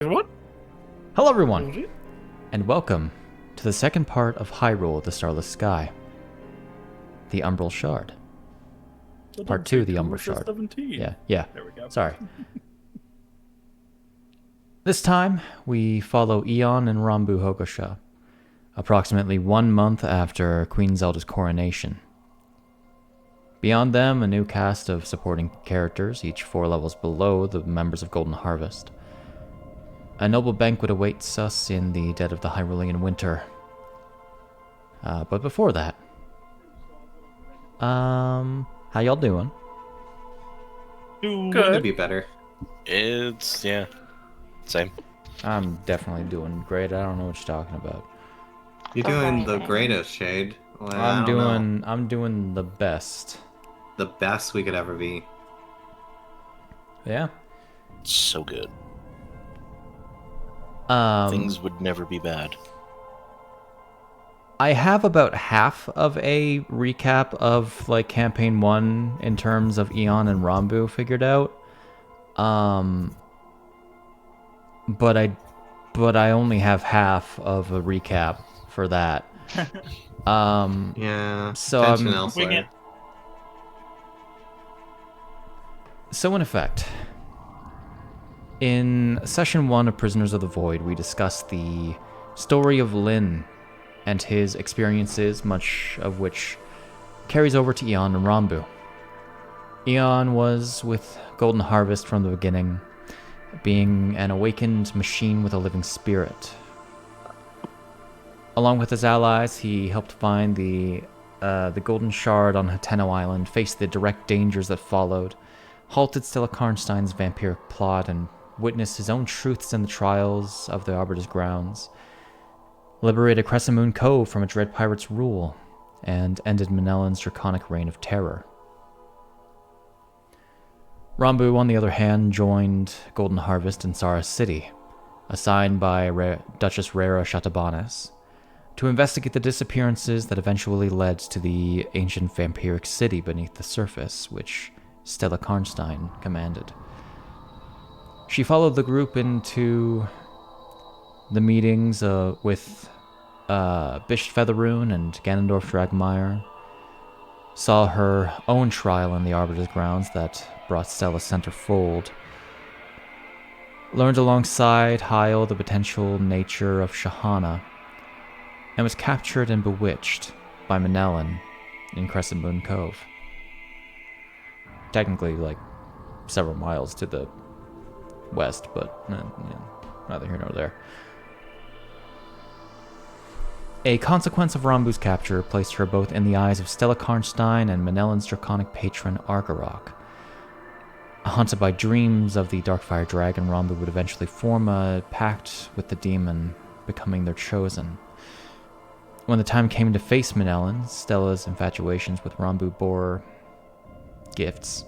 What? Hello everyone, and welcome to the second part of Hyrule, the Starless Sky. The Umbral Shard. Part 2, the Umbral Shard. 17. Yeah. There we go. Sorry. This time, we follow Eon and Rambu Hogo-sha, approximately 1 month after Queen Zelda's coronation. Beyond them, a new cast of supporting characters, each 4 levels below the members of Golden Harvest. A noble banquet awaits us in the dead of the Hyrulean winter. But before that, how y'all doing? Good. Could be better. Same. I'm definitely doing great. I don't know what you're talking about. You're doing the greatest, Shade. Well, I'm doing the best. the best we could ever be. Yeah. So good. Things would never be bad. I have about half of a recap of like campaign 1 in terms of Eon and Rambu figured out. But I only have half of a recap for that. Yeah. So attention I'm elsewhere. So in effect, in session 1 of Prisoners of the Void, we discussed the story of Lyn and his experiences, much of which carries over to Eon and Rambu. Eon was with Golden Harvest from the beginning, being an awakened machine with a living spirit. Along with his allies, he helped find the Golden Shard on Hateno Island, faced the direct dangers that followed, halted Stella Karnstein's vampiric plot, and witnessed his own truths in the trials of the Arbiter's grounds, liberated Crescent Moon Cove from a dread pirate's rule, and ended Manellan's draconic reign of terror. Rambu, on the other hand, joined Golden Harvest in Sara City, assigned by Duchess Rara Shatabanes, to investigate the disappearances that eventually led to the ancient vampiric city beneath the surface, which Stella Karnstein commanded. She followed the group into the meetings with Bisht Featherrune and Ganondorf Dragmire, saw her own trial in the Arbiter's grounds that brought Stella centerfold, learned alongside Hyel the potential nature of Shahana, and was captured and bewitched by Manellan in Crescent Moon Cove. Technically, like, several miles to the west, but neither here nor there. A consequence of Rambu's capture placed her both in the eyes of Stella Karnstein and Manellan's draconic patron Argarok. Haunted by dreams of the Darkfire Dragon, Rambu would eventually form a pact with the demon, becoming their chosen. When the time came to face Manellan, Stella's infatuations with Rambu bore gifts,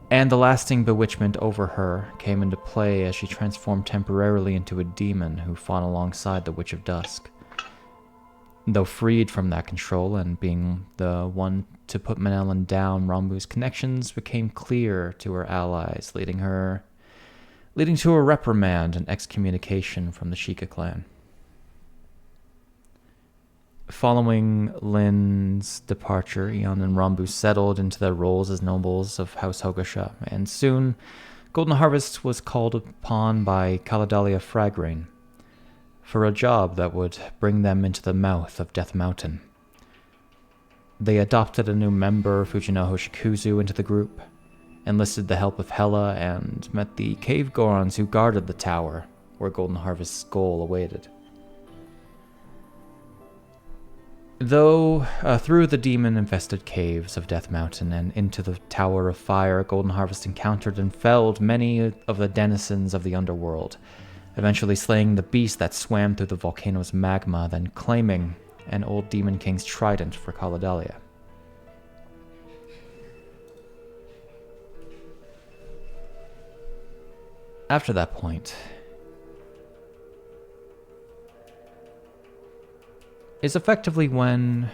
and the lasting bewitchment over her came into play as she transformed temporarily into a demon who fought alongside the Witch of Dusk. Though freed from that control and being the one to put Manellan down, Rambu's connections became clear to her allies, leading to a reprimand and excommunication from the Sheikah clan. Following Lyn's departure, Eon and Rambu settled into their roles as nobles of House Hogo-sha, and soon Golden Harvest was called upon by Caladalia Fragrain for a job that would bring them into the mouth of Death Mountain. They adopted a new member, Fujinoho Shikuzu, into the group, enlisted the help of Hela, and met the cave Gorons who guarded the tower where Golden Harvest's goal awaited. Though through the demon-infested caves of Death Mountain and into the Tower of Fire, Golden Harvest encountered and felled many of the denizens of the underworld, eventually slaying the beast that swam through the volcano's magma, then claiming an old Demon King's trident for Caladalia. After that point is effectively when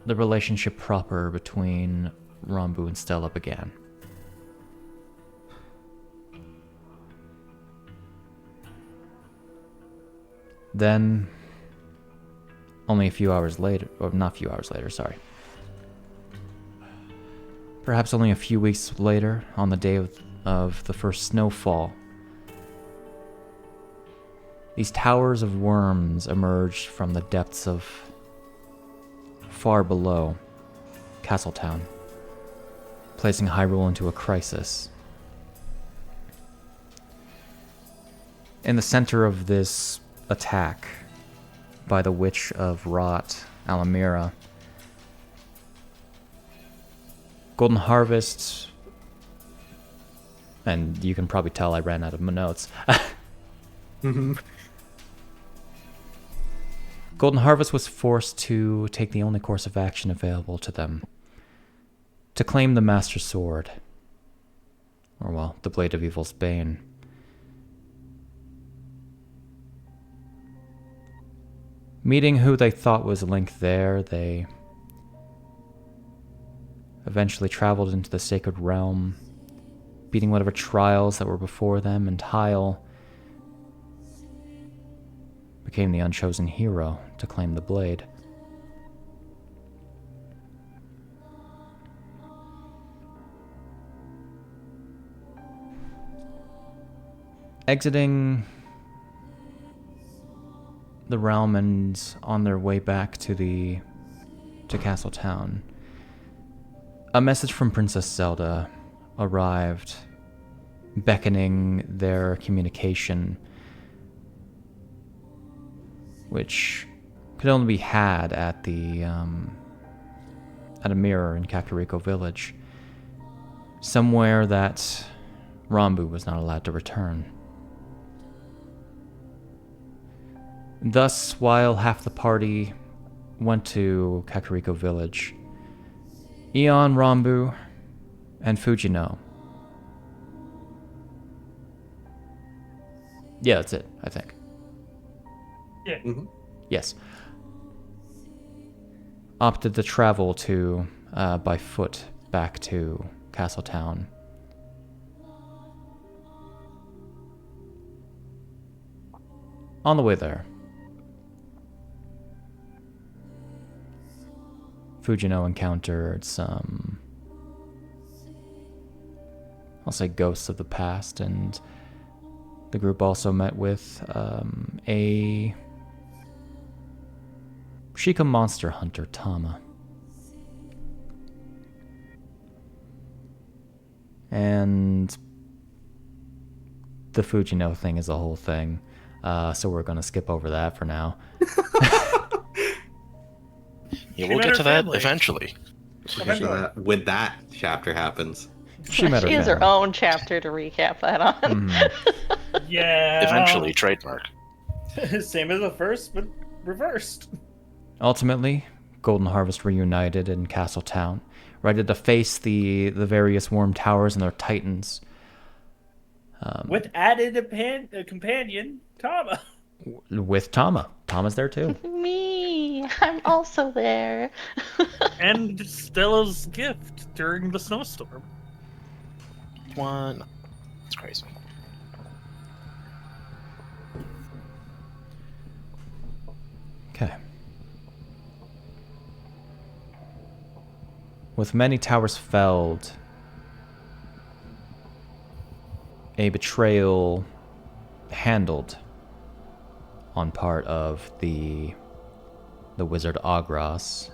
the relationship proper between Rambu and Stella began. Then, only a few hours later, or not a few hours later, sorry. Perhaps only a few weeks later, on the day of the first snowfall, these towers of worms emerged from the depths of far below Castletown, placing Hyrule into a crisis. In the center of this attack by the Witch of Rot, Amelia, Golden Harvest, and you can probably tell I ran out of my notes. Golden Harvest was forced to take the only course of action available to them, to claim the Master Sword, or well, the Blade of Evil's Bane. Meeting who they thought was Link there, they eventually traveled into the Sacred Realm, beating whatever trials that were before them, and Tile became the unchosen hero to claim the blade. Exiting the realm and on their way back to Castletown, a message from Princess Zelda arrived, beckoning their communication, which could only be had at a mirror in Kakariko Village, somewhere that Rambu was not allowed to return. Thus, while half the party went to Kakariko Village, Eon, Rambu, and Fujino. Yeah, that's it, I think. Yeah. Mm-hmm. Yes. Opted to travel by foot back to Castletown. On the way there, Fujino encountered some, I'll say, ghosts of the past, and the group also met with a Sheikah monster hunter, Tama. And the Fujino thing is a whole thing, so we're going to skip over that for now. Yeah, we'll get to that eventually. When that chapter happens. She met She has her own chapter to recap that on. Mm-hmm. Yeah. Eventually, trademark. Same as the first, but reversed. Ultimately, Golden Harvest reunited in Castletown, ready to face the various worm towers and their titans. With added a companion, Tama. With Tama. Tama's there too. Me, I'm also there. And Stella's gift during the snowstorm. One. It's crazy. Okay. With many towers felled, a betrayal handled on part of the wizard Agras,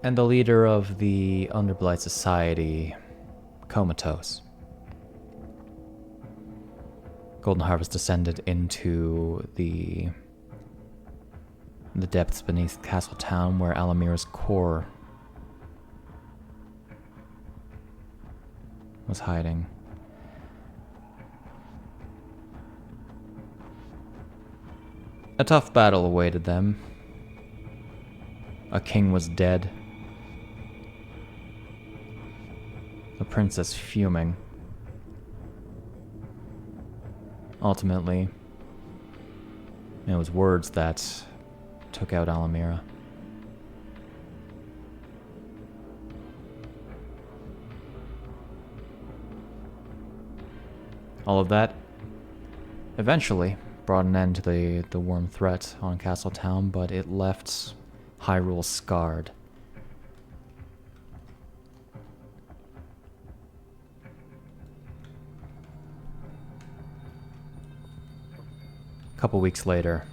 and the leader of the Underblight Society, Comatose. Golden Harvest descended into the depths beneath Castletown, where Alamira's core was hiding. A tough battle awaited them. A king was dead. The princess fuming. Ultimately, it was words that took out Alamira. All of that eventually brought an end to the worm threat on Castletown, but it left Hyrule scarred. A couple weeks later,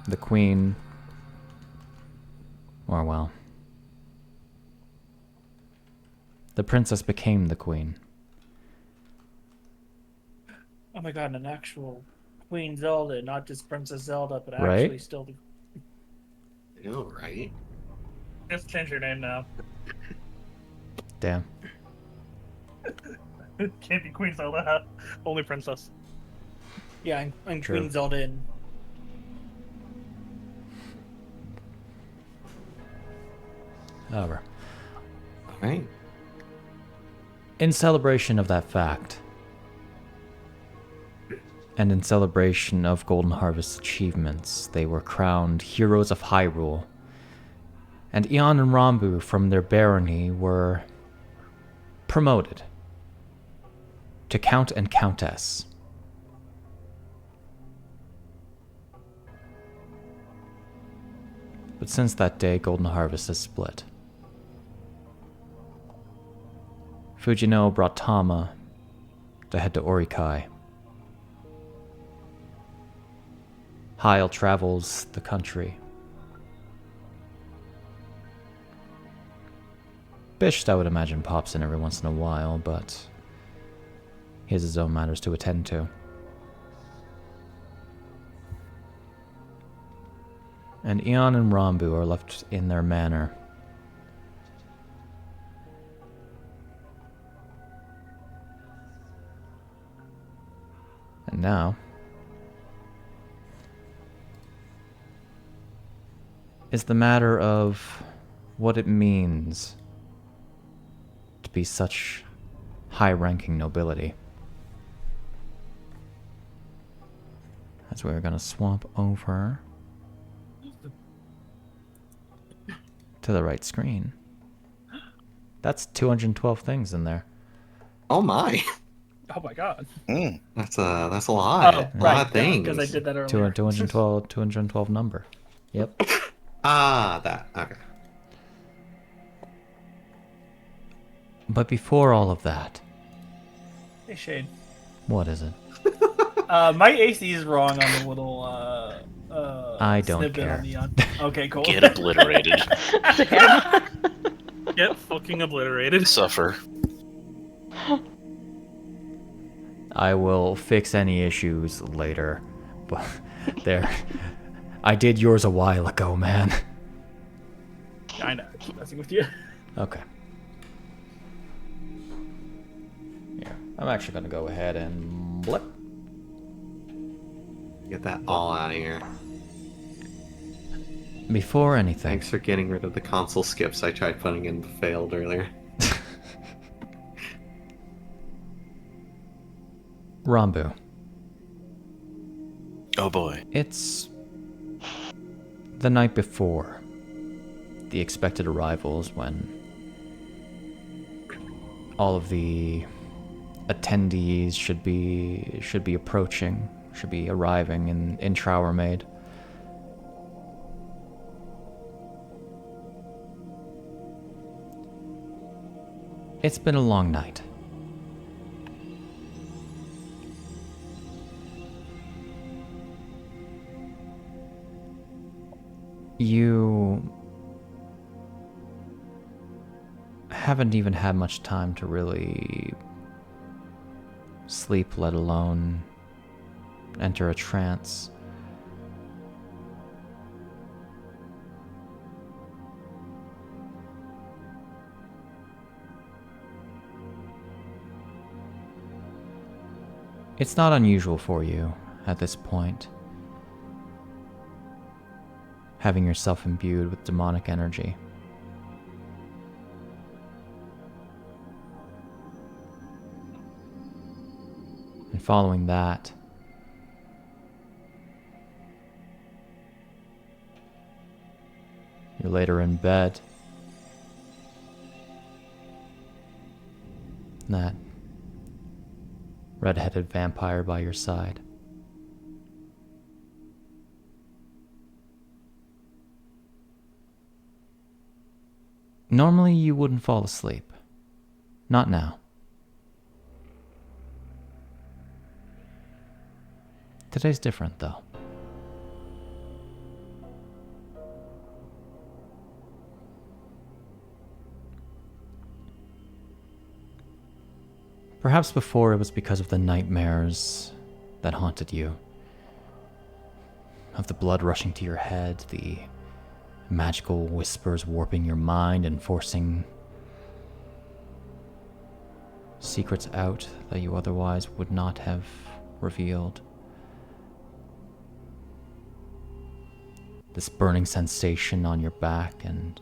the Queen, or well, the princess became the Queen. Oh my god, an actual Queen Zelda, not just Princess Zelda, but Right? actually still the... I know, right? Just change your name now. Damn. Can't be Queen Zelda, only Princess. Yeah, I'm True. Queen Zelda in... However, Alright. in celebration of that fact, and in celebration of Golden Harvest's achievements, they were crowned Heroes of Hyrule. And Eon and Rambu from their barony were promoted to Count and Countess. But since that day, Golden Harvest has split. Fujino brought Tama to head to Orikai. Hyle travels the country. Bisht, I would imagine, pops in every once in a while, but he has his own matters to attend to. And Eon and Rambu are left in their manor. And now is the matter of what it means to be such high-ranking nobility. As we're gonna swap over to the right screen. That's 212 things in there. Oh my. Oh my god. That's a lot. Oh, A right, lot of things. because I did that earlier. 212 number. Yep. That. Okay. But before all of that, Hey, Shane. what is it? My AC is wrong on the little I don't snippet care. on Neon. Okay, cool. Get obliterated. Damn. Get fucking obliterated. Suffer. I will fix any issues later. But there. I did yours a while ago, man. I know. Keep messing with you. Okay. Here. I'm actually gonna go ahead and blip. Get that all out of here. Before anything. Thanks for getting rid of the console skips I tried putting in but failed earlier. Rambu. Oh boy. It's the night before the expected arrivals when all of the attendees should be approaching, should be arriving in Trowermaid. It's been a long night. You haven't even had much time to really sleep, let alone enter a trance. It's not unusual for you at this point, having yourself imbued with demonic energy. And following that, you're later in bed. red-headed vampire by your side. Normally you wouldn't fall asleep. Not now. Today's different, though. Perhaps before it was because of the nightmares that haunted you. Of the blood rushing to your head, the magical whispers warping your mind and forcing secrets out that you otherwise would not have revealed. This burning sensation on your back and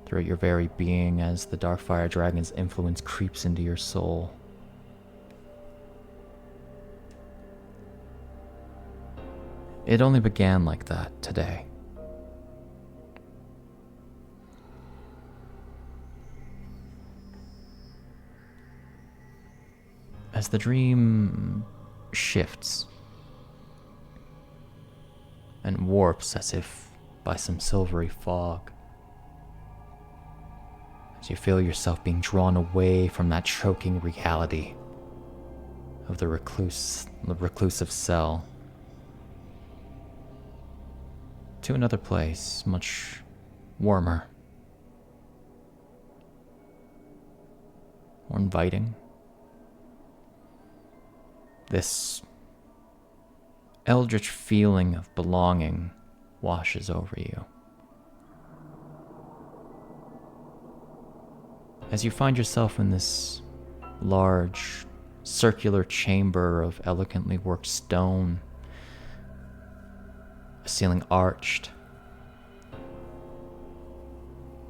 throughout your very being as the Darkfire Dragon's influence creeps into your soul. It only began like that today. As the dream shifts and warps as if by some silvery fog, as you feel yourself being drawn away from that choking reality of the reclusive cell to another place much warmer, more inviting. This eldritch feeling of belonging washes over you. As you find yourself in this large, circular chamber of elegantly worked stone, a ceiling arched,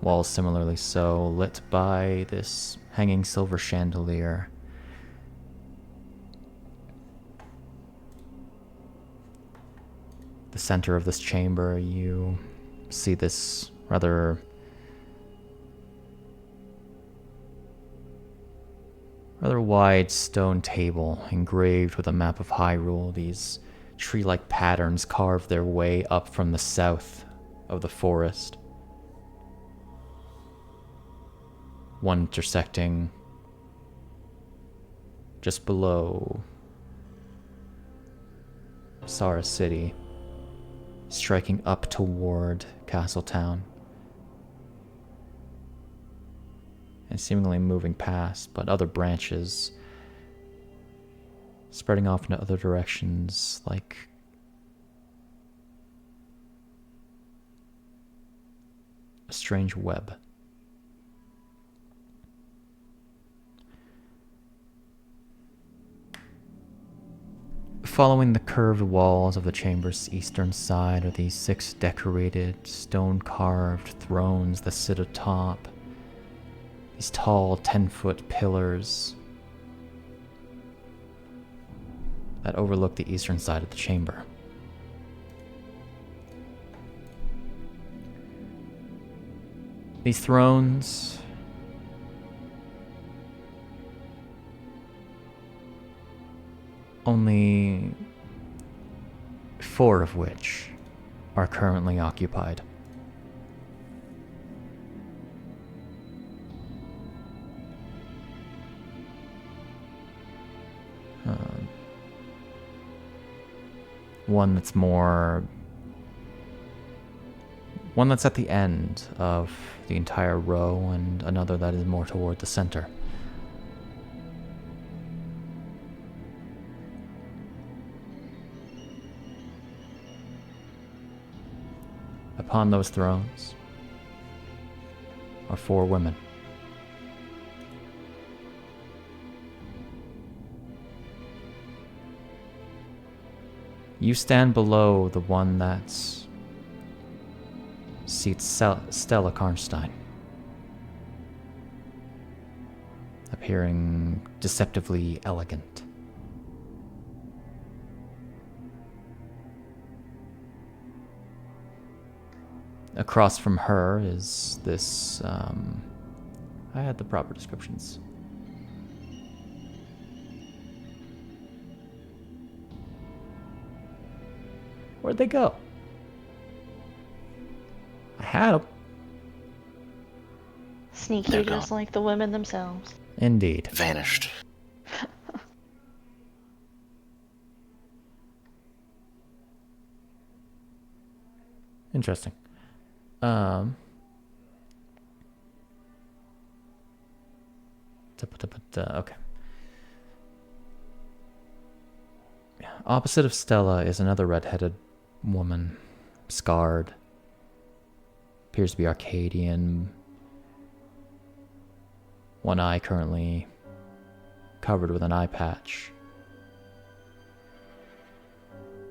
walls similarly so, lit by this hanging silver chandelier. The center of this chamber, you see this rather wide stone table engraved with a map of Hyrule. These tree-like patterns carved their way up from the south of the forest, one intersecting just below Sara City, striking up toward Castletown, and seemingly moving past, but other branches spreading off in other directions like a strange web. Following the curved walls of the chamber's eastern side are these 6 decorated, stone-carved thrones that sit atop. These tall, 10-foot pillars that overlook the eastern side of the chamber. These thrones only 4 of which are currently occupied. One that's at the end of the entire row, and another that is more toward the center. Upon those thrones are 4 women. You stand below the one that seats Stella Karnstein, appearing deceptively elegant. Across from her is this, I had the proper descriptions. Where'd they go? I had them. Sneaky They're just like the women themselves. Indeed. Vanished. Interesting. Okay. Opposite of Stella is another red-headed woman, scarred. Appears to be Arcadian. One eye currently covered with an eye patch.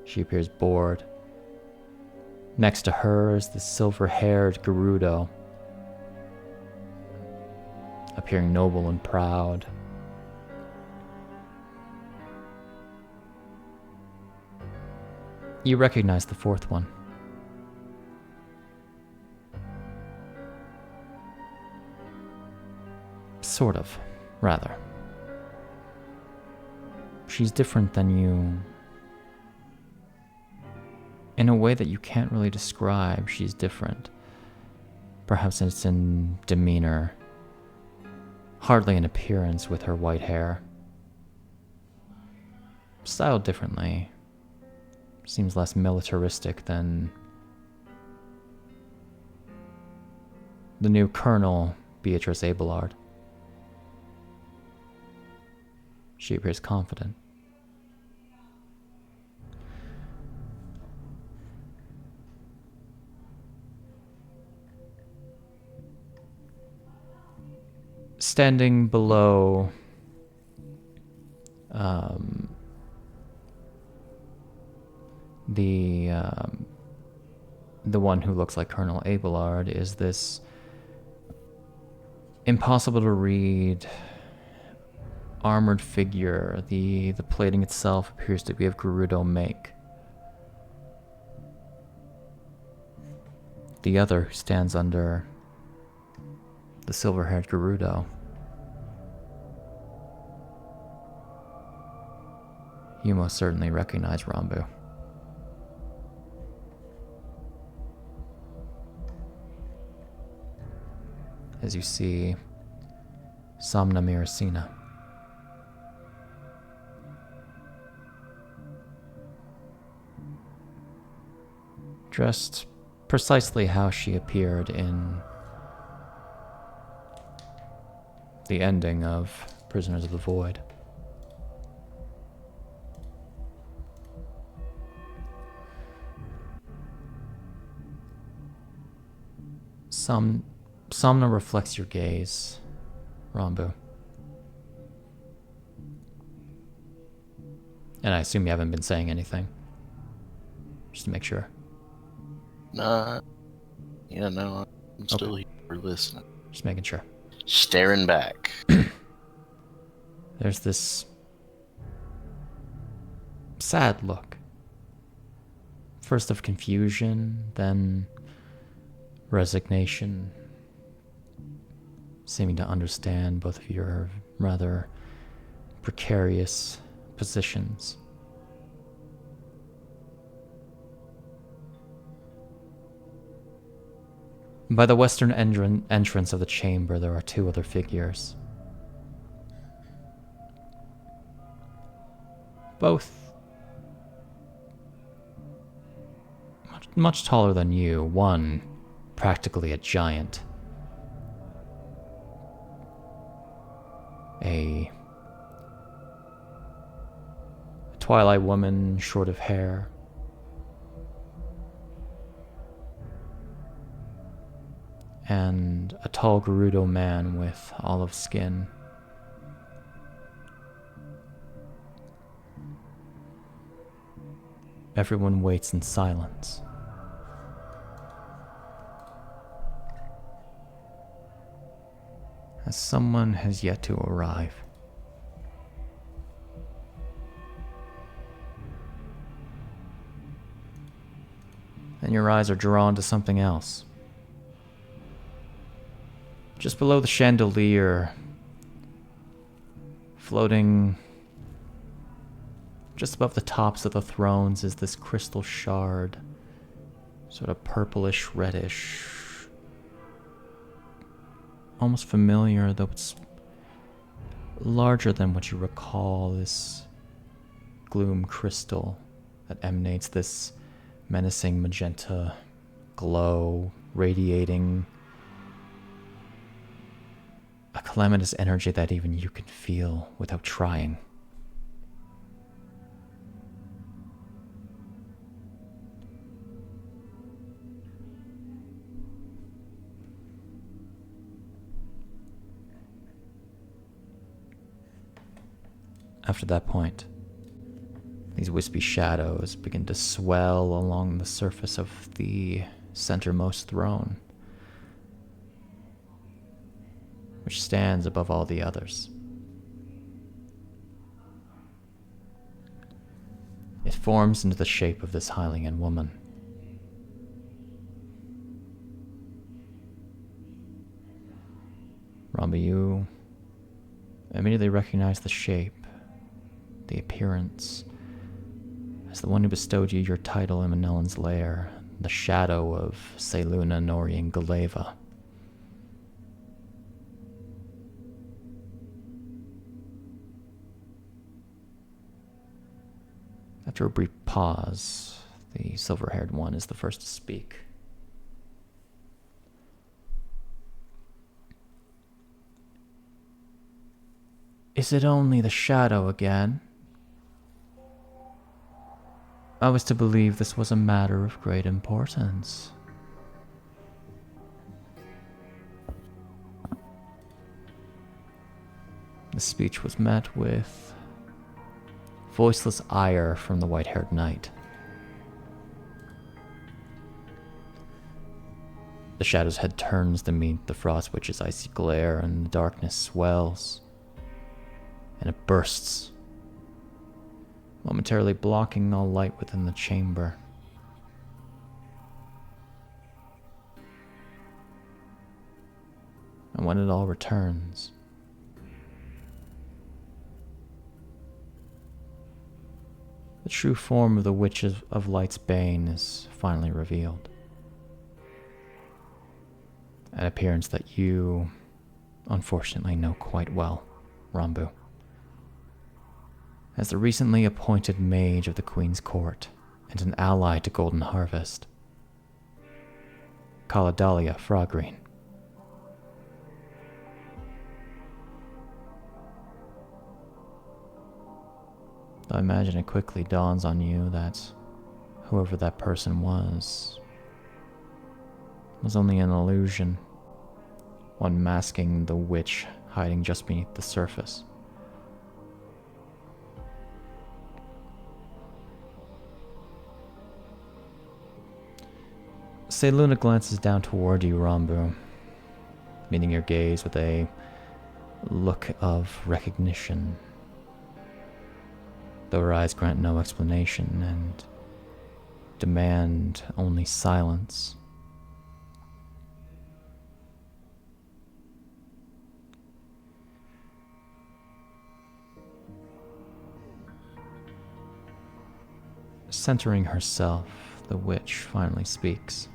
She appears bored. Next to her is the silver-haired Gerudo, appearing noble and proud. You recognize the fourth one. Sort of, rather. She's different than you. In a way that you can't really describe, she's different. Perhaps it's in demeanor. Hardly in appearance with her white hair. Styled differently. Seems less militaristic than the new Colonel, Beatrice Abelard. She appears confident. Standing below the one who looks like Colonel Abelard is this impossible to read armored figure. The plating itself appears to be of Gerudo make. The other who stands under the silver-haired Gerudo. You most certainly recognize Rambu. As you see Somna Miracina. Dressed precisely how she appeared in the ending of Prisoners of the Void. Somna reflects your gaze, Rambu. And I assume you haven't been saying anything. Just to make sure. Nah. Yeah, no, I'm still here listening. Just making sure. Staring back. There's this sad look. First of confusion, then resignation. Seeming to understand both of your rather precarious positions. By the western entrance of the chamber, there are two other figures. Both much taller than you, one practically a giant. A twilight woman, short of hair. And a tall Gerudo man with olive skin. Everyone waits in silence. As someone has yet to arrive. And your eyes are drawn to something else. Just below the chandelier, floating Just above the tops of the thrones is this crystal shard. Sort of purplish, reddish. Almost familiar, though it's larger than what you recall. This gloom crystal that emanates this menacing magenta glow, radiating a calamitous energy that even you can feel without trying. After that point, these wispy shadows begin to swell along the surface of the centermost throne, which stands above all the others. It forms into the shape of this Hylian woman. Rambu, you immediately recognize the shape, the appearance, as the one who bestowed you your title in Manellan's lair, the shadow of Seluna Norian Galeva. After a brief pause, the silver-haired one is the first to speak. Is it only the shadow again? I was to believe this was a matter of great importance. The speech was met with voiceless ire from the white-haired knight. The shadow's head turns to meet the frost witch's icy glare, and the darkness swells, and it bursts, momentarily blocking all light within the chamber. And when it all returns, the true form of the Witch of Light's Bane is finally revealed. An appearance that you, unfortunately, know quite well, Rambu. As the recently appointed mage of the Queen's Court and an ally to Golden Harvest, Kaladalia Frogreen. I imagine it quickly dawns on you that whoever that person was only an illusion, one masking the witch hiding just beneath the surface. Seluna glances down toward you, Rambu, meeting your gaze with a look of recognition, though her eyes grant no explanation and demand only silence. Centering herself, the witch finally speaks.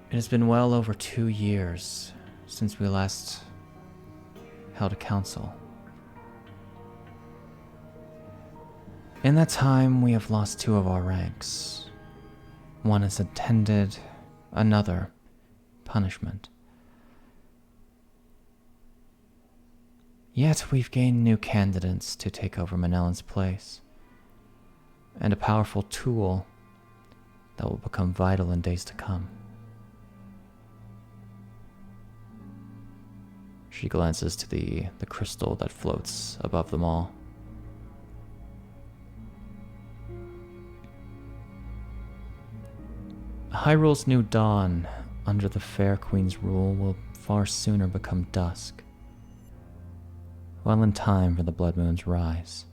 It has been well over 2 years since we last held a council. In that time, we have lost 2 of our ranks. One is intended, another punishment. Yet we've gained new candidates to take over Manellan's place, and a powerful tool that will become vital in days to come. She glances to the crystal that floats above them all. Hyrule's new dawn under the fair queen's rule will far sooner become dusk, well in time for the blood moon's rise.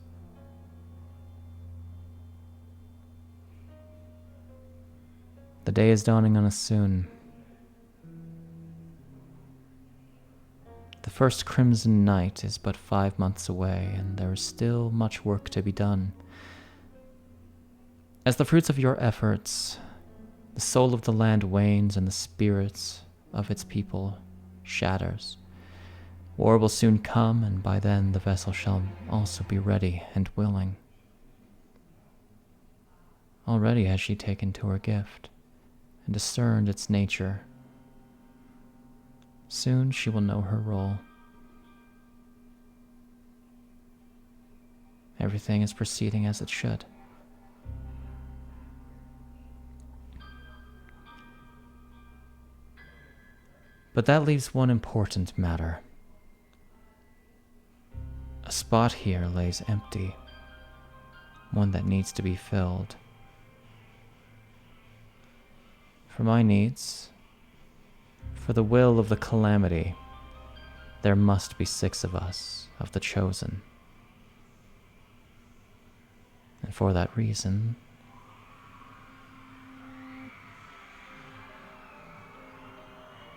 The day is dawning on us soon. first Crimson Night is but 5 months away, and there is still much work to be done. As the fruits of your efforts, the soul of the land wanes and the spirits of its people shatters. War will soon come, and by then the vessel shall also be ready and willing. Already has she taken to her gift and discerned its nature. Soon she will know her role. Everything is proceeding as it should. But that leaves one important matter. A spot here lays empty, one that needs to be filled. For my needs, for the will of the calamity, there must be 6 of us, of the chosen. And for that reason,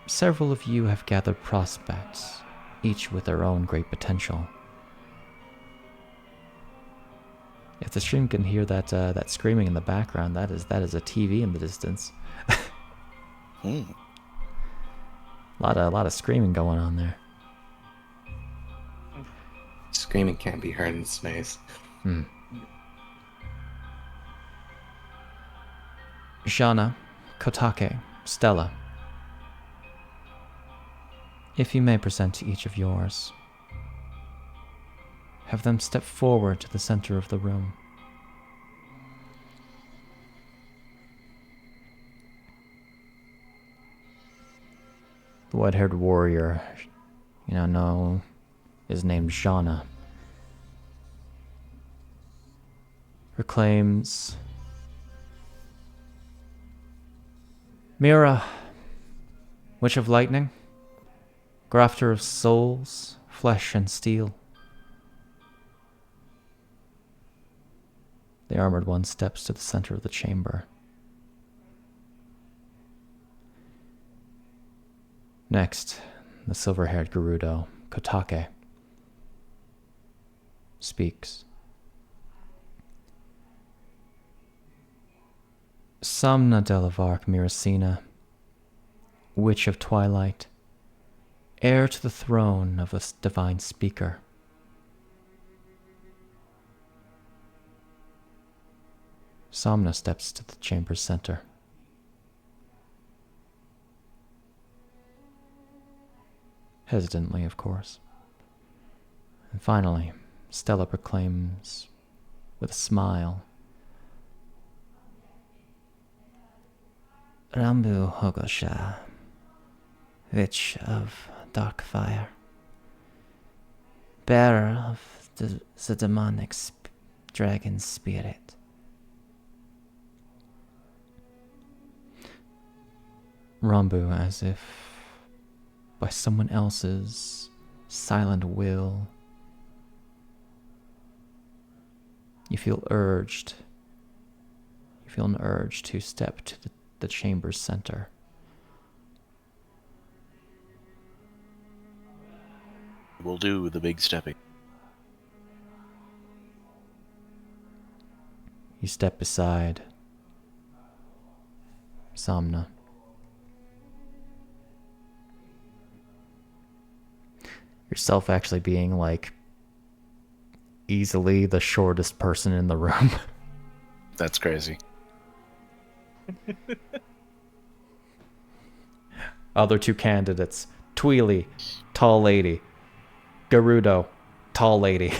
several of you have gathered prospects, each with their own great potential. If the stream can hear that screaming in the background, that is a TV in the distance. A lot of screaming going on there. Screaming can't be heard in space. Shana, Kotake, Stella. If you may present to each of yours, have them step forward to the center of the room. The white-haired warrior, is named Shana, proclaims, Mira, Witch of Lightning, Grafter of souls, flesh and steel. The armored one steps to the center of the chamber. Next, the silver-haired Gerudo, Kotake, speaks. Samna Delavark Miracina, Witch of Twilight, heir to the throne of the divine speaker. Samna steps to the chamber's center. Hesitantly, of course. And finally, Stella proclaims, with a smile, Rambu Hogo-sha, Witch of Dark Fire, bearer of the demonic dragon spirit. Rambu, as if by someone else's silent will, you feel an urge to step to the chamber's center. We'll do the big stepping. You step beside Samna. Yourself actually being like easily the shortest person in the room. That's crazy. Other 2 candidates, Tweely, tall lady, Gerudo, tall lady.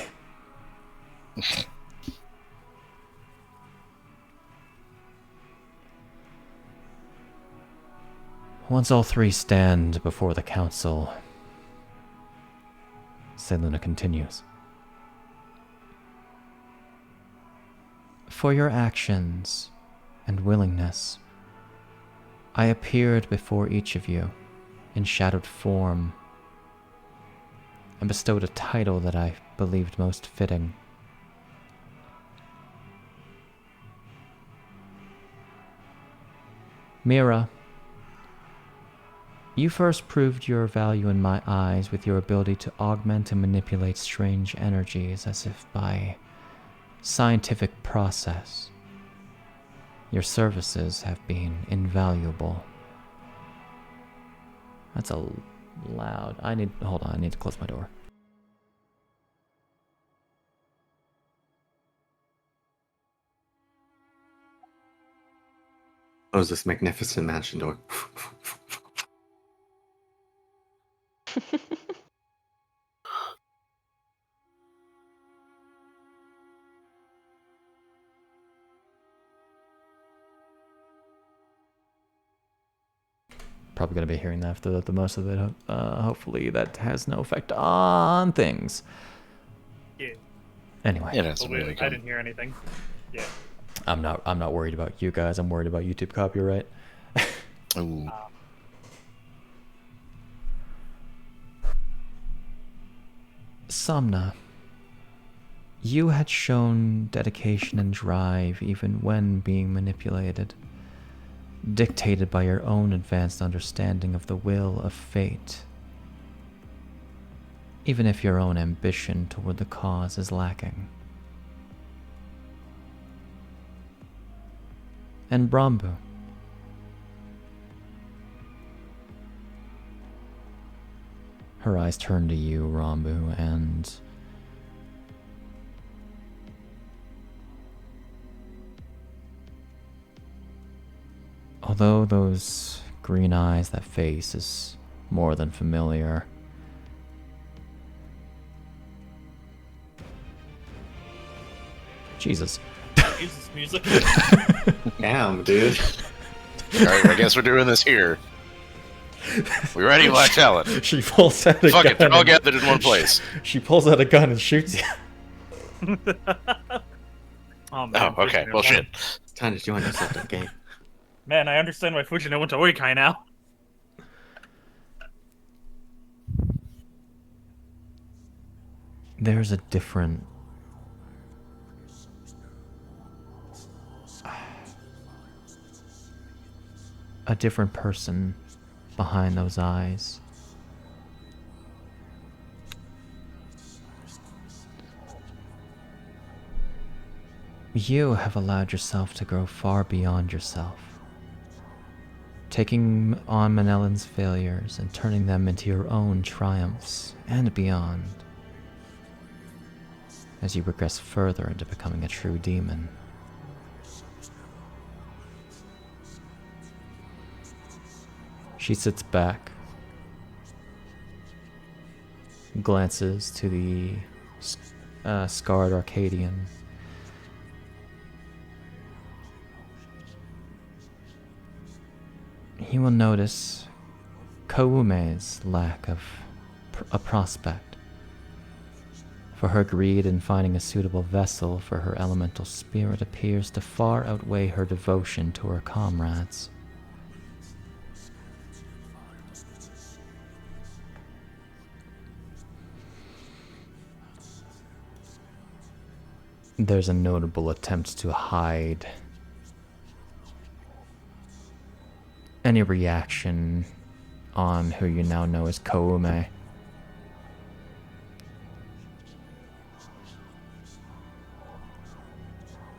Once all 3 stand before the council, Seluna continues. For your actions and willingness, I appeared before each of you in shadowed form and bestowed a title that I believed most fitting. Mira, You first proved your value in my eyes with your ability to augment and manipulate strange energies as if by scientific process. Your services have been invaluable. That's a loud... Hold on, I need to close my door. Close this magnificent mansion door. Probably going to be hearing that for the most of it. Hopefully that has no effect on things. Yeah. Anyway. It has Oh, to wait, really I didn't hear anything. Yeah. I'm not worried about you guys. I'm worried about YouTube copyright. Ooh. Somna, you had shown dedication and drive even when being manipulated, dictated by your own advanced understanding of the will of fate, even if your own ambition toward the cause is lacking. And Rambu, her eyes turned to you, Rambu, and although those green eyes, that face is more than familiar, Jesus. Jesus music. Damn, dude. Alright, I guess we're doing this here. We ready, Black Talon? She pulls out a Fuck gun. it, they're all and- gathered in one place. She pulls out a gun and shoots you. Oh, man, Oh, okay, Fujina well won. shit. It's time to join us at the game. Man, I understand why Fujina went to Oikai now. There's a different... a different person behind those eyes. You have allowed yourself to grow far beyond yourself, taking on Manellan's failures and turning them into your own triumphs and beyond, as you progress further into becoming a true demon. She sits back, glances to the scarred Arcadian. You will notice Koume's lack of a prospect. For her greed in finding a suitable vessel for her elemental spirit appears to far outweigh her devotion to her comrades. There's a notable attempt to hide any reaction on who you now know as Koume.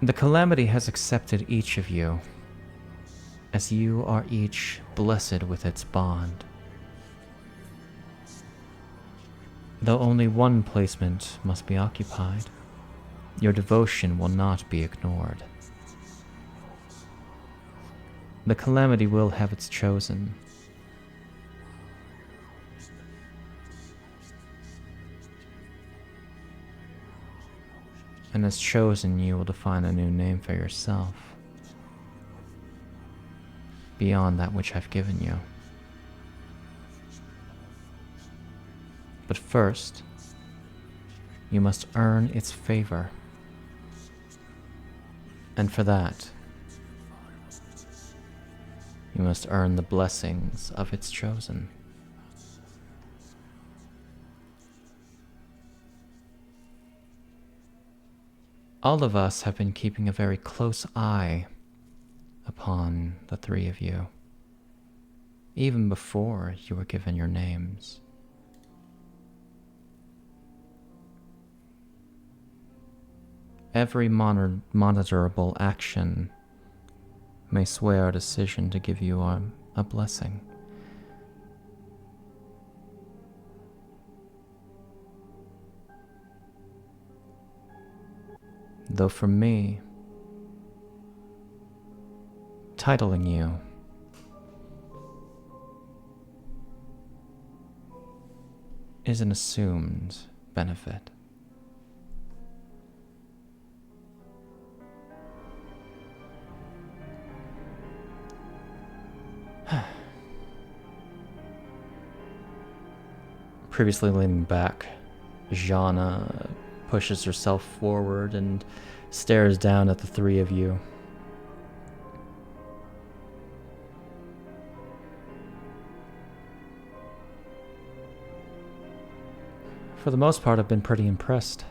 The Calamity has accepted each of you, as you are each blessed with its bond. Though only one placement must be occupied, your devotion will not be ignored. The Calamity will have its chosen. And as chosen, you will define a new name for yourself, beyond that which I've given you. But first, you must earn its favor. And for that, you must earn the blessings of its chosen. All of us have been keeping a very close eye upon the three of you, even before you were given your names. Every monitorable action may sway our decision to give you a blessing. Though for me, titling you is an assumed benefit. Previously leaning back, Jana pushes herself forward and stares down at the three of you. For the most part, I've been pretty impressed.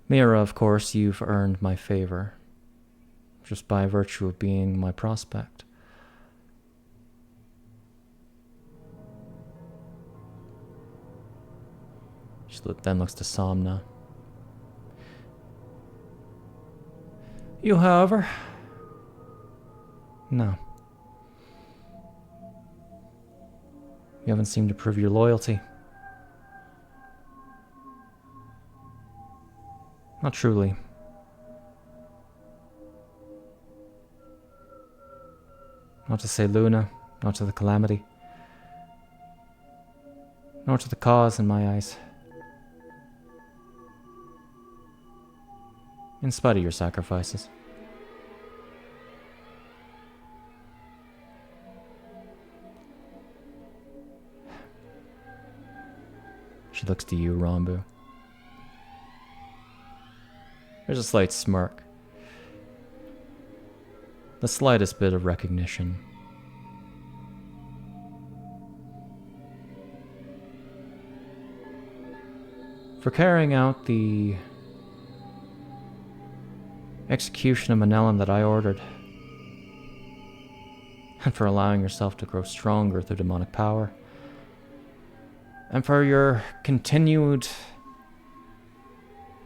Mira, of course, you've earned my favor, just by virtue of being my prospect. She then looks to Somna. You, however, no. You haven't seemed to prove your loyalty. Not truly. Not to say Luna, not to the Calamity, nor to the cause in my eyes. In spite of your sacrifices. She looks to you, Rambu. There's a slight smirk. The slightest bit of recognition. For carrying out the execution of Manellan that I ordered, and for allowing yourself to grow stronger through demonic power, and for your continued,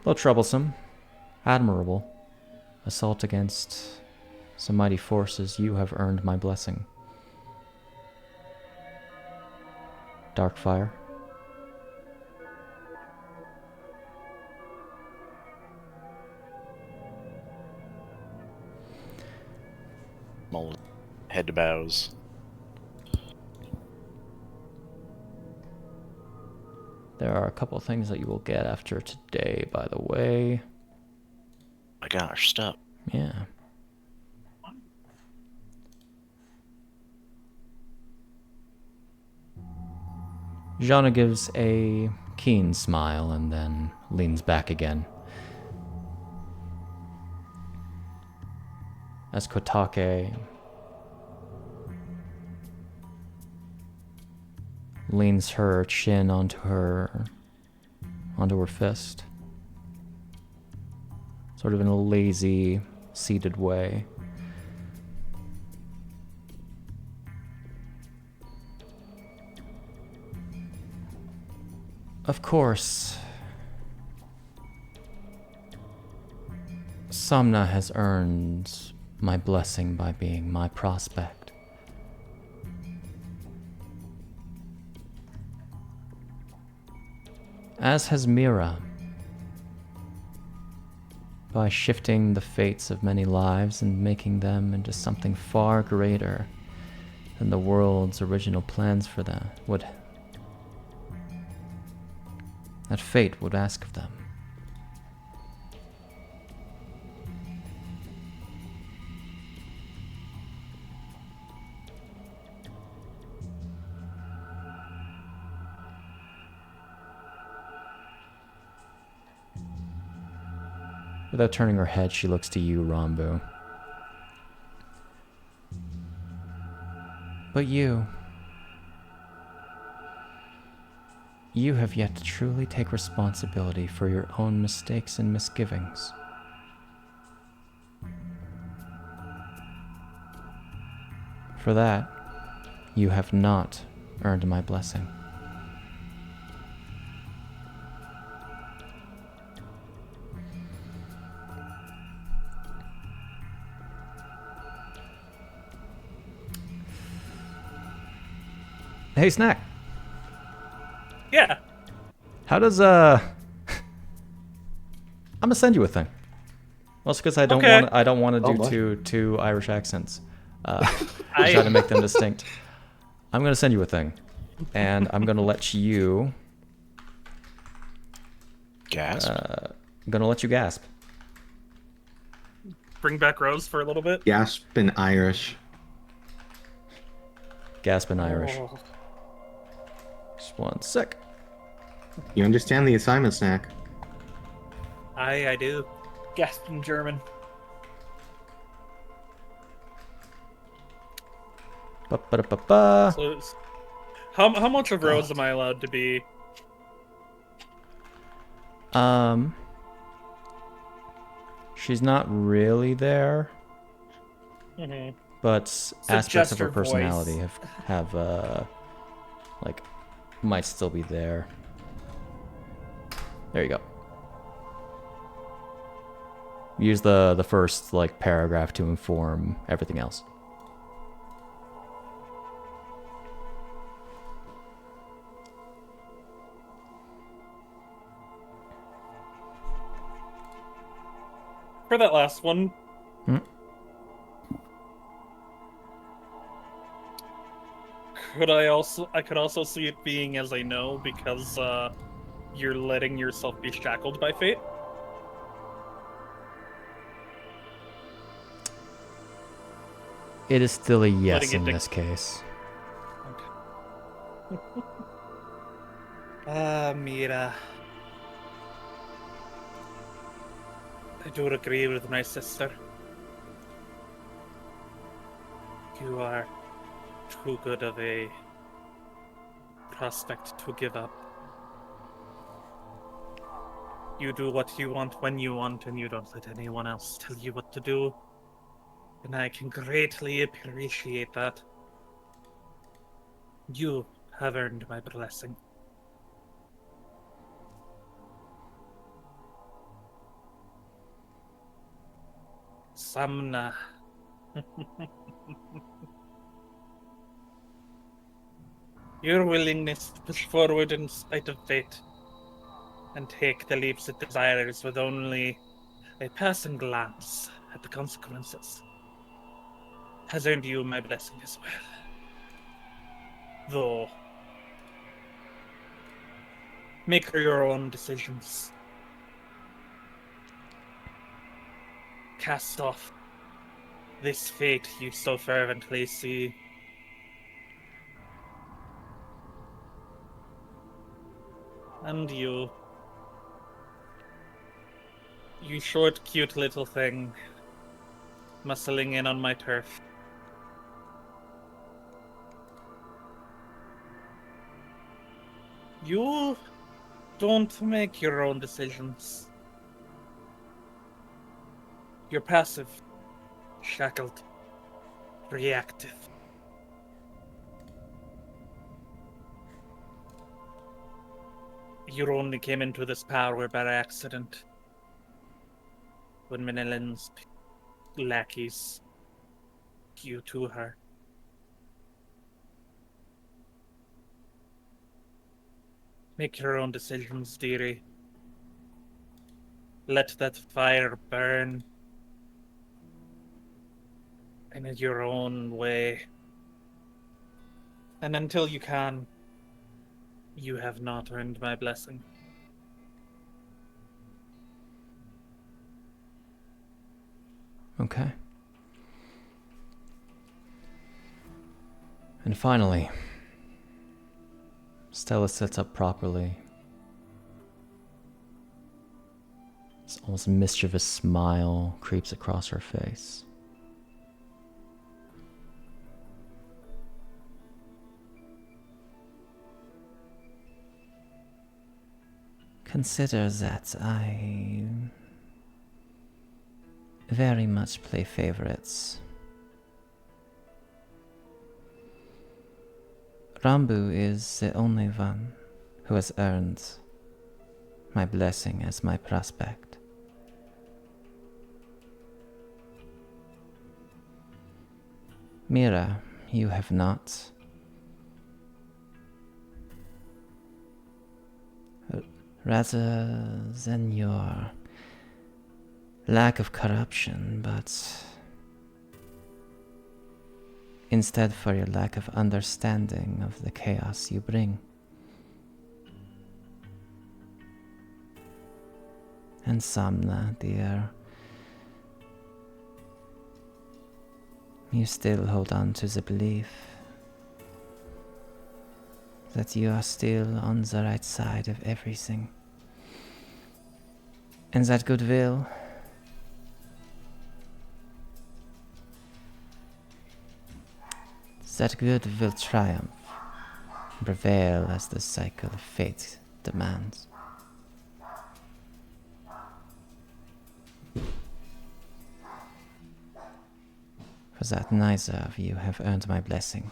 though troublesome, admirable, assault against some mighty forces, you have earned my blessing. Darkfire. Head to bows. There are a couple of things that you will get after today, by the way. My gosh, stop. Yeah. Jana gives a keen smile and then leans back again. As Kotake leans her chin onto her fist, sort of in a lazy, seated way. Of course, Somna has earned my blessing by being my prospect. As has Mira, by shifting the fates of many lives and making them into something far greater than the world's original plans for them that fate would ask of them. Without turning her head, she looks to you, Rambu. But you have yet to truly take responsibility for your own mistakes and misgivings. For that, you have not earned my blessing. Hey, Snak. Yeah. How does I'm gonna send you a thing. Also, because I don't Okay. want I don't want to Oh, do boy. two Irish accents. I- Try to make them distinct. I'm gonna send you a thing, and I'm gonna let you. Gas. I'm gonna let you gasp. Bring back Rose for a little bit. Gasp in Irish. Gasp in Irish. Oh. Just one sec. You understand the assignment, Snack? I do. Gasp in German. Ba-ba-da-ba-ba. So how much of Rose am I allowed to be? She's not really there, Mhm. but aspects of her her voice. personality have like might still be there. There you go. Use the first like paragraph to inform everything else. For that last one. Hmm? I could also see it being as a no because you're letting yourself be shackled by fate. It is still a yes Letting it in dic- this case. Mira. I do agree with my sister. You are too good of a prospect to give up. You do what you want when you want, and you don't let anyone else tell you what to do. And I can greatly appreciate that. You have earned my blessing. Samna. Your willingness to push forward in spite of fate and take the leaps it desires with only a passing glance at the consequences has earned you my blessing as well. Though, make your own decisions. Cast off this fate you so fervently see. And you short, cute little thing, muscling in on my turf. You don't make your own decisions. You're passive, shackled, reactive. You only came into this power by accident. When Menelin's lackeys you to her. Make your own decisions, dearie. Let that fire burn in your own way. And until you can, you have not earned my blessing. Okay. And finally, Stella sits up properly. This almost mischievous smile creeps across her face. Consider that I very much play favorites. Rambu is the only one who has earned my blessing as my prospect. Mira, you have not. Rather than your lack of corruption, but instead for your lack of understanding of the chaos you bring. And Samna, dear, you still hold on to the belief that you are still on the right side of everything. And that goodwill will triumph, prevail as the cycle of fate demands. For that neither of you have earned my blessing.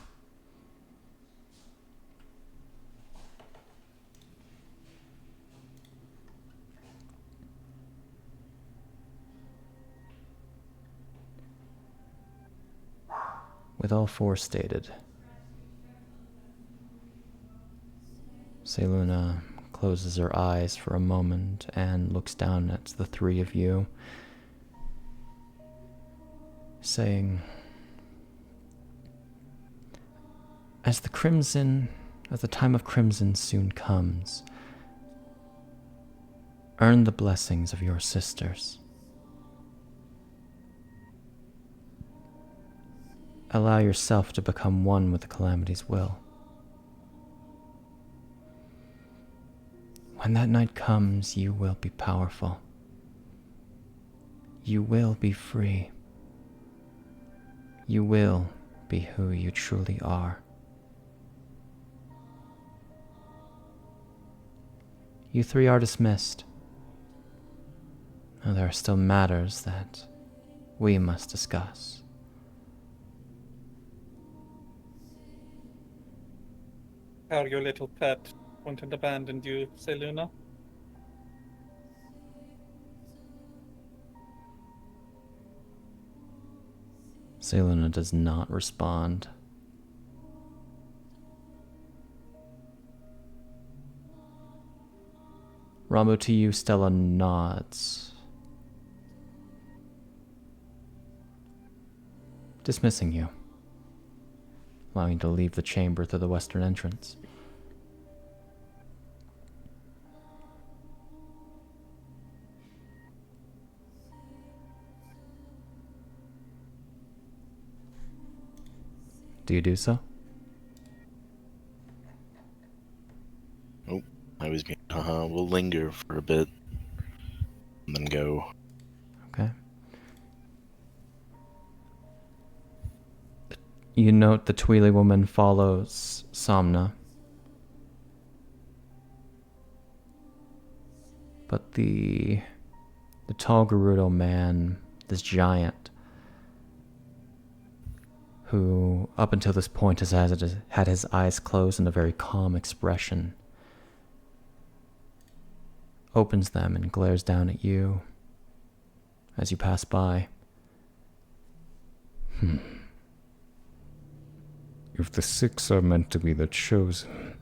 With all four stated, Seluna closes her eyes for a moment and looks down at the three of you, saying, as the time of crimson soon comes, earn the blessings of your sisters. Allow yourself to become one with the Calamity's will. When that night comes, you will be powerful. You will be free. You will be who you truly are. You three are dismissed. Now there are still matters that we must discuss. How your little pet went and abandoned you, Seluna? Seluna does not respond. Rambu, to you, Stella nods, dismissing you, allowing you to leave the chamber through the western entrance. Do you do so? Oh, I was being, we'll linger for a bit and then go. Okay. You note the Tweely woman follows Somna. But the tall Gerudo man, this giant, who up until this point has had his eyes closed in a very calm expression, opens them and glares down at you as you pass by. If the six are meant to be the chosen,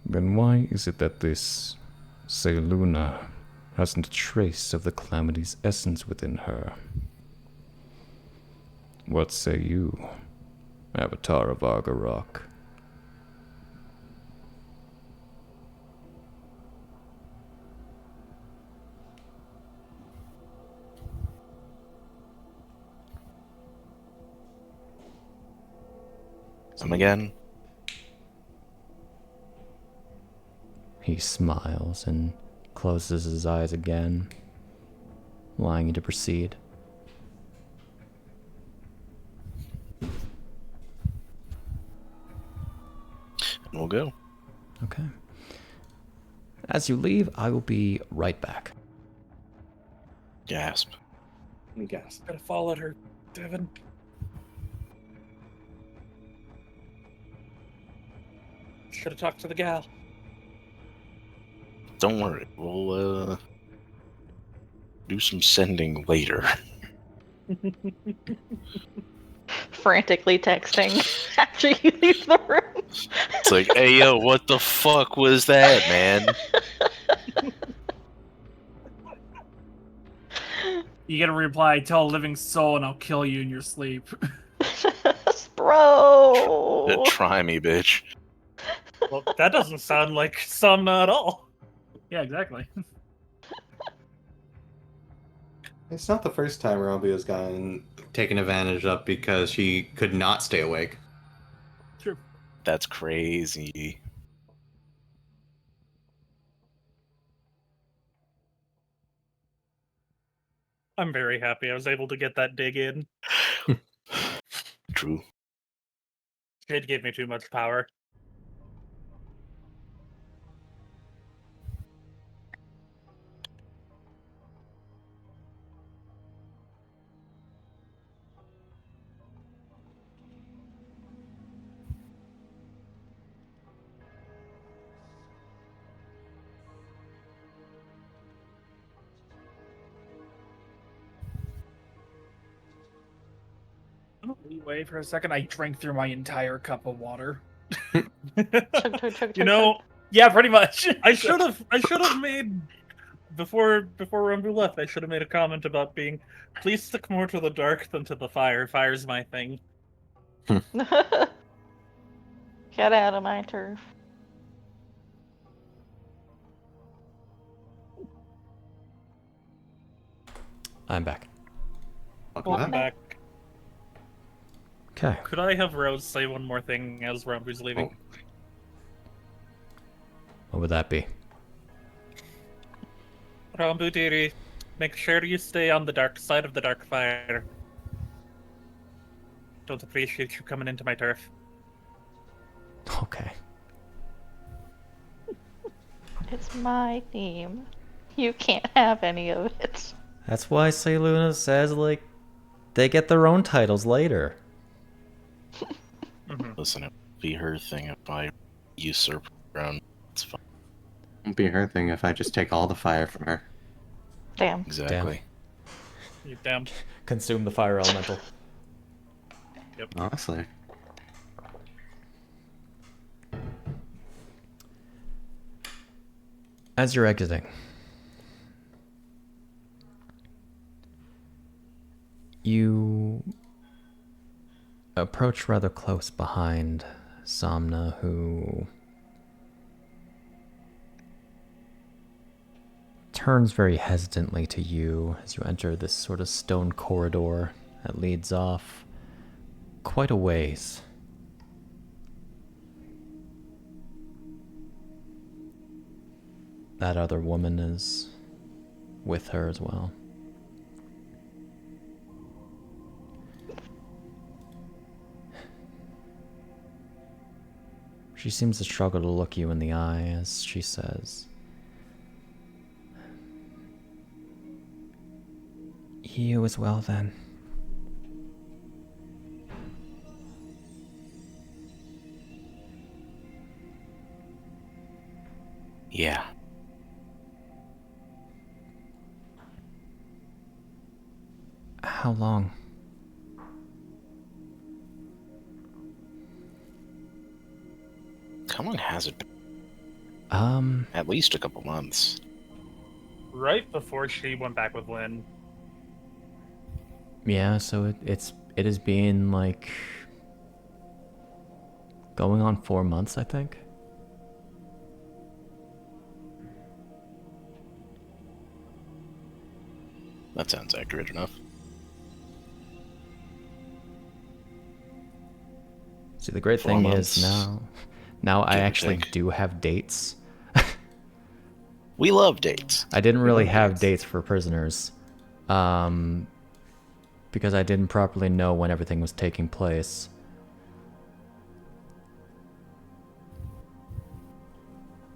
then why is it that this Seluna hasn't a trace of the Calamity's essence within her? What say you, Avatar of Argarok? Come again? He smiles and closes his eyes again, allowing you to proceed. And we'll go. Okay. As you leave, I will be right back. Gasp. Let me guess. Gotta follow her, Devon. Should have talked to the gal. Don't worry, we'll do some sending later. Frantically texting after you leave the room. It's like, hey yo, what the fuck was that, man? You get a reply, tell a living soul and I'll kill you in your sleep. Bro. Try me, bitch. Well, that doesn't sound like Somna at all. Yeah, exactly. It's not the first time Rambu has gotten taken advantage of because she could not stay awake. True. That's crazy. I'm very happy I was able to get that dig in. True. It gave me too much power. Wait for a second. I drank through my entire cup of water. You know, Yeah, pretty much. I should have made before Rambu left. I should have made a comment about being, please stick more to the dark than to the fire. Fire's my thing. Get out of my turf. I'm back. Welcome back. Okay. Could I have Rose say one more thing as Rambu's leaving? Oh. What would that be? Rambu dearie, make sure you stay on the dark side of the dark fire. Don't appreciate you coming into my turf. Okay. It's my theme. You can't have any of it. That's why Seluna says, like, they get their own titles later. Listen, it'll be her thing if I usurp her own. It's fine. Won't be her thing if I just take all the fire from her. Damn. Exactly. You damn. Consume the fire elemental. Honestly. As you're exiting, you approach rather close behind Somna, who turns very hesitantly to you as you enter this sort of stone corridor that leads off quite a ways. That other woman is with her as well. She seems to struggle to look you in the eye as she says, You as well, then. Yeah. How long? How long has it been? At least a couple months. Right before she went back with Lynn. Yeah, so it has been like going on 4 months, I think. That sounds accurate enough. See, the great 4 thing months, is now I give or actually take. do have dates. We love dates. I didn't really love have dates. dates for prisoners, because I didn't properly know when everything was taking place.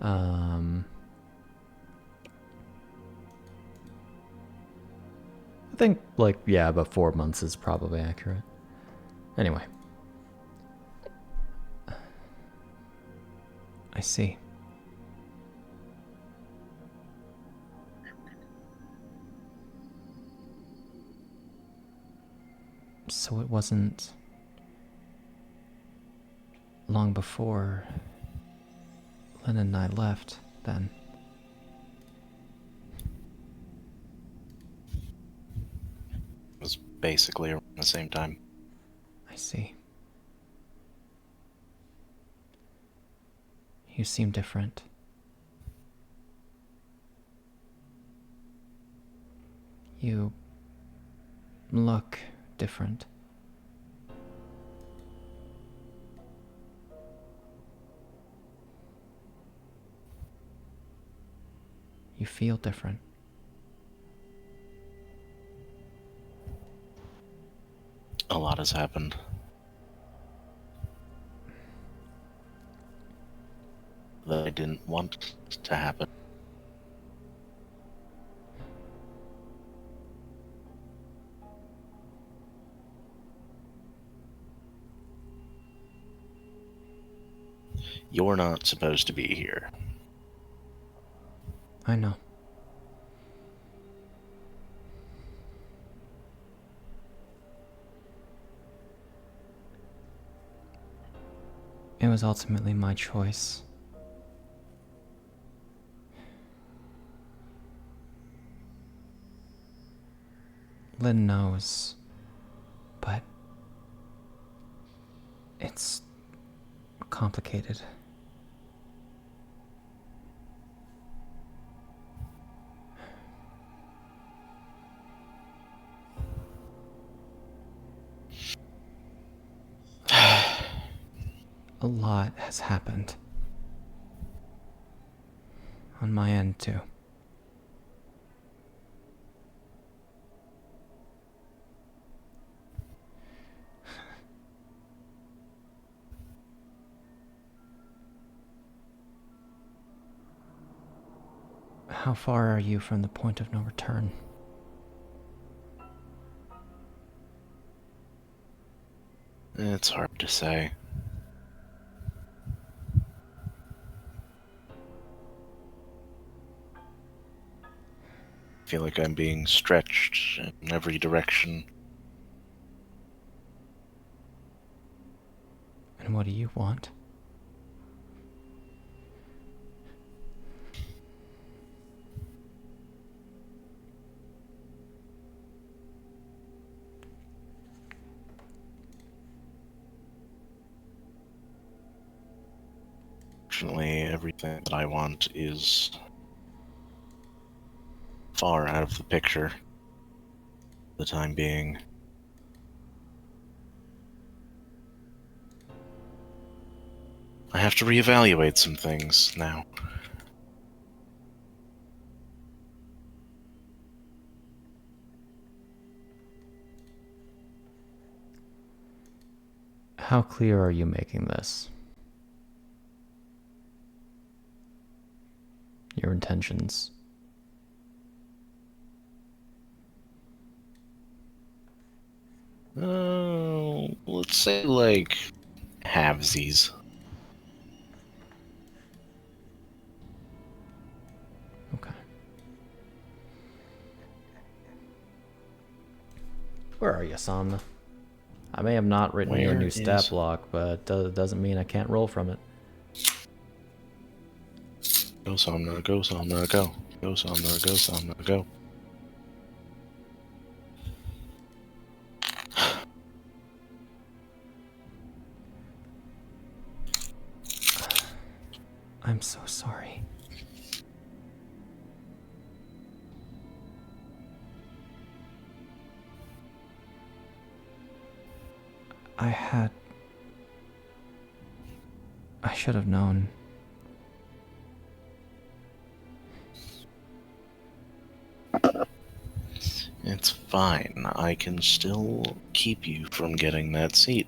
I think, like, yeah, about 4 months is probably accurate. Anyway. I see. So it wasn't long before Lynn and I left, then. It was basically around the same time. I see. You seem different. You look different. You feel different. A lot has happened. That I didn't want to happen. You're not supposed to be here. I know. It was ultimately my choice. Lynn knows, but it's complicated. A lot has happened. On my end, too. How far are you from the point of no return? It's hard to say. I feel like I'm being stretched in every direction. And what do you want? Fortunately, everything that I want is far out of the picture for the time being. I have to reevaluate some things now. How clear are you making this? Your intentions. Let's say like halvesies. Okay. Where are you, Somna? I may have not written you a Where new is- stat block, but doesn't mean I can't roll from it. Go Somna, go Somna, go. Go Somna, go Somna, go. I'm so sorry. I should have known. It's fine. I can still keep you from getting that seat.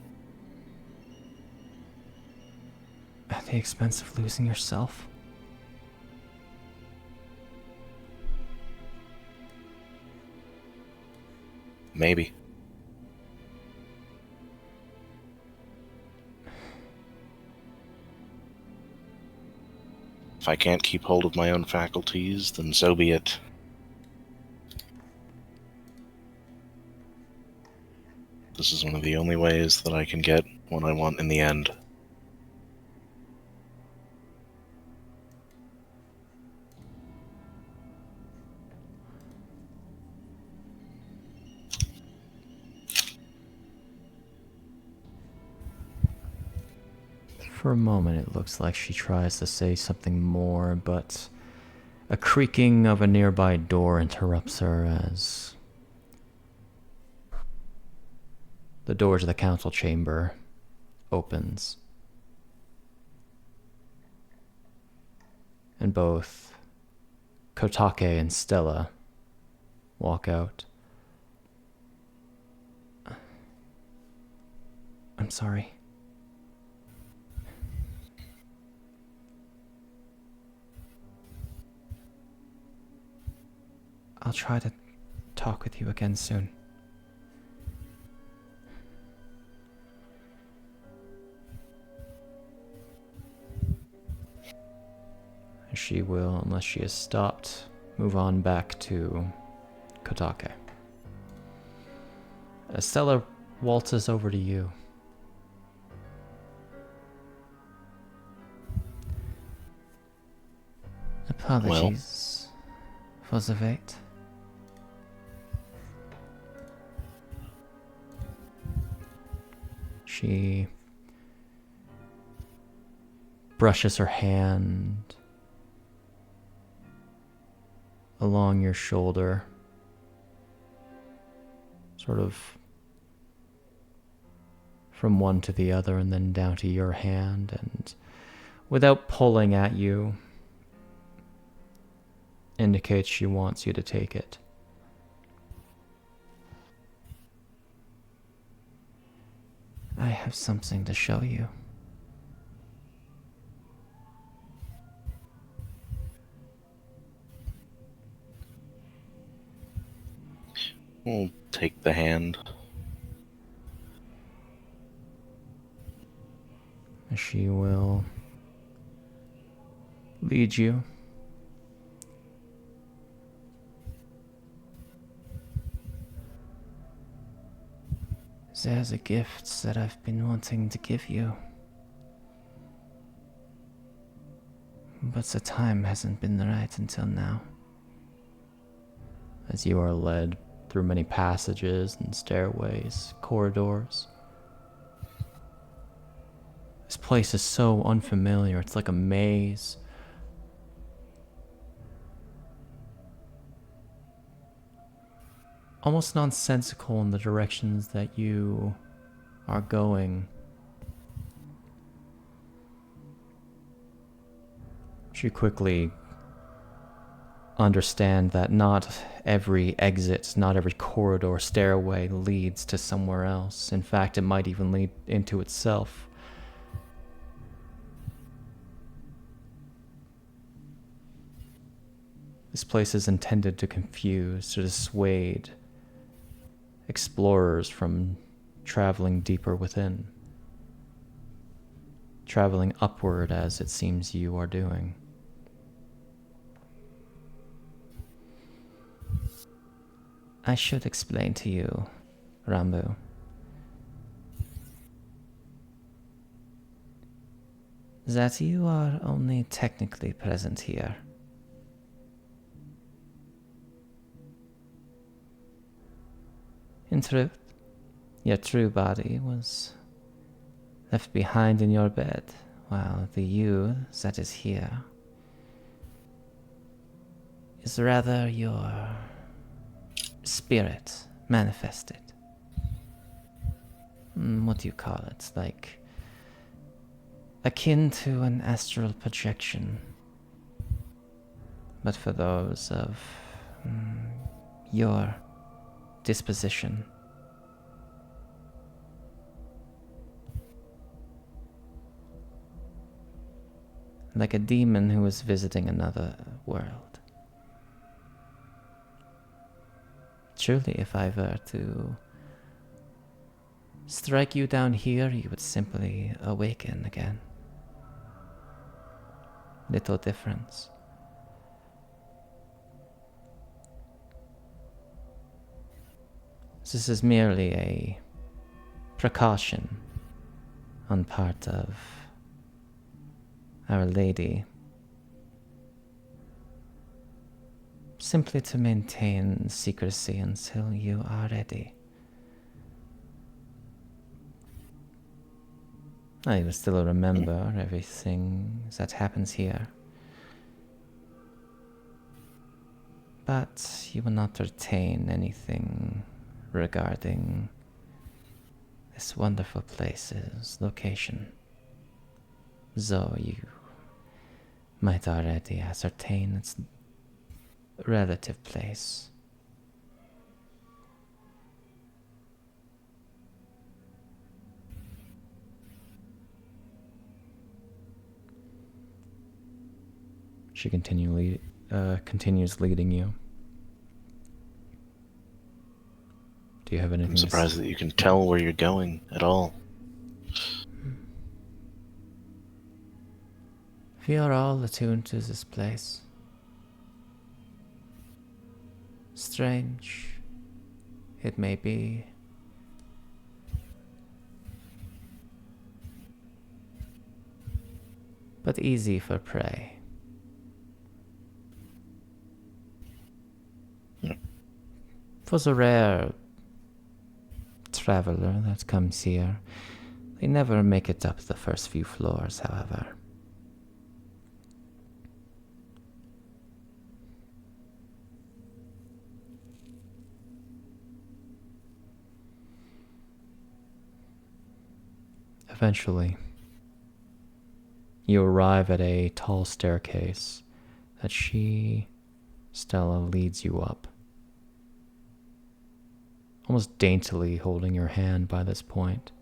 At the expense of losing yourself? Maybe. If I can't keep hold of my own faculties, then so be it. This is one of the only ways that I can get what I want in the end. For a moment, it looks like she tries to say something more, but a creaking of a nearby door interrupts her as the door to the council chamber opens. And both Kotake and Stella walk out. I'm sorry. I'll try to talk with you again soon. She will, unless she is stopped, move on back to Kotake. Stella waltzes over to you. Apologies for the wait. She brushes her hand along your shoulder, sort of from one to the other and then down to your hand, and without pulling at you, indicates she wants you to take it. I have something to show you. We'll take the hand. She will lead you. There's a gift that I've been wanting to give you. But the time hasn't been right until now. As you are led through many passages and stairways, corridors. This place is so unfamiliar, it's like a maze. Almost nonsensical in the directions that you are going. You quickly understand that not every exit, not every corridor, stairway leads to somewhere else. In fact, it might even lead into itself. This place is intended to confuse, to dissuade explorers from traveling deeper within. Traveling upward as it seems you are doing. I should explain to you, Rambu. That you are only technically present here. In truth, your true body was left behind in your bed, while the you that is here is rather your spirit manifested. What do you call it? Like akin to an astral projection, but for those of your disposition. Like a demon who is visiting another world. Truly, if I were to strike you down here, you would simply awaken again. little difference. This is merely a precaution on part of Our Lady, simply to maintain secrecy until you are ready. I will still remember everything that happens here, but you will not retain anything regarding this wonderful place's location, though you might already ascertain its relative place. She continues leading you. Do you have anything? I'm surprised that you can tell where you're going at all. We are all attuned to this place. Strange it may be, but easy for prey. For the rare traveler that comes here, they never make it up the first few floors, however. Eventually, you arrive at a tall staircase that Stella, leads you up. Almost daintily holding your hand by this point.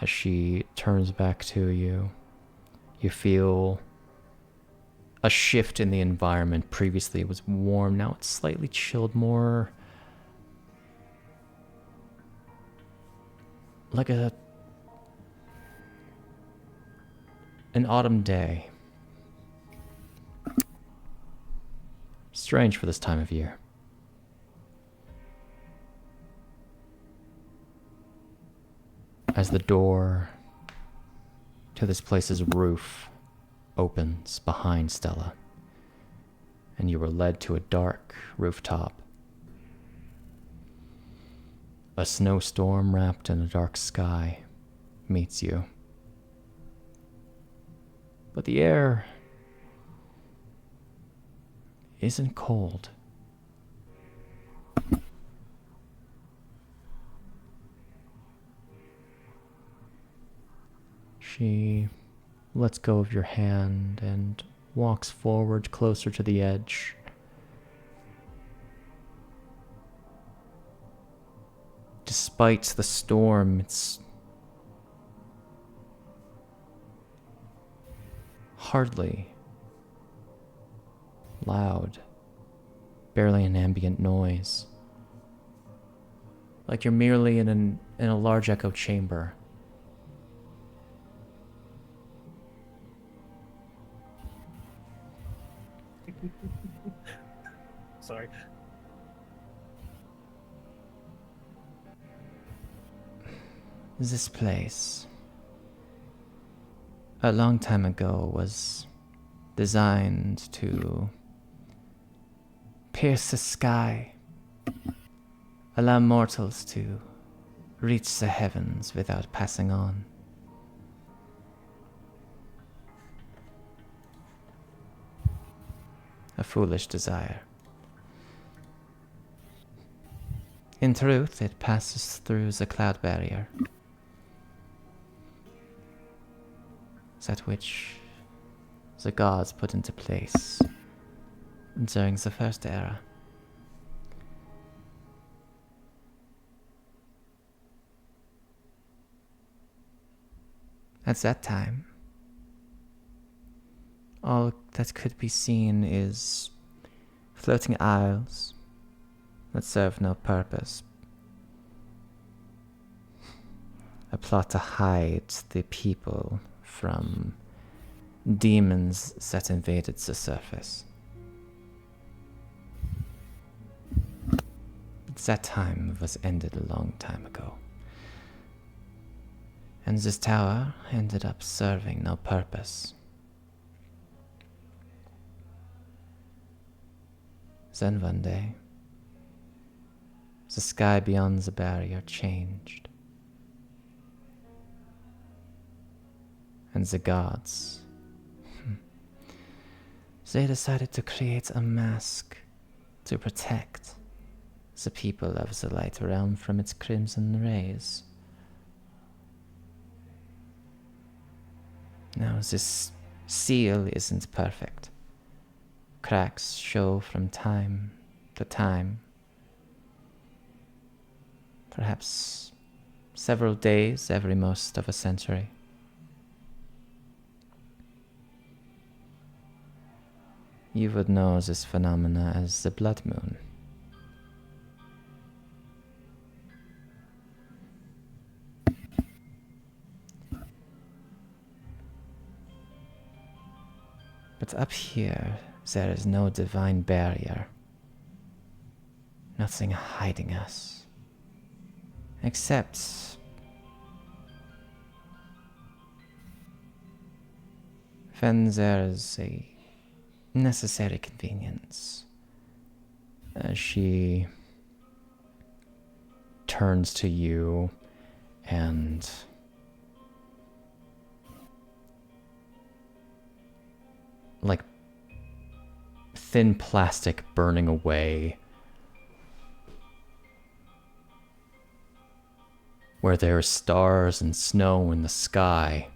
As she turns back to you, you feel a shift in the environment. Previously it was warm, now it's slightly chilled, more like an autumn day. Strange for this time of year. As the door to this place's roof opens behind Stella, and you are led to a dark rooftop. A snowstorm wrapped in a dark sky meets you. But the air isn't cold. She lets go of your hand and walks forward closer to the edge. Despite the storm, it's hardly loud, barely an ambient noise. Like you're merely in a large echo chamber. Sorry. This place, a long time ago, was designed to pierce the sky, allow mortals to reach the heavens without passing on. A foolish desire. In truth, it passes through the cloud barrier, that which the gods put into place during the first era. At that time, all that could be seen is floating isles that serve no purpose. A plot to hide the people from demons that invaded the surface. But that time was ended a long time ago. And this tower ended up serving no purpose. Then one day, the sky beyond the barrier changed. And the gods, they decided to create a mask to protect the people of the light realm from its crimson rays. Now, this seal isn't perfect. Cracks show from time to time. Perhaps several days every most of a century. You would know this phenomena as the blood moon. But up here, there is no divine barrier. Nothing hiding us. Except when there is a necessary convenience. As she turns to you and like thin plastic burning away where there are stars and snow in the sky.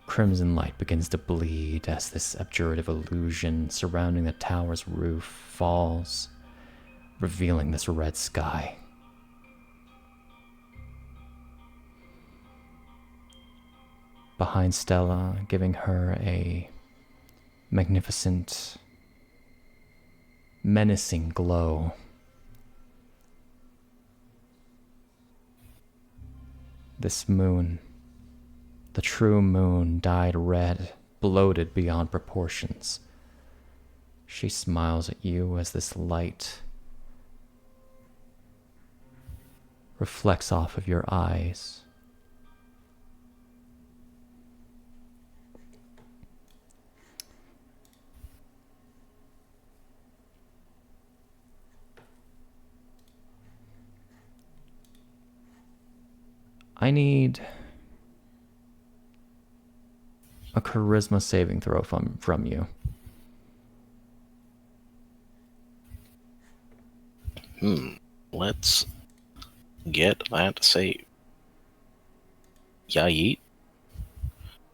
Crimson light begins to bleed as this abjurative illusion surrounding the tower's roof falls, revealing this red sky. Behind Stella, giving her a magnificent, menacing glow. This moon, the true moon, dyed red, bloated beyond proportions. She smiles at you as this light reflects off of your eyes. I need a charisma saving throw from you. Let's get that save. Yeah, yeet.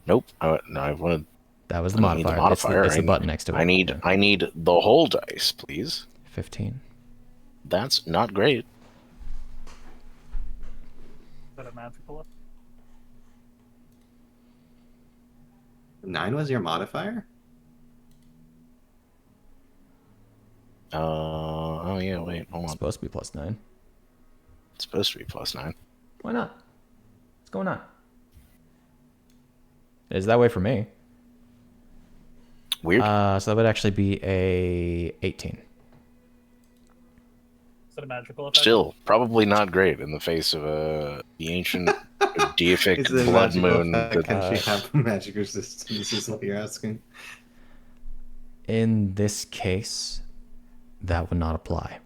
Nope. No, I wanted. That was the modifier. It's the button next to it. I need the whole dice, please. 15. That's not great. Is that a magical? 9 was your modifier? Oh yeah, wait, hold It's on. supposed to be +9. It's supposed to be +9. Why not? What's going on? It is that way for me. Weird. So that would actually be a 18. Is that a magical effect? Still, probably not great in the face of the ancient deific Is it a blood magical moon. effect? Can she have magic resistance? Is what you're asking? In this case, that would not apply.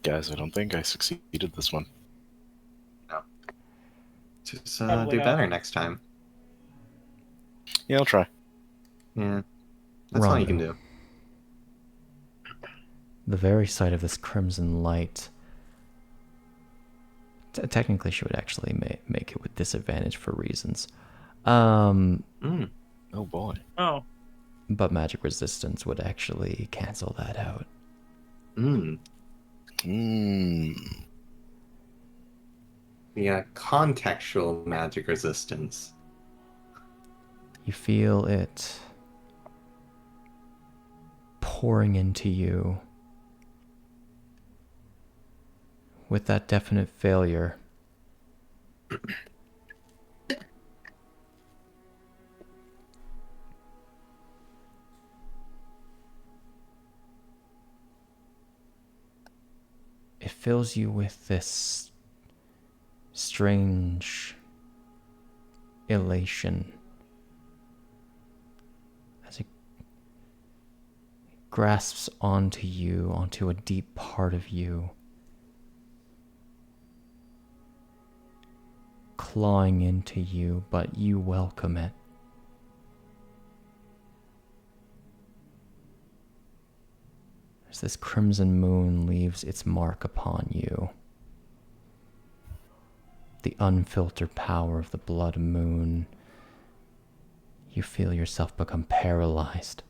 Guys, I don't think I succeeded this one. No. Just Probably do not. better next time. Yeah, I'll try. Yeah. That's all you can Rambu. do. The very sight of this crimson light. Technically, she would actually make it with disadvantage for reasons. Oh boy. Oh, But magic resistance would actually cancel that out. Yeah, contextual magic resistance. You feel it pouring into you with that definite failure, it fills you with this strange elation as it grasps onto you, onto a deep part of you, clawing into you, but you welcome it. As this crimson moon leaves its mark upon you, the unfiltered power of the blood moon, you feel yourself become paralyzed.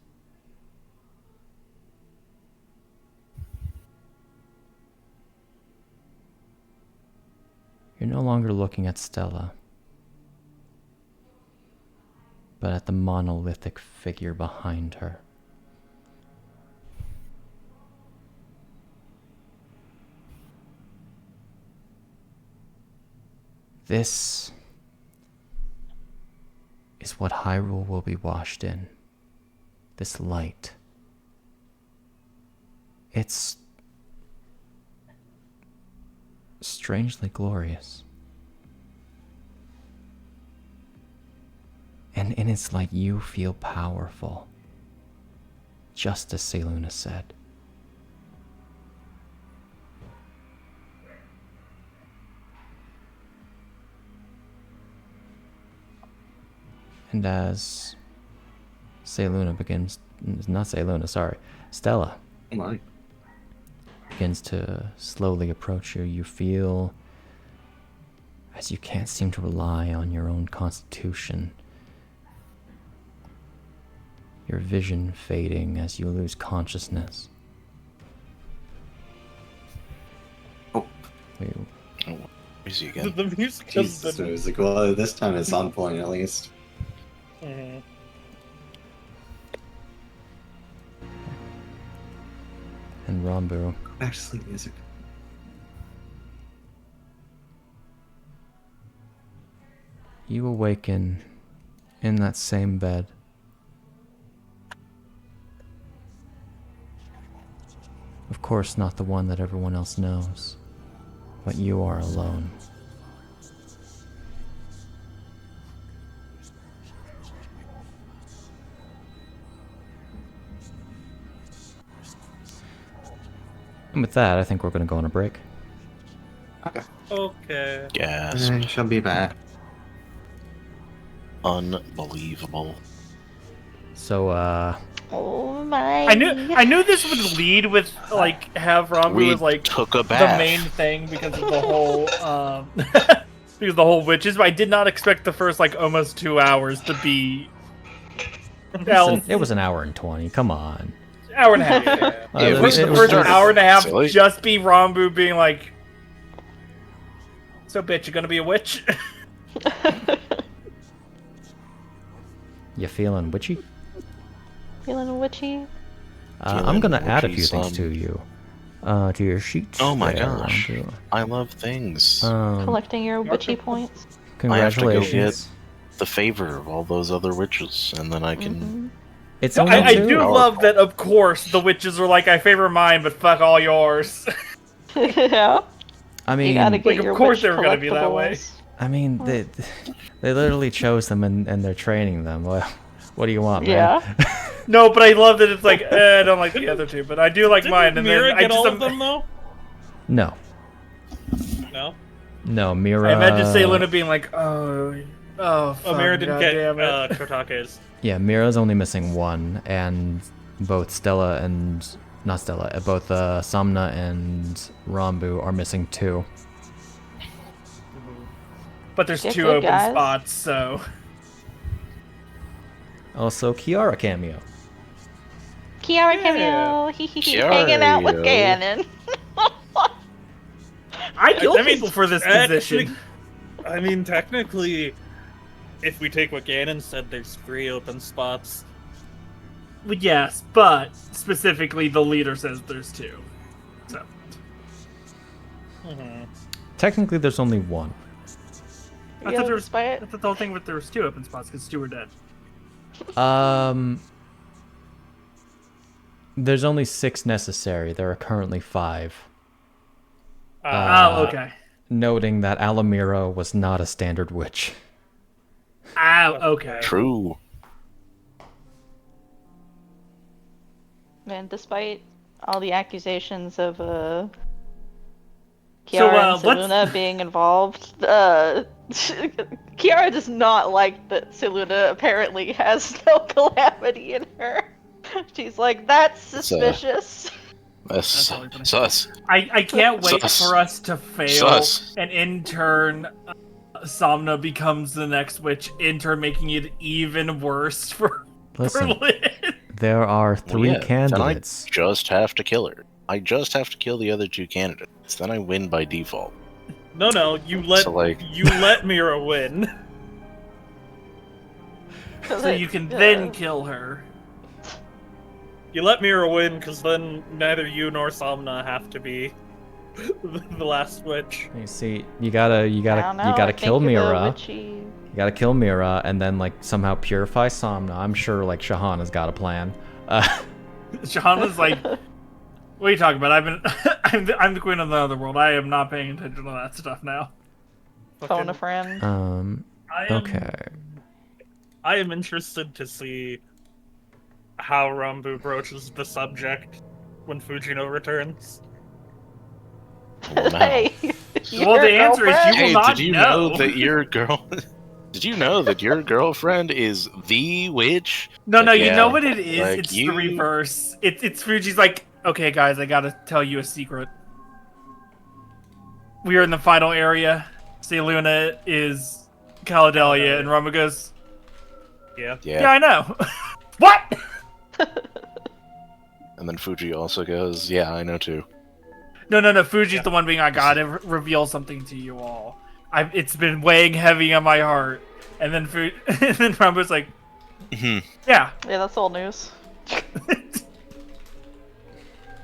You're no longer looking at Stella, but at the monolithic figure behind her. This is what Hyrule will be washed in. This light. It's strangely glorious. And in its light you feel powerful, just as Seluna said. And as Seluna begins, not Seluna, sorry, Stella begins to slowly approach you, you feel, as you can't seem to rely on your own constitution, your vision fading as you lose consciousness. Oh. Wait. Oh, where's he again? The music Jesus, has the been... music. Well, this time it's on point at least. Mhm. And Rambu, Actually, music. you awaken in that same bed. Of course, not the one that everyone else knows, but you are alone. And with that, I think we're going to go on a break. Okay. Okay. Yes. I shall be back. Unbelievable. So, Oh my. I knew this would lead with like have Rambu We as like took a the bath. main thing because of the whole because of the whole witches, but I did not expect the first like almost 2 hours to be it was an hour and 20, come on. hour and a half. Yeah. Yeah, The we first started hour and a half silly. just be Rambu being like, "So, bitch, you gonna be a witch?" You feeling witchy? Feeling witchy? I'm going to add a witchy few things some. to you. To your sheet. Oh my there, gosh. Rambu. I love things. Collecting your witchy points? Congratulations. The favor of all those other witches, and then I can. It's I, only I two. do love that, of course, the witches are like, I favor mine, but fuck all yours. Yeah. I You mean, gotta get Like, of your course witch they were gonna be that way. collectibles. I mean, they literally chose them and they're training them. Well, what do you want, man? Yeah. No, but I love that it's like, I don't like the other two, but I do like mine. And Mira then I get just all of them, though? No. No? No, Mira. I imagine Seluna being like, oh, fuck, Mira didn't get goddamn it. Kotake's. Yeah, Mira's only missing one, and both Stella and... Not Stella, both Samna and Rambu are missing 2. But there's Get 2 good, open guys. spots, so. Also, Kiara cameo. Kiara Yeah. cameo. Hanging out with Kiara. Ganon. I kill I mean, people for this actually- position. I mean, technically, if we take what Ganon said, there's 3 open spots. Yes, but specifically the leader says there's 2. So. Technically, there's only one. I thought that's the whole thing with there was 2 open spots because 2 were dead. There's only 6 necessary. There are currently 5. Okay. Noting that Alamira was not a standard witch. Okay. True. And despite all the accusations of Kiara and Seluna being involved, Kiara does not like that Seluna apparently has no calamity in her. She's like, that's suspicious. That's sus. I can't wait Sus. for us to fail, Sus. and in turn, Somna becomes the next witch, in turn making it even worse for Listen, Lynn. there are 3 candidates. Then I just have to kill her. I just have to kill the other 2 candidates. Then I win by default. No, you let Mira win. So you can then kill her. You let Mira win, because then neither you nor Somna have to be the last witch. You see, you gotta kill Mira. You gotta kill Mira, and then like somehow purify Somna. I'm sure like Shahana's got a plan. Shahana's like, what are you talking about? I'm the queen of the other world. I am not paying attention to that stuff now. Phone a friend. Okay. I am interested to see how Rambu broaches the subject when Fujino returns. Hey, well, the answer is you will not did you know that your girl? Did you know that your girlfriend is the witch? No, you Yeah, know what it is? like It's the reverse. It's Fuji's like, okay, guys, I gotta tell you a secret. We are in the final area. Seluna is Caladelia, and Rambu goes, Yeah, I know. What? And then Fuji also goes, yeah, I know too. No. Fuji's the one being, I gotta reveal something to you all. It's been weighing heavy on my heart. And then and then Rambu's like, yeah. Yeah, that's old news.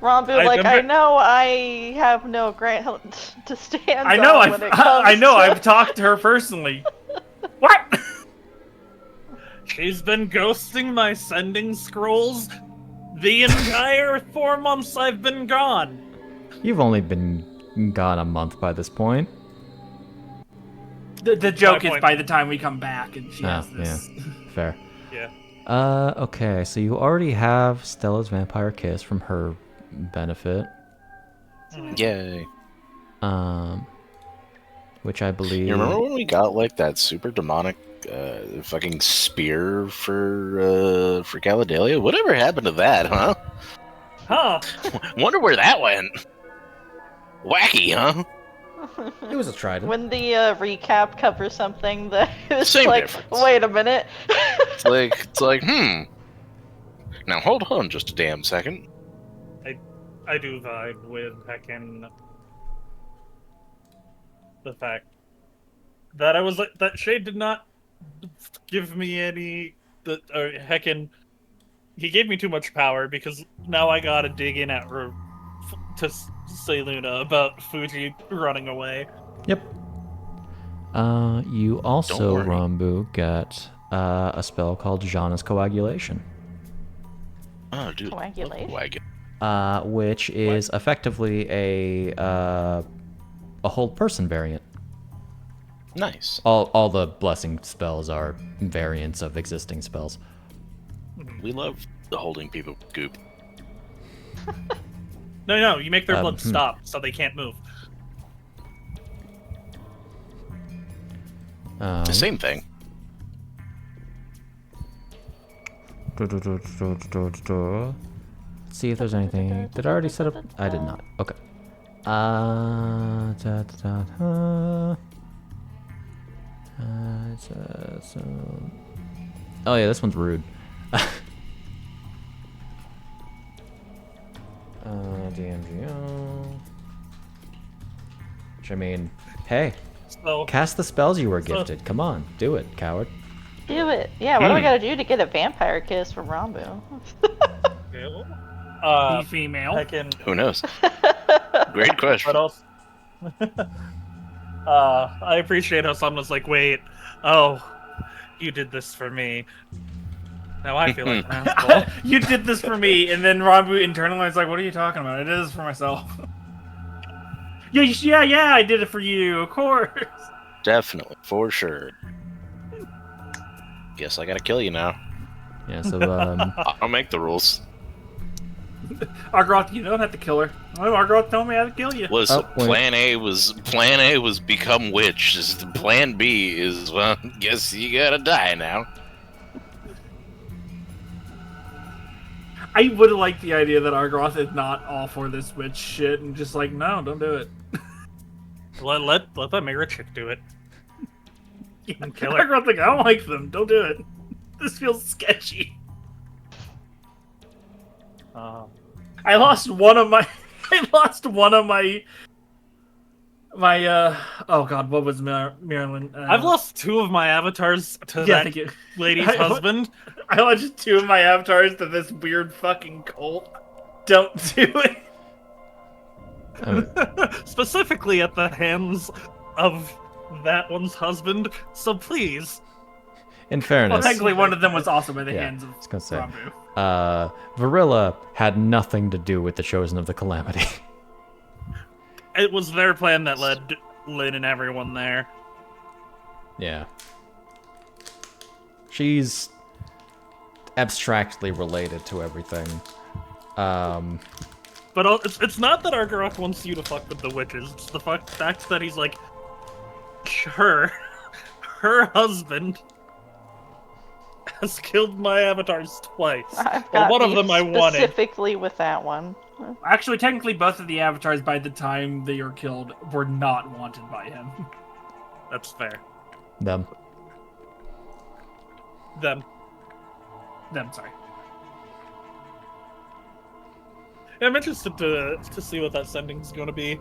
Rambu, I know I have no ground to stand on when it comes I know, to... I've talked to her personally. What? she's been ghosting my sending scrolls the entire 4 months I've been gone. You've only been gone a month by this point. The joke is by the time we come back and she has this. Yeah. Fair. Yeah. Okay, so you already have Stella's vampire kiss from her benefit. Yay. Which I believe... You remember when we got, like, that super demonic fucking spear for Caladelia? Whatever happened to that, huh? Huh. Wonder where that went. Wacky, huh? It was a trident. When the recap covers something that is Same like, difference. wait a minute. It's like, Now hold on just a damn second. I do vibe with heckin' the fact that I was like, that Shade did not give me any, or heckin', he gave me too much power because now I gotta dig in to say Luna about Fuji running away. Yep. You also, worry. Rambu, got a spell called Jana's Coagulation. Oh, dude. Coagulation? Which is effectively a hold person variant. Nice. All the blessing spells are variants of existing spells. We love the holding people goop. No, you make their blood stop so they can't move. The same thing. Let's see if there's anything. Did I already set up? I did not. Okay. Oh yeah, this one's rude. DMGO. Which I mean, hey, So, cast the spells you were gifted. Come on, do it, coward. Do it. Yeah, what do I gotta do to get a vampire kiss from Rambu? Be female. heckin', Who knows? Great question. what else? I appreciate how someone's like, wait, oh, you did this for me. Now I feel like an asshole. You did this for me, and then Rambu internally is like, what are you talking about? I did this for myself. Yeah, I did it for you, of course. Definitely, for sure. Guess I gotta kill you now. Yeah, so I'll make the rules. Argroth, you don't have to kill her. Oh, Argroth told me how to kill you. Listen, wait. Plan A was become witch. Plan B is, well, guess you gotta die now. I would have liked the idea that Argroth is not all for this witch shit and just like, no, don't do it. Let that mirror chick do it. And kill her. Argroth's like, I don't like them. Don't do it. This feels sketchy. I lost one of my. Oh god, what was Marilyn? I've lost 2 of my avatars to thank that you. lady's husband. I lost 2 of my avatars to this weird fucking cult. Don't do it. Specifically at the hands of that one's husband. So please. in fairness, Well, technically, one of them was also by the Yeah, hands of I was gonna say. Rambu. Varilla had nothing to do with the Chosen of the Calamity. It was their plan that led Lynn and everyone there. Yeah. She's abstractly related to everything. But it's not that Argarok wants you to fuck with the witches. It's the fact that he's like, her husband has killed my avatars twice. I've Well, got one of beef them I wanted. specifically with that one. Actually, technically, both of the avatars by the time they were killed were not wanted by him. That's fair. Them. Them. Sorry. Yeah, I'm interested to see what that sending's gonna be.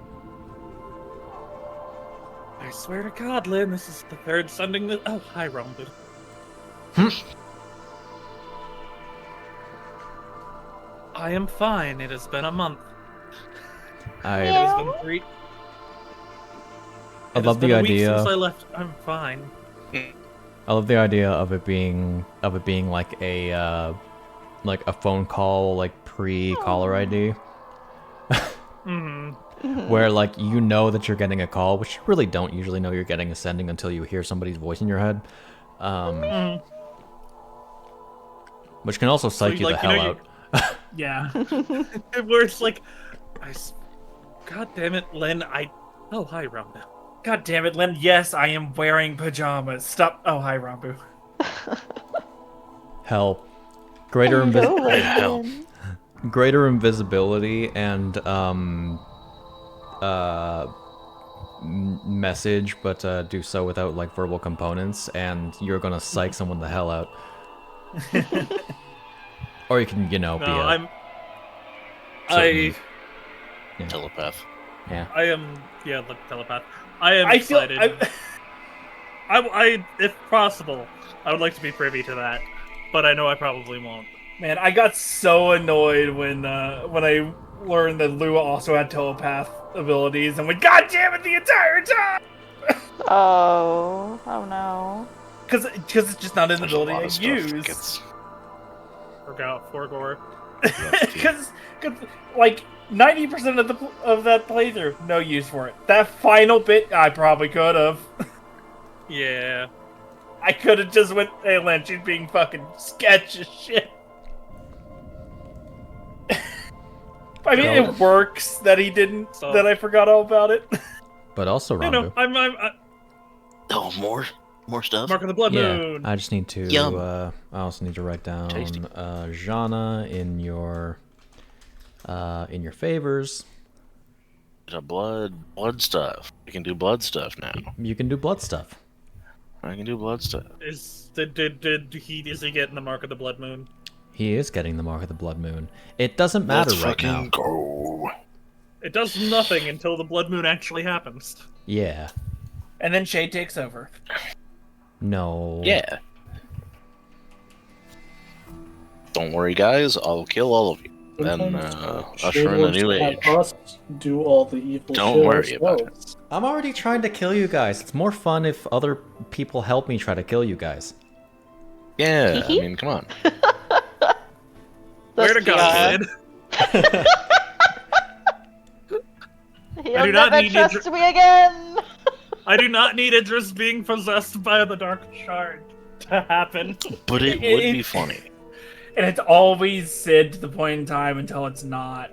I swear to God, Lynn, this is the 3rd sending that. Oh, hi, Rambu. I am fine. It has been a month. It has been 3. I love the idea. Since I left, I'm fine. I love the idea of it being like a phone call, like pre-caller ID, where like you know that you're getting a call, which you really don't usually know you're getting a sending until you hear somebody's voice in your head, which can also psych you the hell out. Yeah. Where it's like, God damn it, Lynn, oh, hi, Rambu. God damn it, Len. Yes, I am wearing pajamas. Stop. Oh, hi, Rambu. Hell, greater invisibility and message, but do so without like verbal components, and you're gonna psych someone the hell out. Or you can, be Telepath. Yeah. I am, the telepath. I am excited. I, if possible, I would like to be privy to that, but I know I probably won't. Man, I got so annoyed when I learned that Lua also had telepath abilities, and went, God damn it, the entire time! Oh no. Because it's just not an There's a lot ability of I stuff use. that gets- Forgot Forgore. Because like 90% of that playthrough, no use for it. That final bit, I probably could have. Yeah. I could have just went, hey, Len, she's being fucking sketch as shit. I mean, it works that he didn't, that I forgot all about it. But also, I know, Rambu. Oh, more stuff? Mark of the Blood Moon. I just need to. Yum. I also need to write down Tasty. Jana in your favors. Blood stuff. We can do blood stuff now. You can do blood stuff. I can do blood stuff. Is he getting the Mark of the Blood Moon? He is getting the Mark of the Blood Moon. It doesn't matter Let's right now. fucking go. It does nothing until the Blood Moon actually happens. Yeah. And then Shay takes over. No. Yeah. Don't worry, guys. I'll kill all of you. then Sometimes usher in a should new have age. us do all the evil Don't shit worry about it. ourselves. I'm already trying to kill you guys. It's more fun if other people help me try to kill you guys. Yeah, I mean, come on. Where to go, Kiwa. Sid? He'll do not never need trust Idris- me again. I do not need Idris being possessed by the Dark Shard to happen. But it would be funny. And it's always Sid to the point in time until it's not.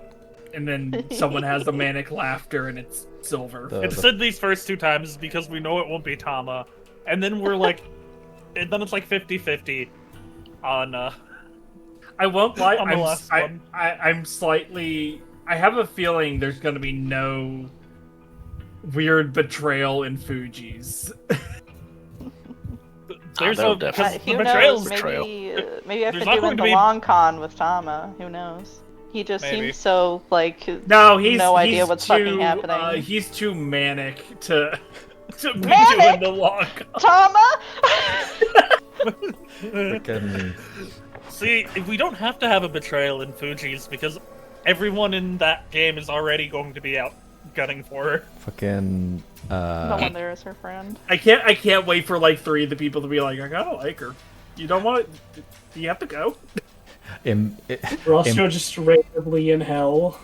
And then someone has the manic laughter and it's Silver. It's Sid these first 2 times because we know it won't be Tama. And then we're like, and then it's like 50-50 on, I won't lie, on the last one. I'm slightly... I have a feeling there's going to be no weird betrayal in Fuji's. There's that a would definitely- the Who betrayal's knows? betrayal. Maybe I There's could not do going in to the be- long con with Tama. Who knows? He just Maybe. seems so like No, he's no idea he's what's too, fucking happening. He's too manic to be Manic? doing the long con. Tama. Freaking... See, we don't have to have a betrayal in Fuji's because everyone in that game is already going to be out gunning for her. Fucking... No one there is her friend. I can't wait for like 3 of the people to be like, I gotta like her. You don't want to... Do you have to go? Roscoe just randomly in hell.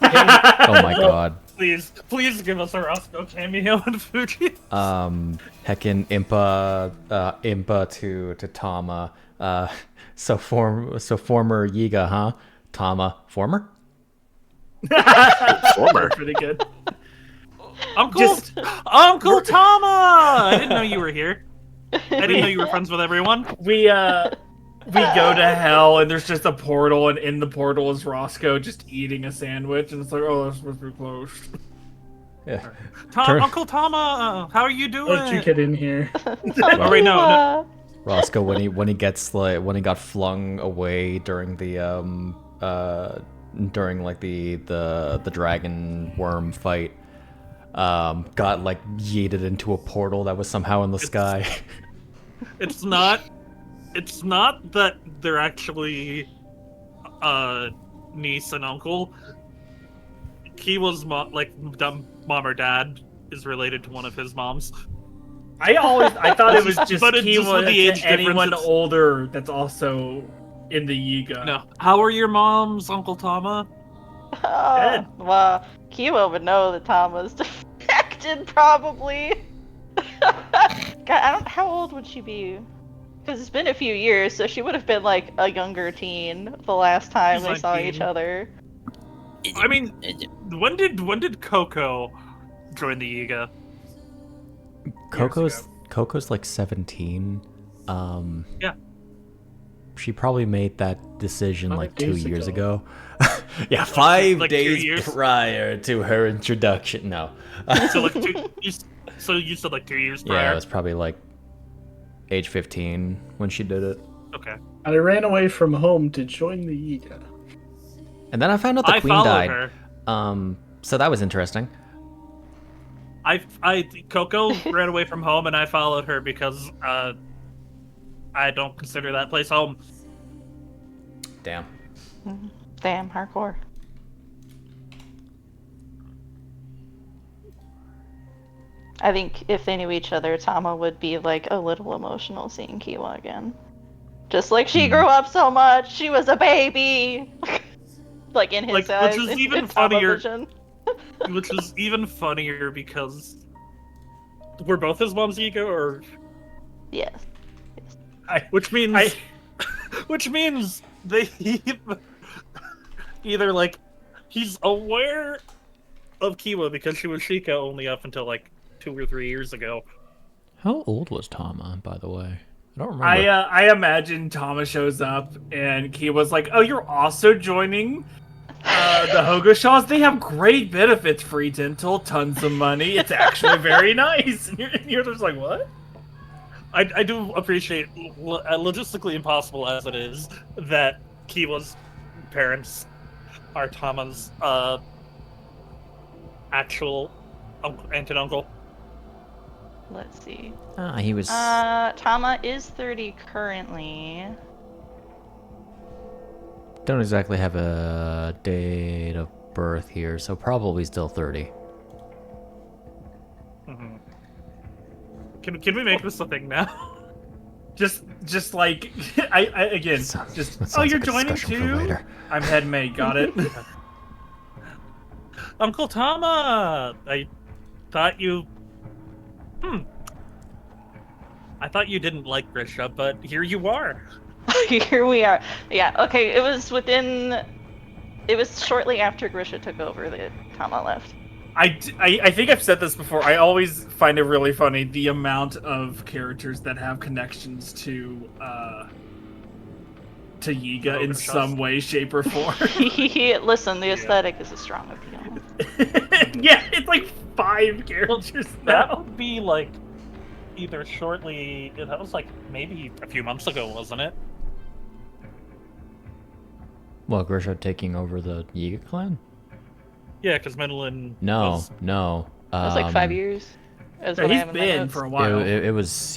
Oh my god. Please give us a Roscoe cameo in Fuji. Heckin' Impa to Tama. So former Yiga, huh? Tama, former? Former. Pretty good. Uncle Tama! I didn't know you were here. I didn't know you were friends with everyone. We go to hell and there's just a portal, and in the portal is Roscoe just eating a sandwich, and it's like, oh, that's supposed to be closed. Yeah. Uncle Tama, how are you doing? How'd you get in here? Oh, wait, no. Roscoe when he got flung away during the dragon worm fight, got like yeeted into a portal that was somehow in the sky. It's not that they're actually niece and uncle. Kiwa's mom or dad is related to one of his moms. I thought it was just But it's just Kiwa with the age to anyone difference, older that's also in the Yiga. No. How are your moms, Uncle Tama? Oh, well, Kiwa would know that Tama's defected, probably. God, how old would she be? Because it's been a few years, so she would have been like a younger teen the last time She's they saw 19. each other. I mean, when did Coco join the Yiga? Coco's like 17. Yeah. She probably made that decision 5 like 2 days years ago. ago. Yeah, 5 like 2 days years? prior to her introduction. No. So like you said like 2 years prior. Yeah, it was probably like age 15 when she did it. Okay. I ran away from home to join the Yiga. And then I found out the I queen followed died. her. So that was interesting. Coco ran away from home, and I followed her because I don't consider that place home. Damn. Damn, hardcore. I think if they knew each other, Tama would be like a little emotional seeing Kiwa again. Just like she grew up so much, she was a baby. Like in his eyes, which is in even Tama funnier. vision. Which is even funnier because were both his mom's ego, or Yes. which means they either like he's aware of Kiwa because she was Sheikah only up until like 2 or 3 years ago. How old was Tama, by the way? I don't remember. I imagine Thomas shows up and Kiwa's like, oh, you're also joining the Hogo-shas? They have great benefits, free dental, tons of money. It's actually very nice. And you're just like, what? I do appreciate, logistically impossible as it is, that Kiwa's parents are Tama's actual aunt and uncle. Let's see. He was... Tama is 30 currently. don't exactly have a date of birth here, so probably still 30. Mm-hmm. Can we make this a thing now? Just like I again, just oh, you're like a joining discussion for too. later. I'm head mate. Got it. Uncle Tama, I thought you. I thought you didn't like Grisha, but here you are. Here we are. Yeah. Okay. It was shortly after Grisha took over that Tama left. I think I've said this before. I always find it really funny the amount of characters that have connections to Yiga in some way, shape, or form. Listen, the aesthetic is a strong appeal. Yeah, it's like 5 characters That now. would be like either shortly. That was like maybe a few months ago, wasn't it? Well, Grisha taking over the Yiga clan? Yeah, because Menelin. No. It was like 5 years. Is Yeah, what I he's have in my been notes. for a while.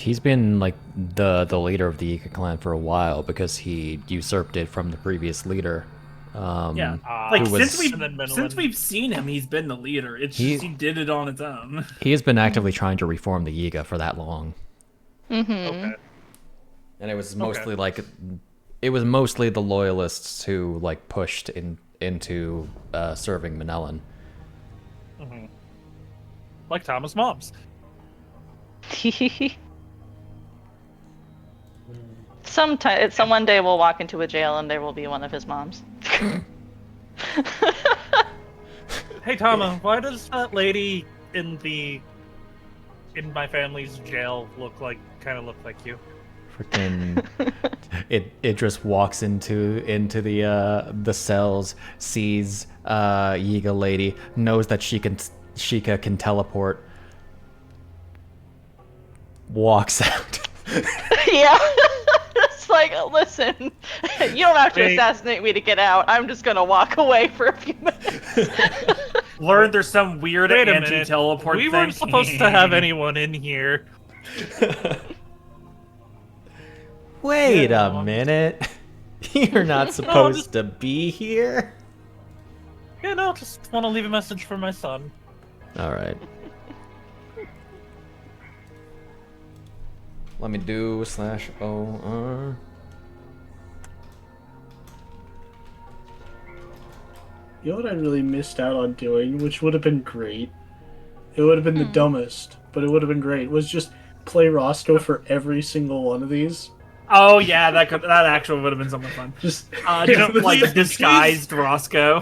He's been like the leader of the Yiga clan for a while because he usurped it from the previous leader. Yeah, like like since Menelin. we've seen him, he's been the leader. It's just he did it on its own. He has been actively trying to reform the Yiga for that long. Mm-hmm. Okay. And it was mostly it was mostly the loyalists who like pushed into serving Menelin. Mm-hmm. Like Tama's moms. One day we'll walk into a jail and there will be one of his moms. Hey Tama, why does that lady in my family's jail kind of look like you? Freaking Idris walks into the cells, sees Yiga lady, knows that Sheikah can teleport, walks out. Yeah. It's like, listen, you don't have to assassinate me to get out. I'm just gonna walk away for a few minutes. Learned there's some weird Wait a minute. anti-teleport We thing. weren't supposed to have anyone in here. Wait a minute. You're not supposed to be here? Yeah, no, just want to leave a message for my son. Alright. Let me do /OR. You know what I really missed out on doing, which would have been great? It would have been the dumbest, but it would have been great, was just play Roscoe for every single one of these. Oh yeah, that actually would have been something fun. Just Like disguised Roscoe.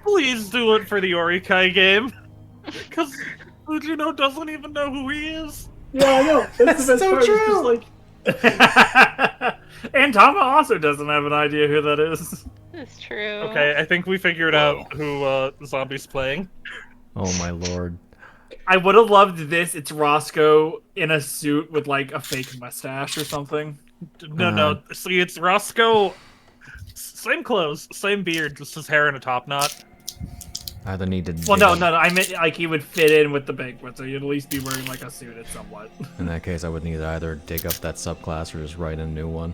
Please do it for the Orikai game. Because Fujino doesn't even know who he is. Yeah, I know. That's the best so part. true. It's just like, And Tama also doesn't have an idea who that is. It's true. Okay, I think we figured out who Zombi's playing. Oh my lord. I would have loved this. It's Roscoe in a suit with like a fake mustache or something. No. See, it's Roscoe. Same clothes, same beard, just his hair in a top knot. Either need to. Well, no. I meant like he would fit in with the banquet, so you'd at least be wearing like a suit somewhat. In that case, I would need to either dig up that subclass or just write a new one.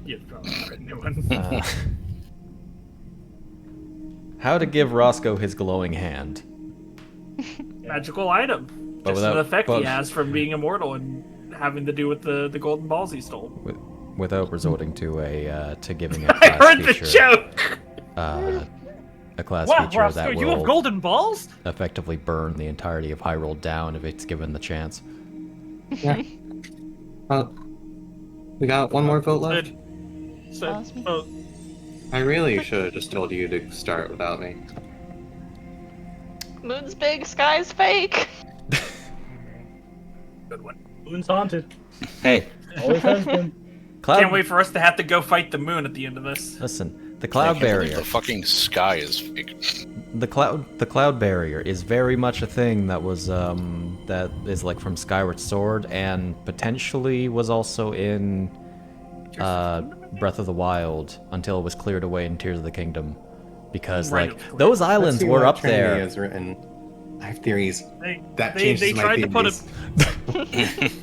You'd probably have a new one. How to give Roscoe his glowing hand. Magical item. But Just without- an effect but- he has from being immortal and having to do with the golden balls he stole. Without resorting to giving a I class heard the feature. joke! A class Wow, feature Roscoe, that you have will golden balls? effectively burn the entirety of Hyrule down if it's given the chance. Yeah. We got one more vote left. Oh, I really should have just told you to start without me. Moon's big, sky's fake. Good one. Moon's haunted. Hey, Always has been. cloud. Can't wait for us to have to go fight the moon at the end of this. Listen, the cloud barrier. The fucking sky is fake. The cloud barrier is very much a thing that was that is like from Skyward Sword and potentially was also in Breath of the Wild until it was cleared away in Tears of the Kingdom, because Right. like those Let's islands see were what up there. Trinity has written. I have theories. That they changes my tried to put theories.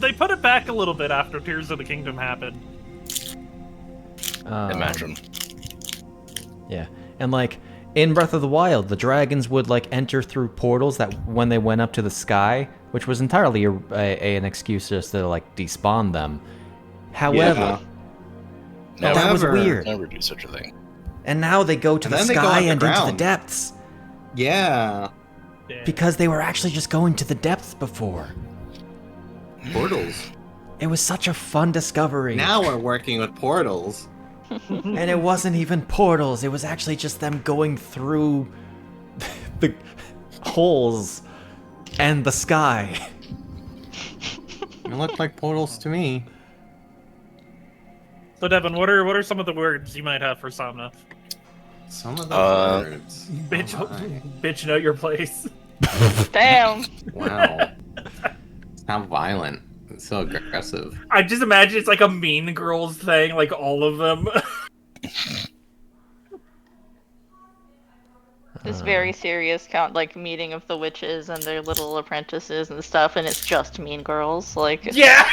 they put it back a little bit after Tears of the Kingdom happened. Imagine. Yeah, and like in Breath of the Wild, the dragons would like enter through portals that when they went up to the sky, which was entirely an excuse just to like despawn them. However, that was weird. Never do such a thing. And now they go to the sky and into the depths. Yeah. Because they were actually just going to the depths before. Portals. It was such a fun discovery. Now we're working with portals. And it wasn't even portals. It was actually just them going through the holes and the sky. It looked like portals to me. So Devon, what are some of the words you might have for Somna? Some of the words. Bitch, know your place. Damn. Wow. How violent. It's so aggressive. I just imagine it's like a Mean Girls thing, like all of them. This very serious meeting of the witches and their little apprentices and stuff, and it's just Mean Girls. Like, yeah.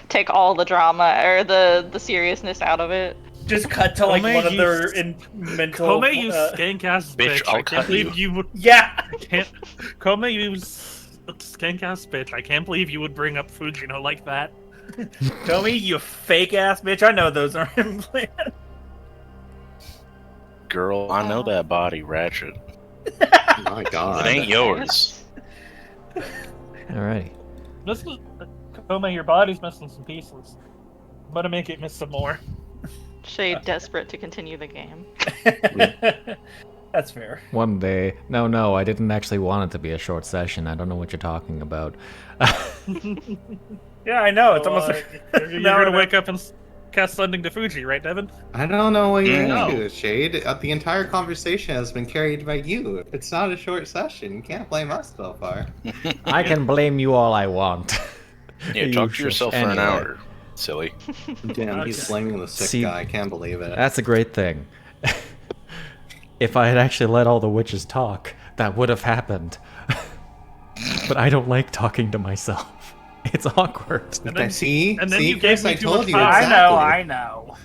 Take all the drama or the seriousness out of it. Just cut to like one of their mental. Kome, you skank ass bitch! I'll I can't believe you would. Yeah. Kome, you skank ass bitch! I can't believe you would bring up Fujino like that. Kome, you fake ass bitch! I know those are implants. Girl, I know that body, Ratchet. My God. It ain't yours. Alrighty. Kome, your body's missing some pieces. I'm gonna make it miss some more. Shade desperate to continue the game. That's fair. One day. No, I didn't actually want it to be a short session. I don't know what you're talking about. Yeah, I know. It's almost like... You're gonna wake up and cast Sending to Fuji, right, Devon? I don't know what you're into, Shade. The entire conversation has been carried by you. If it's not a short session, you can't blame us so far. I can blame you all I want. Yeah, talk to yourself for an hour, silly. Damn, he's blaming the sick guy. I can't believe it. That's a great thing. If I had actually let all the witches talk, that would have happened. But I don't like talking to myself. It's awkward. And then, see, and then see, you gave Chris, me I too told much you time. exactly. I know.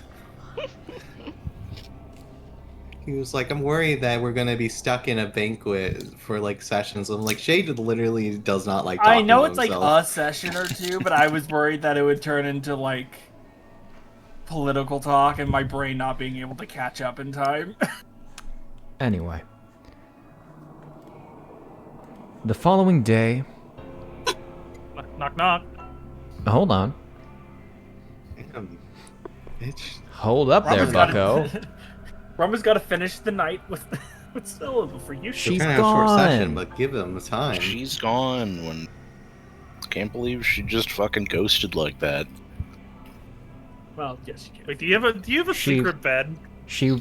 He was like, I'm worried that we're gonna be stuck in a banquet for like sessions. I'm like, Shade literally does not like talking I know to it's like himself. a session or two, but I was worried that it would turn into like political talk and my brain not being able to catch up in time. Anyway. The following day... Knock, knock. Hold on. Damn, bitch. Hold up there, bucko. Rambu's got to finish the night with Stella before you. She's We're gonna have a short gone. session, but give him the time. She's gone. When can't believe she just fucking ghosted like that. Well, yes, you can. Wait, do you have a secret bed? She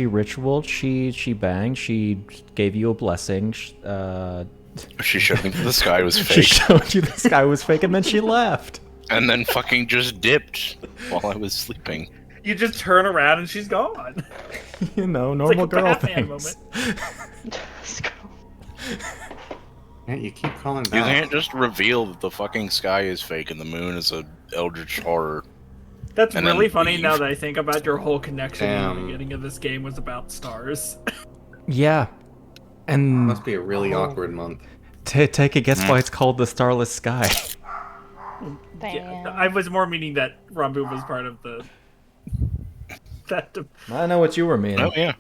ritualed, she banged, she gave you a blessing, She showed me that the sky was she fake, showed you the sky was fake, and then she left. and then fucking just dipped while I was sleeping. You just turn around and she's gone. You know, It's normal like a girl Batman things. Yeah, you keep calling You back. can't just reveal that the fucking sky is fake and the moon is a eldritch horror. That's And then really funny leave. now that I think about your whole connection in Damn. the beginning of this game was about stars. Yeah. And Must be a really awkward month. take a guess why it's called the Starless Sky. Damn. Yeah, I was more meaning that Rambu was part of the... I know what you were meaning. Oh yeah.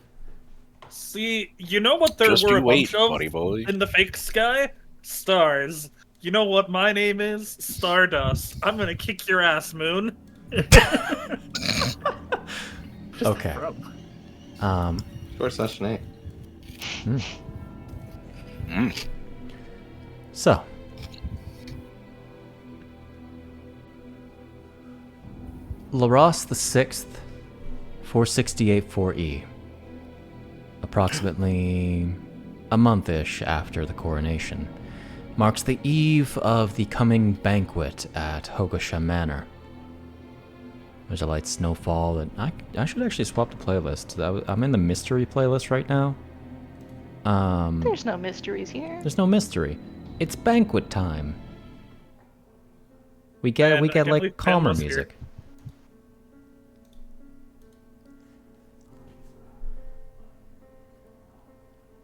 See, you know what there Just were you a wait, bunch of buddy boy. in the fake sky? Stars. You know what my name is? Stardust. I'm gonna kick your ass, Moon. Okay. Short session 8. So. Laros the 6th, 468 4E. Approximately a month-ish after the coronation, marks the eve of the coming banquet at Hogo-sha Manor. There's a light snowfall, and I should actually swap the playlist. I'm in the mystery playlist right now. There's no mysteries here. There's no mystery. It's banquet time. We get Man, I can't like believe Ben calmer was here. music.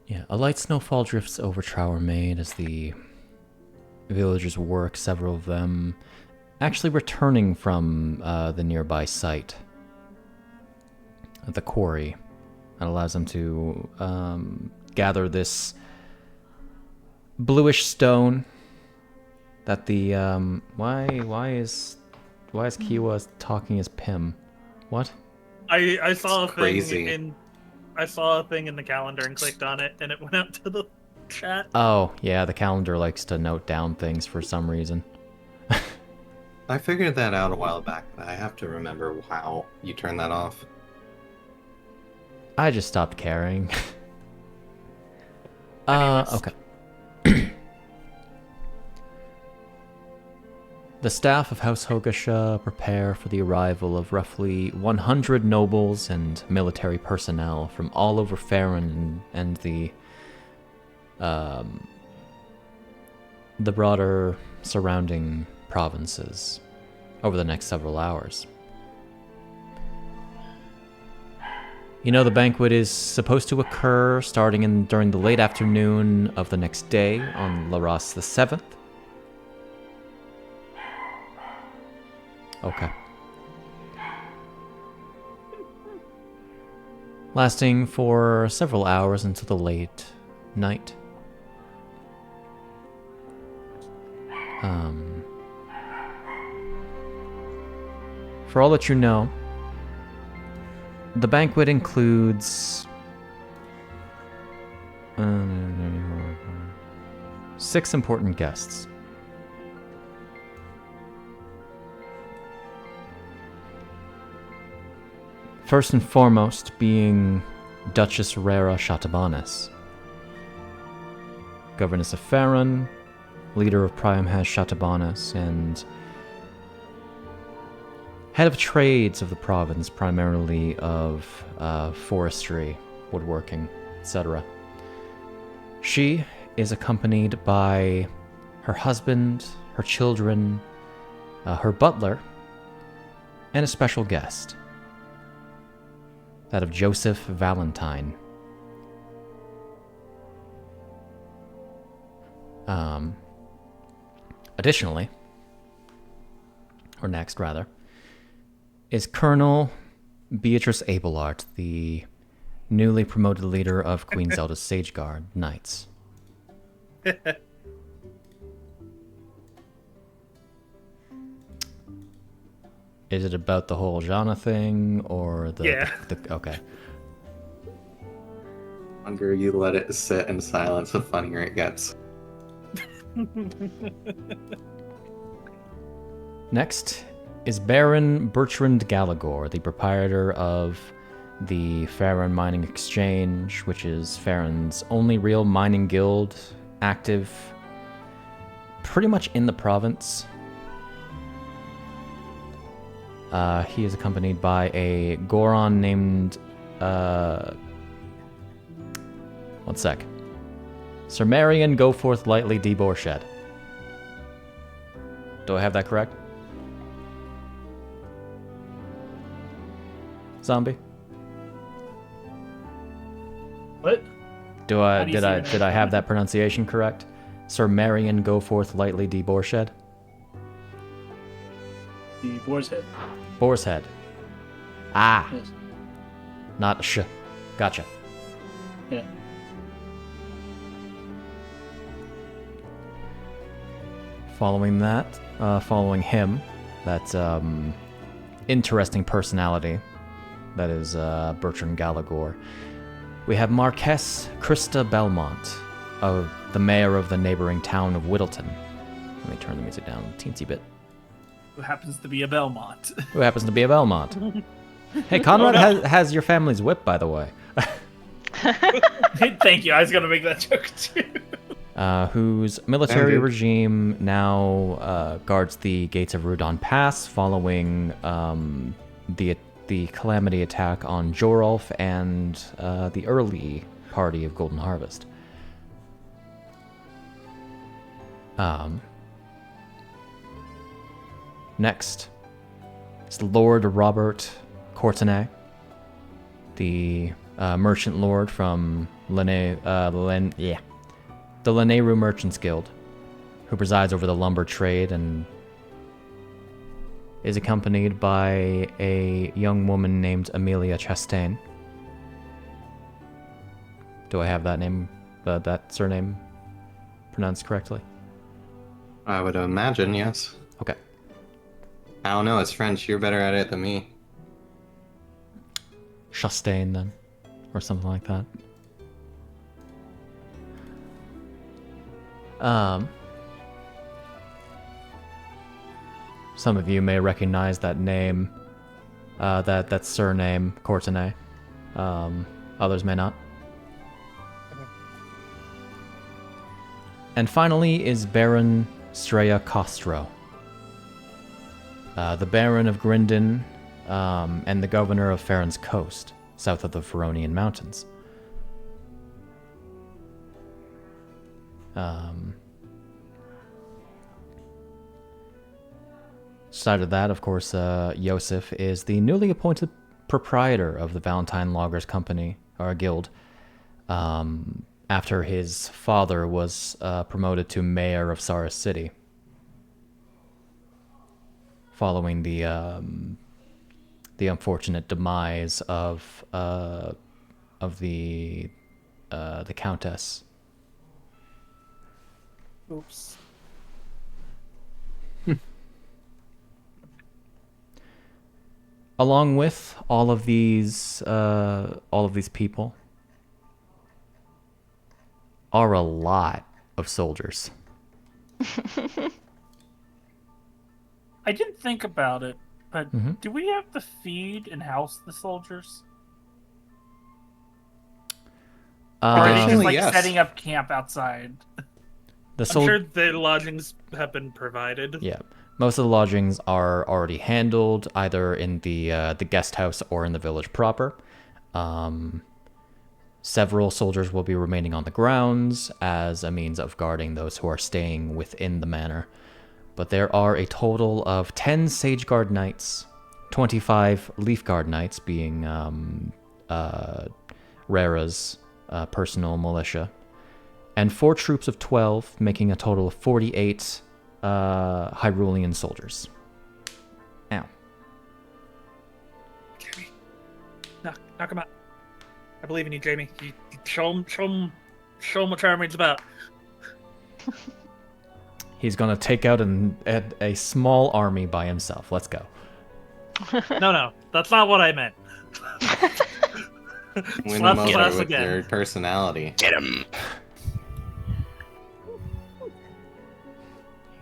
Yeah, a light snowfall drifts over Trower Maid as the villagers work, several of them actually returning from the nearby site, the quarry. That allows them to gather this bluish stone that the why is Kiwa talking as Pim? What? I saw a crazy. thing in the calendar and clicked on it, and it went out to the chat. Oh, yeah, the calendar likes to note down things for some reason. I figured that out a while back, but I have to remember how you turn that off. I just stopped caring. Anyways. Okay. The staff of House Hogo-sha prepare for the arrival of roughly 100 nobles and military personnel from all over Farron and the broader surrounding provinces over the next several hours. You know, the banquet is supposed to occur starting during the late afternoon of the next day on Laros the 7th. Okay. Lasting for several hours until the late night. For all that you know, the banquet includes 6 important guests. First and foremost being Duchess Rera Shatabanis, Governess of Farron, leader of Priamhaz Shatabanis, and head of trades of the province, primarily of forestry, woodworking, etc. She is accompanied by her husband, her children, her butler, and a special guest, that of Joseph Valentine. Additionally, or next rather, is Colonel Beatrice Abelard, the newly promoted leader of Queen Zelda's Sage Guard Knights. Is it about the whole Jana thing, or the... Yeah. Okay. The longer you let it sit in silence, the funnier it gets. Next is Baron Bertrand Gallagher, the proprietor of the Farron Mining Exchange, which is Farron's only real mining guild, active pretty much in the province. He is accompanied by a Goron named, one sec. Sir Marian Goforth Lightly D. Boarshead. Do I have that correct? Zombie? What? Did I have that pronunciation correct? Sir Marian Goforth Lightly D. Boarshead? The Boarshead. Boarshead. Ah. Yes. Not sh. Gotcha. Yeah. Following him, that interesting personality, that is Bertrand Gallagher, we have Marquess Krista Belmont, the mayor of the neighboring town of Whittleton. Let me turn the music down a teensy bit. Who happens to be a Belmont. Who happens to be a Belmont. Hey, Conrad has your family's whip, by the way. Thank you. I was gonna make that joke too. Whose military regime now guards the gates of Rudon Pass following the Calamity attack on Jorulf and the early party of Golden Harvest. Next is Lord Robert Courtenay, the merchant lord from the Lanayru Merchants Guild, who presides over the lumber trade and is accompanied by a young woman named Amelia Chastain. Do I have that name, that surname pronounced correctly? I would imagine, yes. Okay. I don't know, it's French. You're better at it than me. Chastain, then, or something like that. Some of you may recognize that name, that surname, Courtenay. Others may not. And finally is Baron Streya Costro, the Baron of Grindon, and the Governor of Farron's Coast, south of the Feronian Mountains. Side of that, of course, Yosef is the newly appointed proprietor of the Valentine Loggers Company, or Guild, after his father was promoted to mayor of Saris City, following the unfortunate demise of the Countess. Oops. Along with all of these people are a lot of soldiers. I didn't think about it, but do we have to feed and house the soldiers? Or are they just like yes. setting up camp outside? I'm sure the lodgings have been provided. Yeah. Most of the lodgings are already handled, either in the guest house or in the village proper. Several soldiers will be remaining on the grounds as a means of guarding those who are staying within the manor. But there are a total of 10 Sage Guard Knights, 25 Leaf Guard Knights, being Rara's personal militia, and 4 troops of 12, making a total of 48 Hyrulean soldiers. Ow. Jamie. Knock him out. I believe in you, Jamie. You show him what Charming's about. He's gonna take out a small army by himself. Let's go. No, that's not what I meant. Win him over with your personality. Get him.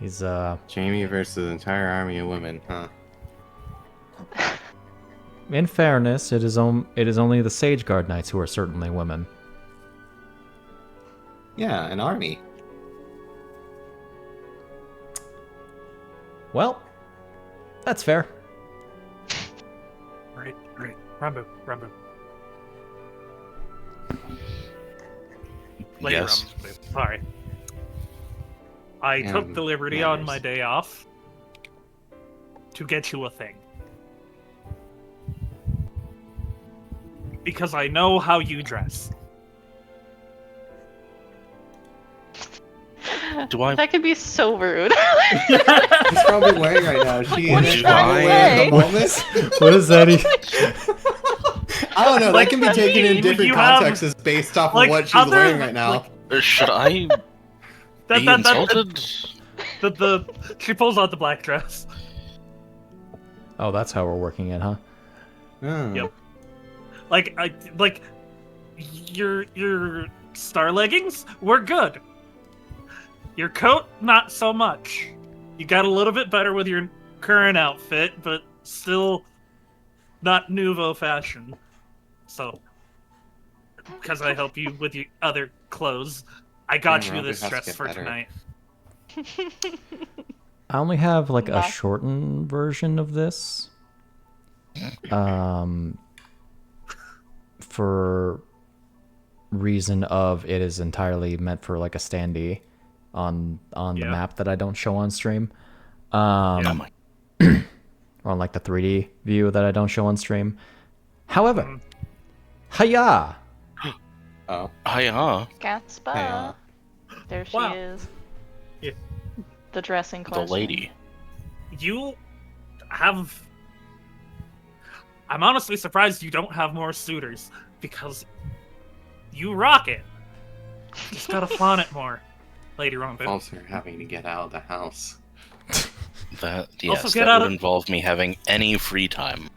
He's Jamie versus an entire army of women, huh? In fairness, it is only the Sage Guard Knights who are certainly women. Yeah, an army. Well, that's fair. Right. Rambu. Yes. Rambu. Sorry. I took the liberty on my day off to get you a thing. Because I know how you dress. That could be so rude. She's probably wearing right now. She What is is probably that wearing the moment. What is that? I don't know. Like, that can be taken in different you have, contexts based off like, of what she's other- wearing right now. Should I be insulted? She pulls out the black dress. Oh, that's how we're working it, huh? Yep. Like your star leggings were good. Your coat, not so much. You got a little bit better with your current outfit, but still not nouveau fashion. So, because I help you with your other clothes, I got you this dress for tonight. I only have like a shortened version of this. For reason of it is entirely meant for like a standee on the map that I don't show on stream. Or on like the 3D view that I don't show on stream. However, hiya! Oh. Hiya. Gatspa. There she Wow. is. Yeah. The dressing The question. lady. You have. I'm honestly surprised you don't have more suitors because you rock it. Just gotta flaunt it more, Lady Rambu. Also, having to get out of the house. That yes, get that out would of- involve me having any free time.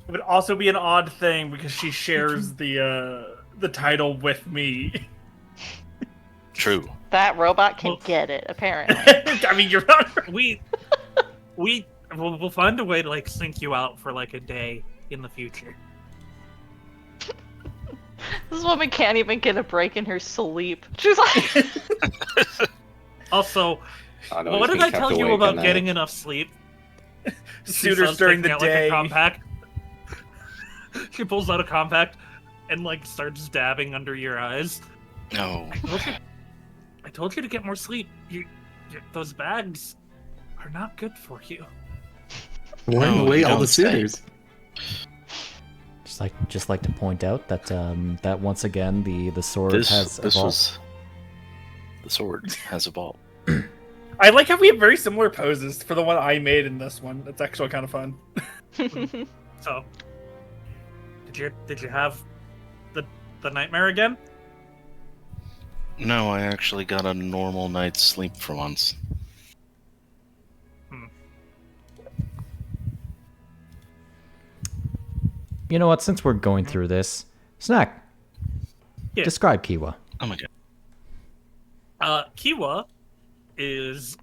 It would also be an odd thing because she shares the title with me. True. True. That robot can Well- get it, apparently. I mean, you're not. We'll find a way to like sync you out for like a day in the future. This woman can't even get a break in her sleep. She's like, Also, I'd always what did be I kept tell you awake at about night. getting enough sleep? She Suitors says, during taking the out, day. Like, a compact. She pulls out a compact and like starts dabbing under your eyes. No. I told you to get more sleep. Those bags are not good for you. When No, away you all the don't say. suitors. Just like to point out that that once again the sword This has evolved. was the sword has evolved. I like how we have very similar poses for the one I made in this one. It's actually kind of fun. So, did you have the nightmare again? No, I actually got a normal night's sleep for once. You know what? Since we're going through this, Snak, Yeah. describe Kiwa. Oh my god. Kiwa is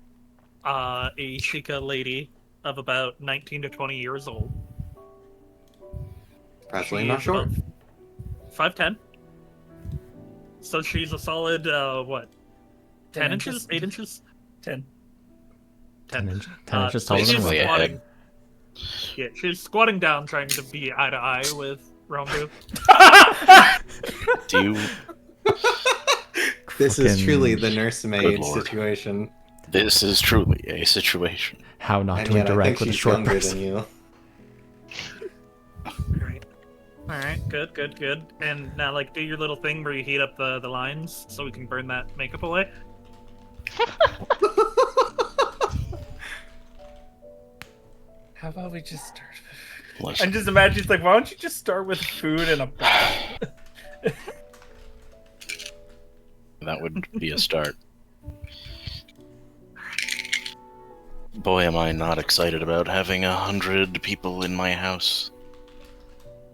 a Sheikah lady of about 19 to 20 years old. Probably She not is short. about 5'10". So she's a solid, what? 10 inches? 8 inches? 10. 10. 10 inches taller she's than Basically Rambu. a squatting. head. Yeah, she's squatting down trying to be eye to eye with Rambu. Do you? This is Fucking- truly the nursemaid Lord. situation. This is truly a situation. How not And to yet I think interact with a she's short younger person. than you. Alright, good. And now, like, do your little thing where you heat up the lines so we can burn that makeup away. How about we just start? Listen, And just imagine, it's like, why don't you just start with food and a bath? that would be a start. Boy, am I not excited about having 100 people in my house.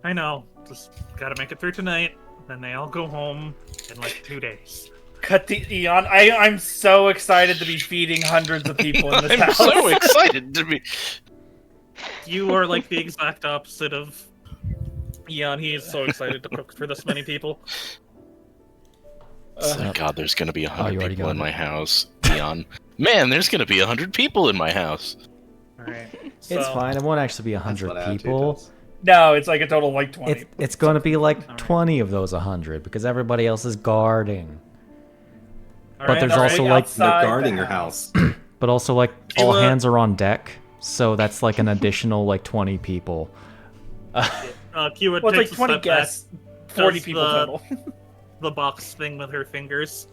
I know, just gotta make it through tonight, then they all go home in like 2 days. Cut the Eon. I'm so excited to be feeding hundreds of people in this I'm house. so excited to be. You are like the exact opposite of Eon. He is so excited to cook for this many people. God, there's gonna be 100 you already people got in it. my house. Eon. Man, there's gonna be 100 people in my house. Alright. It's fine. It won't actually be That's 100 what attitude people. is. No, it's like a total of like 20. It's going to be like Alright. 20 of those 100 because everybody else is guarding. Alright, there's alright. also, like, They're outside guarding the your house. But also, like, all Kiwa- hands are on deck, so that's like an additional like 20 people. Kiwa Well, it's takes like 20 a step guests, back, 40 does people the- total. the box thing with her fingers.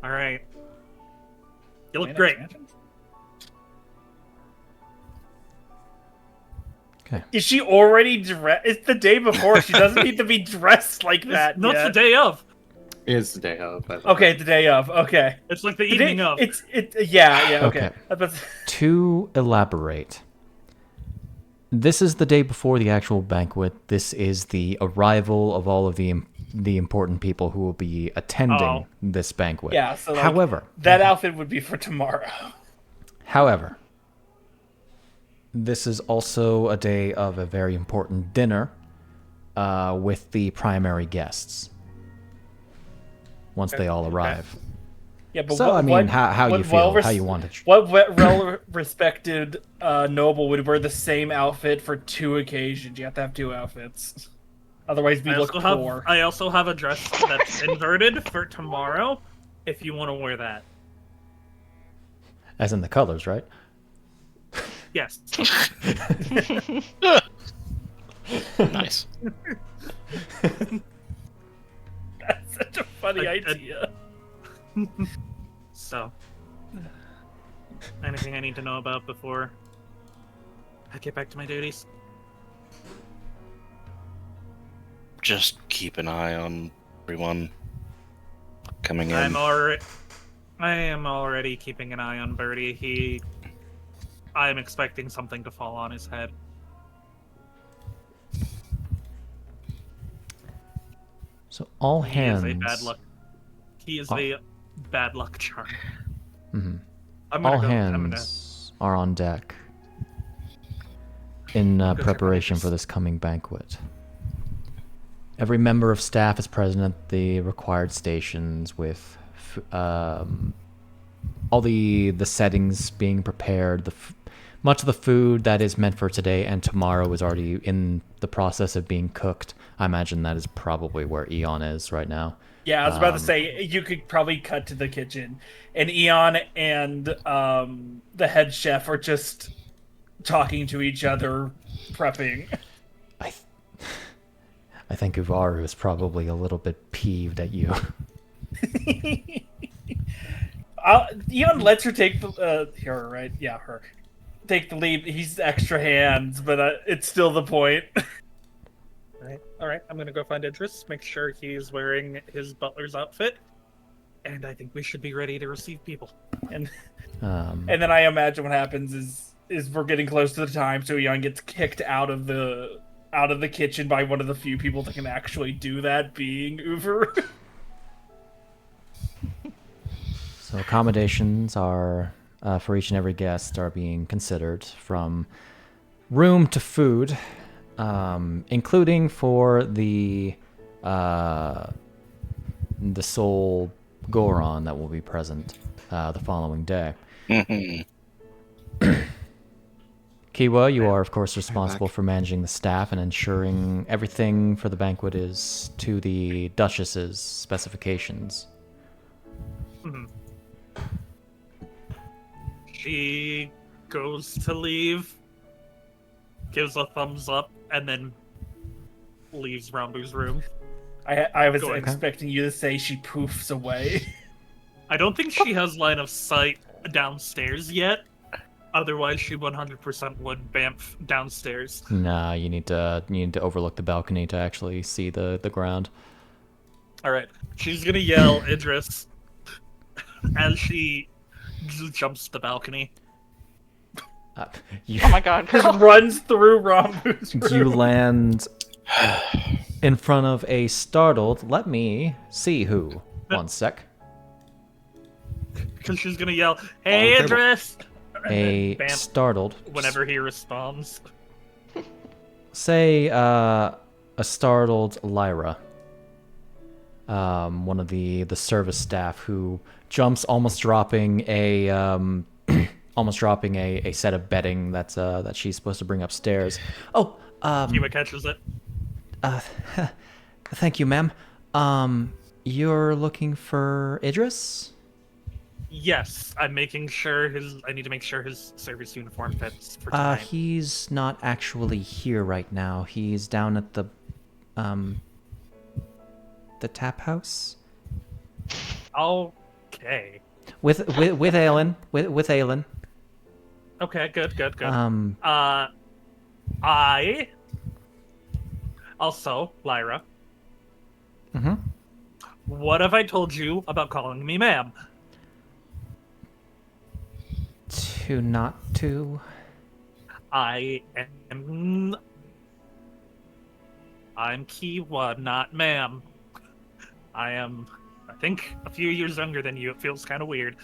Alright. You look great. Is she already dressed? It's the day before. She doesn't need to be dressed like that. Not yet. the day of. It's the day of. But Okay, the day of. Okay. It's like the The evening day, of. yeah. Okay. Okay. That's- To elaborate, this is the day before the actual banquet. This is the arrival of all of the important people who will be attending Oh. this banquet. Yeah. So like, However, that outfit would be for tomorrow. However, this is also a day of a very important dinner with the primary guests once they all arrive. Yeah, but So, what, I mean, how you what feel, well-res- how you want it. What well-respected noble would wear the same outfit for 2 occasions? You have to have 2 outfits. Otherwise, we look poor. I also have a dress that's inverted for tomorrow, if you want to wear that. As in the colors, right? Yes. Nice. That's such a funny idea. So, anything I need to know about before I get back to my duties? Just keep an eye on everyone coming in. I am already keeping an eye on Birdie. I am expecting something to fall on his head. So all hands. He is a bad luck. He is a bad luck charm. Mm-hmm. All hands are on deck in preparation for this coming banquet. Every member of staff is present at the required stations with all the settings being prepared. Much of the food that is meant for today and tomorrow is already in the process of being cooked. I imagine that is probably where Eon is right now. Yeah, I was about to say, you could probably cut to the kitchen. And Eon and the head chef are just talking to each other, prepping. I think Uvaru is probably a little bit peeved at you. Eon lets her take the... her, right? Yeah, her. Take the lead. He's extra hands, but it's still the point. All right. I'm gonna go find Idris, make sure he's wearing his butler's outfit, and I think we should be ready to receive people. And then I imagine what happens is we're getting close to the time, so Eon gets kicked out of the kitchen by one of the few people that can actually do that, being Uber. So accommodations are for each and every guest are being considered, from room to food, including for the sole Goron that will be present the following day. Kiwa, you are of course responsible for managing the staff and ensuring everything for the banquet is to the Duchess's specifications. She goes to leave, gives a thumbs up, and then leaves Rambu's room. I was expecting you to say she poofs away. I don't think she has line of sight downstairs yet. Otherwise, she 100% would bamf downstairs. Nah, you need to overlook the balcony to actually see the ground. All right, she's gonna yell Idris as she jumps the balcony. Oh my god, just runs through Rambu's room. You land in front of a startled, let me see who. One sec. Because she's gonna yell, "Hey, Idris!" A startled. Whenever he responds. Say a startled Lyra. One of the service staff who jumps, almost dropping a set of bedding that she's supposed to bring upstairs. Oh, Kiwa catches it. Thank you, ma'am. You're looking for Idris? Yes, I'm making sure I need to make sure his service uniform fits for tonight. He's not actually here right now. He's down at the tap house. Okay. With Aelin. With Aelin. Okay, good. I also, Lyra. Mm-hmm. What have I told you about calling me ma'am? To not to. I'm Kiwa, not ma'am. I think, a few years younger than you. It feels kind of weird.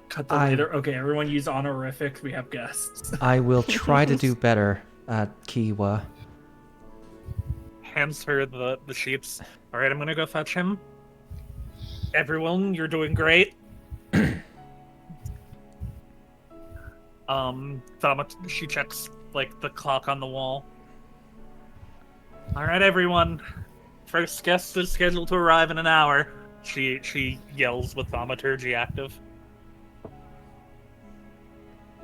Cut that later. Okay, everyone use honorifics. We have guests. I will try to do better, Kiwa. Hands her the sheets. All right, I'm gonna go fetch him. Everyone, you're doing great. She checks the clock on the wall. All right, everyone. First guest is scheduled to arrive in an hour. She yells with thaumaturgy active.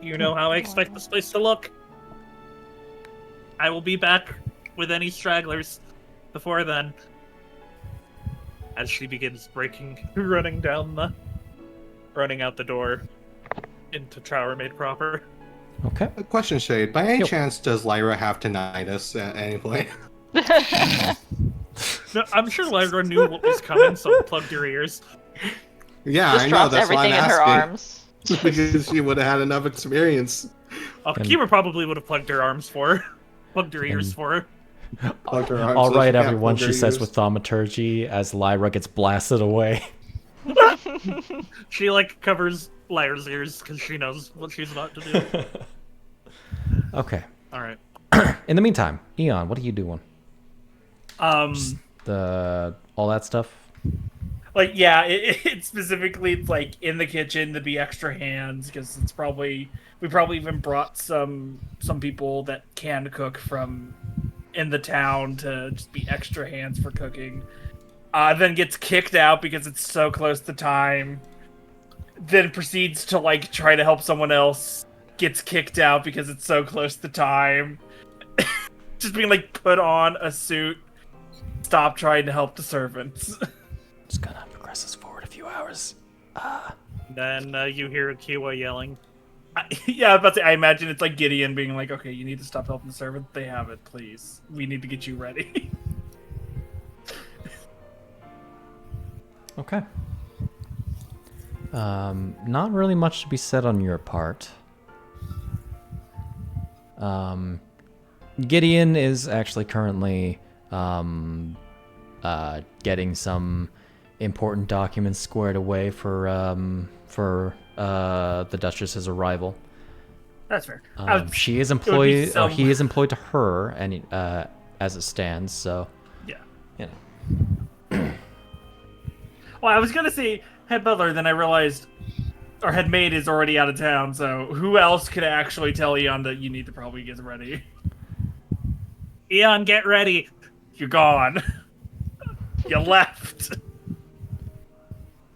You know how I expect this place to look. I will be back with any stragglers before then. As she begins running out the door into Trower Maid proper. Okay. A question, Shade. By any Yep. chance, does Lyra have tinnitus at any point? No, I'm sure Lyra knew what was coming, so plugged your ears. Yeah, Just I know. drops That's why I'm everything in her asking. arms. Because she would have had enough experience. Oh, Kiwa probably would have plugged her arms for her. Plugged her ears for her. Plug her arms All so right, she can't everyone, plug her she says ears. with thaumaturgy as Lyra gets blasted away. She, like, covers Lyra's ears because she knows what she's about to do. Okay. Alright. In the meantime, Eon, what are you doing? Um, All that stuff? like, yeah, it specifically, it's like in the kitchen to be extra hands because we probably even brought some people that can cook from in the town to just be extra hands for cooking. Then gets kicked out because it's so close to time. Then proceeds to like try to help someone else. Gets kicked out because it's so close to time. Just being like put on a suit. Stop trying to help the servants. Just gonna progress us forward a few hours. Then you hear Kiwa yelling. Yeah, I was about to say, I imagine it's like Gideon being like, okay, you need to stop helping the servant. They have it, please. We need to get you ready. Okay. Not really much to be said on your part. Gideon is actually currently getting some important documents squared away for the Duchess's arrival. That's fair. She is it would be employed, or some- he is employed to her, and as it stands. So, Yeah. you know. Well, I was gonna say head butler, then I realized our head maid is already out of town, so who else could actually tell Eon that you need to probably get ready? Eon, get ready! You're gone. You left.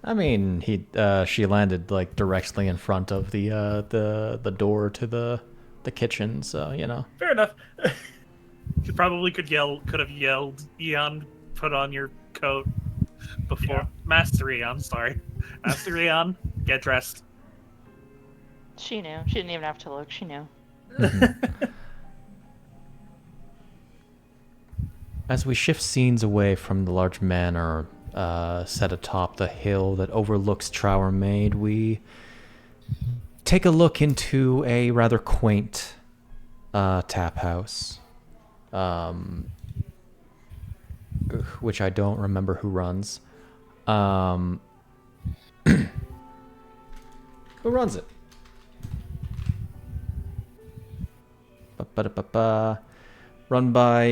I mean, she landed like directly in front of the door to the kitchen, so you know. Fair enough. She probably could have yelled, Eon, put on your coat before. Yeah. Master Eon, sorry. Master Eon, get dressed. She knew. She didn't even have to look. She knew. As we shift scenes away from the large manor set atop the hill that overlooks Trower Maid, we take a look into a rather quaint tap house, which I don't remember who runs. Who runs it? Ba-ba-da-ba-ba. Run by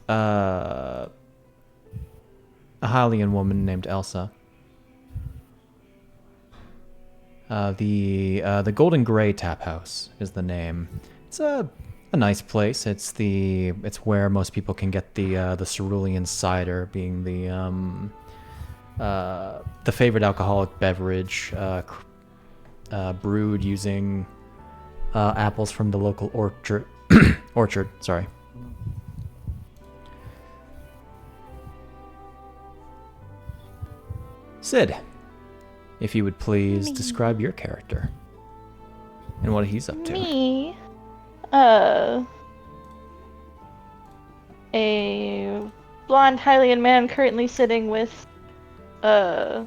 a Hylian woman named Elsa. The Golden Gray Tap House is the name. It's a nice place. It's where most people can get the cerulean cider, being the favorite alcoholic beverage brewed using apples from the local orchard. Sorry. Sid, if you would please describe your character and what he's up to. Me, a blonde Hylian man currently sitting with, I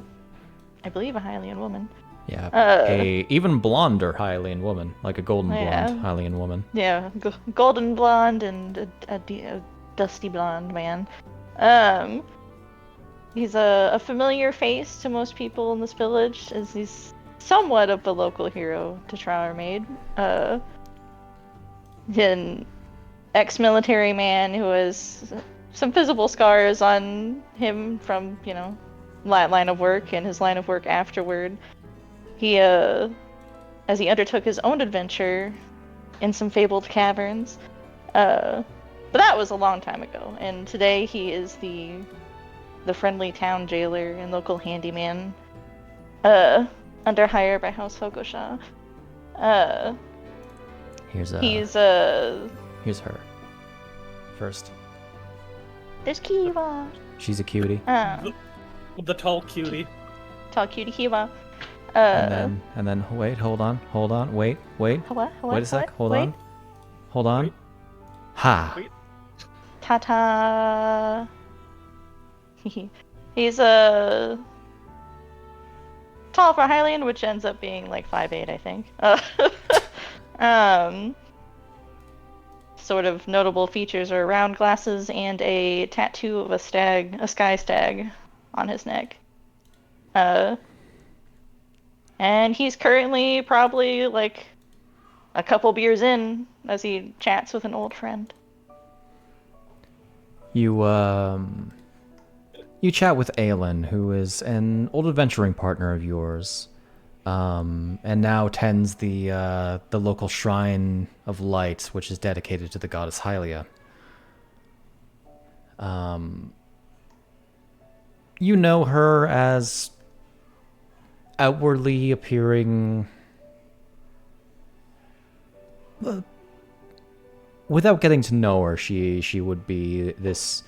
believe a Hylian woman. Yeah, a even blonder Hylian woman, like a golden blonde Hylian woman. Yeah, golden blonde and a dusty blonde man. He's a familiar face to most people in this village, as he's somewhat of a local hero to Trower Maid. An ex-military man who has some visible scars on him from, line of work and his line of work afterward. He, as he undertook his own adventure in some fabled caverns. But that was a long time ago, and today he is the friendly town jailer and local handyman, under hire by House Hogo-sha. Here's He's her. first? There's Kiwa. She's a cutie. The tall cutie. Tall cutie Kiwa. And then wait, hold on, wait. Wait a sec, hold on. Wait. Ha! Wait. Ta-ta! He's a tall for Hylian, which ends up being like 5'8", I think. Sort of notable features are round glasses and a tattoo of a sky stag, on his neck. And he's currently probably like a couple beers in as he chats with an old friend. You chat with Aelin, who is an old adventuring partner of yours, and now tends the local shrine of light, which is dedicated to the goddess Hylia. You know her as outwardly appearing, without getting to know her, she would be this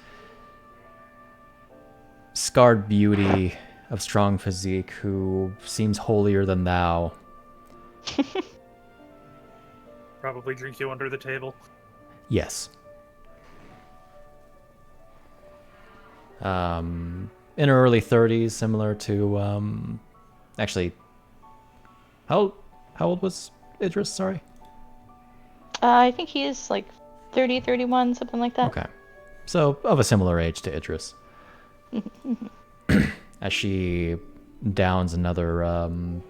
scarred beauty of strong physique who seems holier than thou. Probably drink you under the table. Yes. In her early 30s, similar to actually, how old was Idris? Sorry. I think he's like 30, 31, something like that. Okay. So, of a similar age to Idris. As she downs another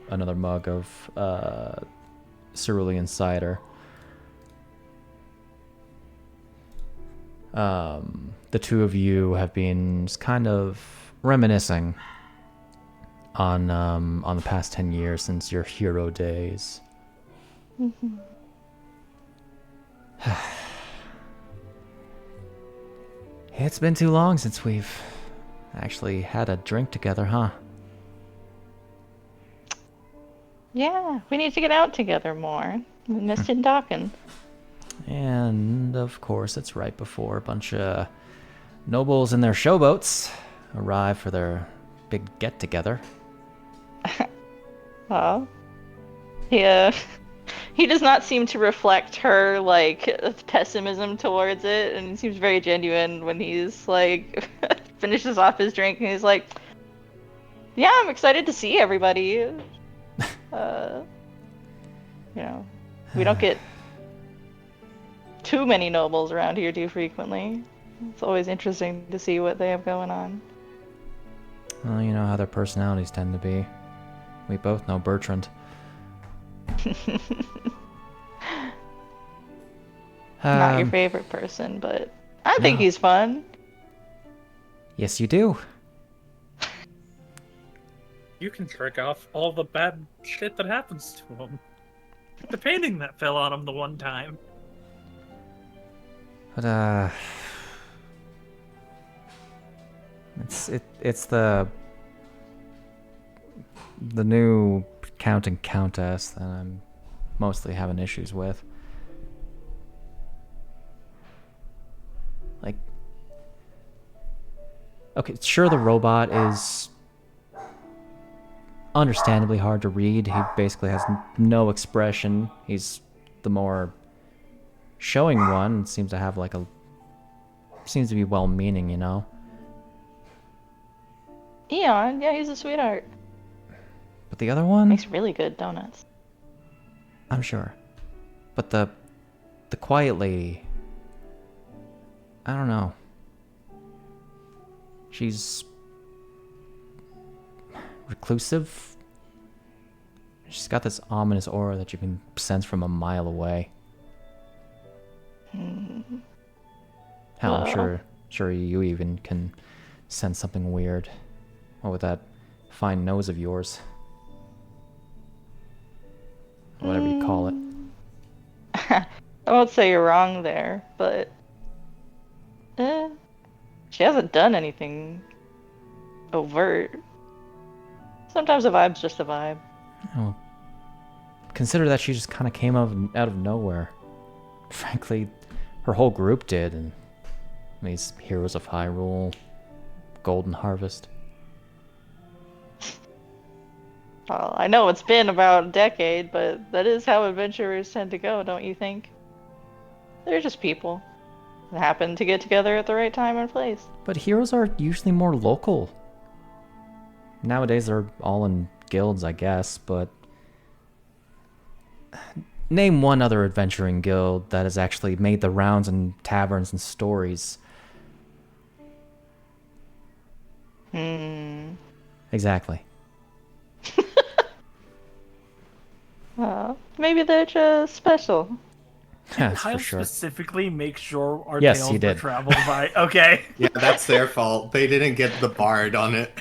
mug of cerulean cider. The two of you have been just kind of reminiscing on the past 10 years since your hero days. It's been too long since we've actually had a drink together, huh? Yeah, we need to get out together more. We missed it talking. And, of course, it's right before a bunch of nobles in their showboats arrive for their big get-together. Oh. Yeah. He does not seem to reflect her, like, pessimism towards it, and he seems very genuine when he's, like, finishes off his drink, and he's like, yeah, I'm excited to see everybody. We don't get too many nobles around here too frequently. It's always interesting to see what they have going on. Well, you know how their personalities tend to be. We both know Bertrand. Not your favorite person, but I think he's fun. Yes, you do. You can trick off all the bad shit that happens to him. Like the painting that fell on him the one time. But it's the new Count and Countess that I'm mostly having issues with. Like, okay, sure, the robot is understandably hard to read. He basically has no expression. He's the more showing one. Seems to have like seems to be well-meaning, you know. Eon, yeah, he's a sweetheart. But the other one Makes really good donuts. I'm sure. But the quiet lady, I don't know. She's reclusive. She's got this ominous aura that you can sense from a mile away. Hell, I'm sure you even can sense something weird. What with that fine nose of yours? Whatever you call it. I won't say you're wrong there, but she hasn't done anything overt. Sometimes a vibe's just a vibe. Oh, consider that she just kind of came out of nowhere. Frankly, her whole group did, and these heroes of Hyrule, Golden Harvest. Well, I know it's been about a decade, but that is how adventurers tend to go, don't you think? They're just people that happen to get together at the right time and place. But heroes are usually more local. Nowadays they're all in guilds, I guess, but... Name one other adventuring guild that has actually made the rounds in taverns and stories. Exactly. Maybe they're just special. That's Kyle for sure. specifically make sure our Yes, tales he were did. traveled by. Okay. Yeah, that's their fault. They didn't get the bard on it.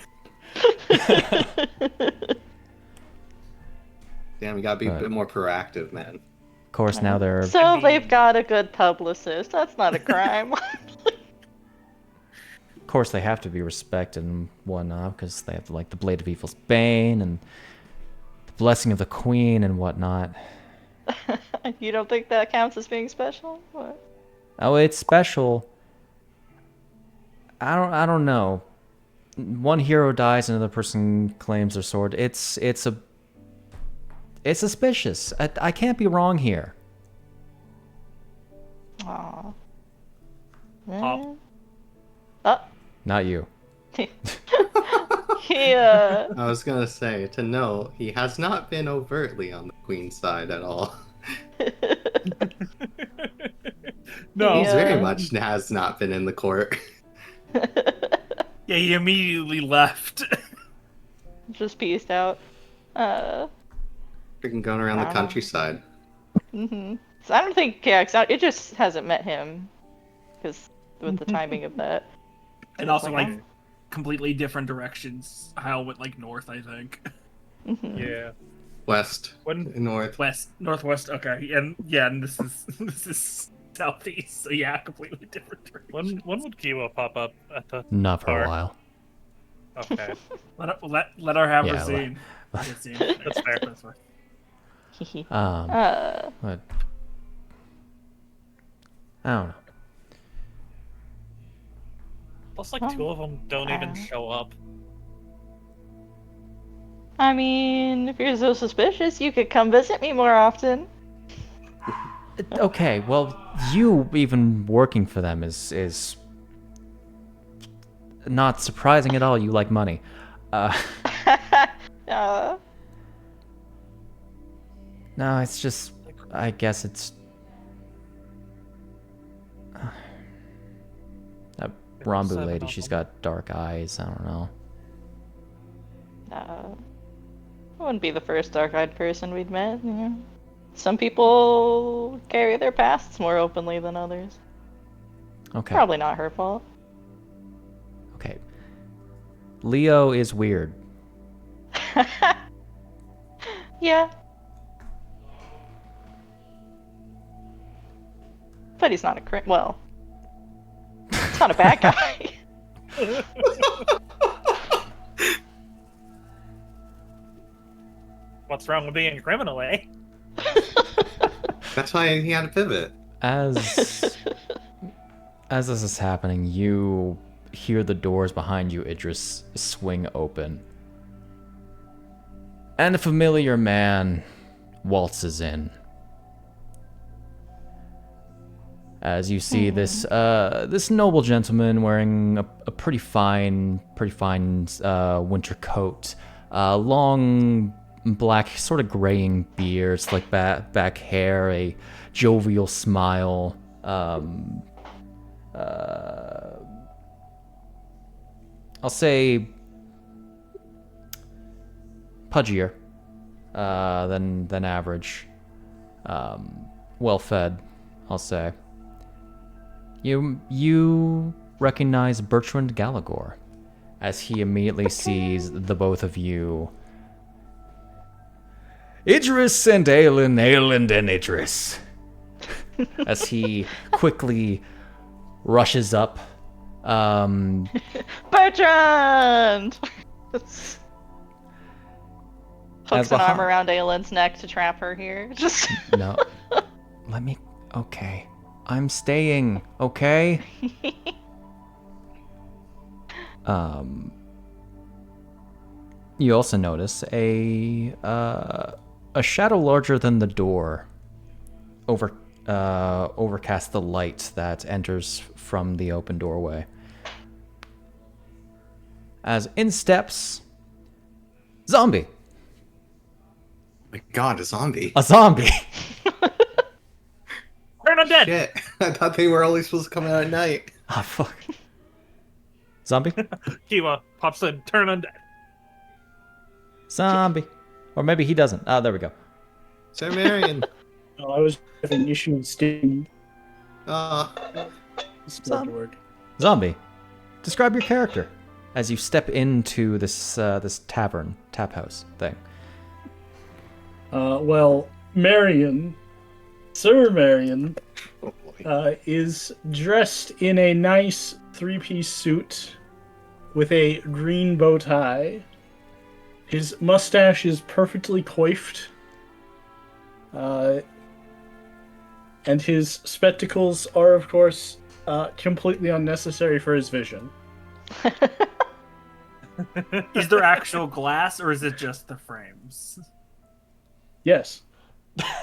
Damn, we gotta be a bit more proactive, man. Of course, now they're... So they've got a good publicist. That's not a crime. Of course, they have to be respected and whatnot, because they have, like, the Blade of Evil's Bane, and the Blessing of the Queen, and whatnot. You don't think that counts as being special? What? Oh, it's special. I don't know. One hero dies, another person claims their sword. It's suspicious. I can't be wrong here. Aww. Oh. Not you. Yeah. I was gonna say, to note, he has not been overtly on the queen's side at all. No. He's very much has not been in the court. Yeah, he immediately left. Just pieced out. Freaking going around the countryside. So I don't think KX. It just hasn't met him, because with the timing of that. And also, like, completely different directions. Hyle went, like, north, I think. Yeah. West. North. Northwest, okay. And this is southeast, so yeah, completely different direction. When would Kiwa pop up at the Not for bar? a while. Okay. Let her have Yeah, her scene. That's fair. That's fair. But I don't know. Plus, like, two of them don't even show up. I mean, if you're so suspicious, you could come visit me more often. Okay, well, you even working for them is not surprising at all. You like money. No, it's just, I guess it's that Rambu lady. She's got dark eyes. I don't know. I wouldn't be the first dark-eyed person we'd met. You know? Some people carry their pasts more openly than others. Okay. Probably not her fault. Okay. Leo is weird. Yeah. But he's not a well, he's not a bad guy. What's wrong with being a criminal, eh? That's why he had to pivot. As this is happening, you hear the doors behind you, Idris, swing open. And a familiar man waltzes in. As you see this noble gentleman wearing a pretty fine winter coat, long black, sort of graying beard, slick back hair, a jovial smile. I'll say pudgier than average. Well fed, I'll say. You recognize Bertrand Gallagher as he immediately sees the both of you. Idris and Aelin and Idris. As he quickly rushes up. Bertrand! Hooks an behind- arm around Aelin's neck to trap her here. Just No. Okay. I'm staying, okay? You also notice a shadow larger than the door overcast the light that enters from the open doorway. As in steps Zombi. My God, a zombie. A zombie. Turn undead. Shit, I thought they were only supposed to come out at night. Ah, fuck. Zombie? Kiwa pops in. Turn undead. Zombie. Or maybe he doesn't. Oh, there we go. Sir Marian. Oh, I was having issues sticking. Zombie. Describe your character as you step into this this tavern, tap house thing. Well, Marian, Sir Marian, is dressed in a nice three-piece suit with a green bow tie. His mustache is perfectly coiffed. And his spectacles are, of course, completely unnecessary for his vision. Is there actual glass, or is it just the frames? Yes.